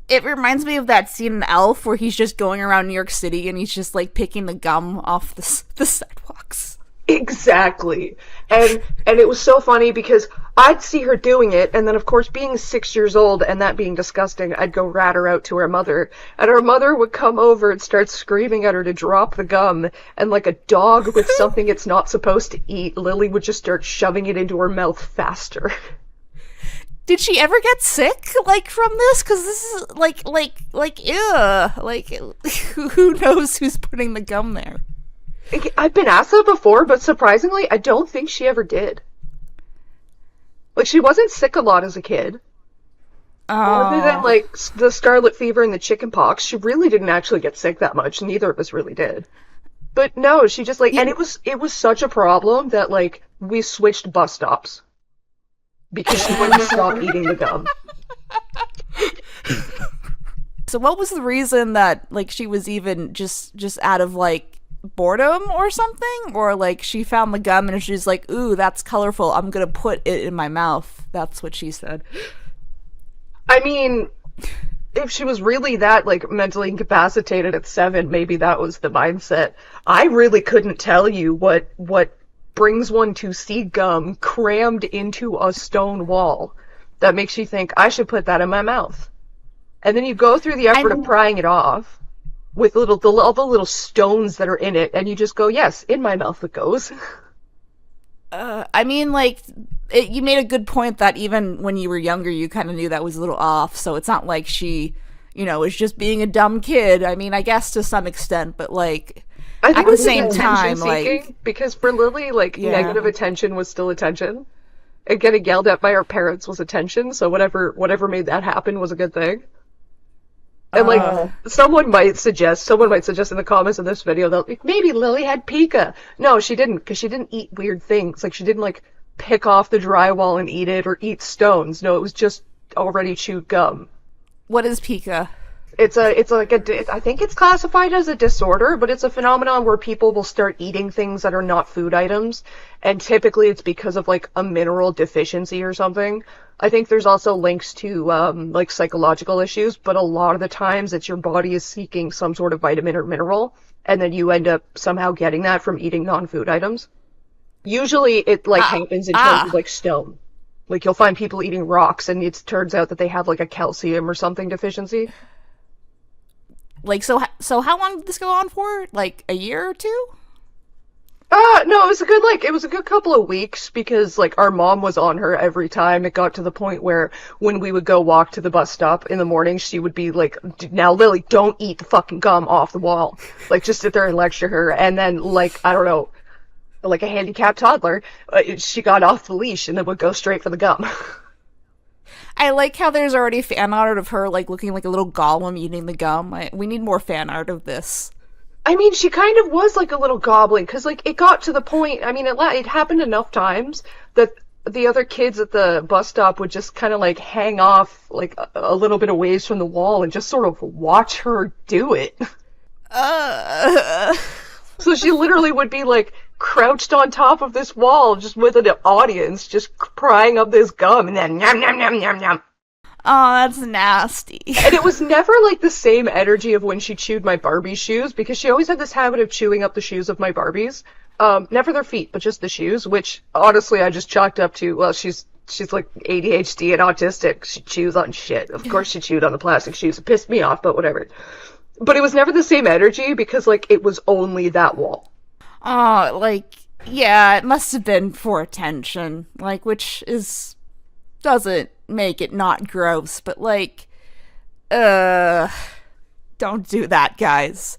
S2: It reminds me of that scene in Elf where he's just going around New York City and he's just like picking the gum off the sidewalks.
S23: Exactly. And it was so funny because I'd see her doing it, and then of course being 6 years old and that being disgusting, I'd go rat her out to her mother, and her mother would come over and start screaming at her to drop the gum, and like a dog with something it's not supposed to eat, Lily would just start shoving it into her mouth faster.
S2: Did she ever get sick, like, from this? Because this is, ew. Like, who knows who's putting the gum there?
S23: I've been asked that before, but surprisingly, I don't think she ever did. Like, she wasn't sick a lot as a kid. Other than, like, the scarlet fever and the chicken pox, she really didn't actually get sick that much. Neither of us really did. But no, she just, like, and it was such a problem that, like, we switched bus stops. Because she wouldn't stop eating the gum.
S2: So what was the reason that, like, she was even just out of, like, boredom or something? Or, like, she found the gum and she's like, ooh, that's colorful, I'm gonna put it in my mouth. That's what she said.
S23: I mean, if she was really that, like, mentally incapacitated at 7, maybe that was the mindset. I really couldn't tell you what brings one to see gum crammed into a stone wall that makes you think, I should put that in my mouth. and then you go through the effort of prying it off with all the little stones that are in it, and you just go, yes, in my mouth it goes.
S2: I mean, like, you made a good point that even when you were younger, you kind of knew that was a little off, so it's not like she, was just being a dumb kid. I mean, I guess to some extent, but, like,
S23: I think
S2: at the same time, like...
S23: Because for Lily, like, negative attention was still attention. And getting yelled at by her parents was attention, so whatever made that happen was a good thing. And, like, someone might suggest in the comments of this video that, like, maybe Lily had pica. No, she didn't, because she didn't eat weird things. Like, she didn't, like, pick off the drywall and eat it, or eat stones. No, it was just already chewed gum.
S2: What is pica?
S23: It's like I think it's classified as a disorder, but it's a phenomenon where people will start eating things that are not food items, and typically it's because of, like, a mineral deficiency or something. I think there's also links to, like, psychological issues, but a lot of the times it's your body is seeking some sort of vitamin or mineral, and then you end up somehow getting that from eating non-food items. Usually it, like, happens in terms of, like, stone. Like, you'll find people eating rocks, and it turns out that they have, like, a calcium or something deficiency.
S2: Like, so how long did this go on for? Like, a year or two?
S23: No, it was a good couple of weeks, because, like, our mom was on her every time. It got to the point where when we would go walk to the bus stop in the morning, she would be like, now, Lily, don't eat the fucking gum off the wall. Like, just sit there and lecture her. And then, like, I don't know, like a handicapped toddler, she got off the leash and then would go straight for the gum.
S2: I like how there's already fan art of her, like, looking like a little golem eating the gum. We need more fan art of this.
S23: I mean, she kind of was like a little goblin, because, like, it got to the point, I mean, it happened enough times that the other kids at the bus stop would just kind of, like, hang off, like, a little bit of ways from the wall and just sort of watch her do it. So she literally would be, like, crouched on top of this wall just with an audience, just prying up this gum, and then yum, yum, yum, yum, yum.
S2: Oh, that's nasty.
S23: And it was never, like, the same energy of when she chewed my Barbie shoes, because she always had this habit of chewing up the shoes of my Barbies. Never their feet, but just the shoes, which, honestly, I just chalked up to, well, she's like ADHD and autistic. She chews on shit. Of course she chewed on the plastic shoes. It pissed me off, but whatever. But it was never the same energy, because, like, it was only that wall.
S2: Oh, like, yeah, it must have been for attention, like, which doesn't make it not gross, but, like, don't do that, guys.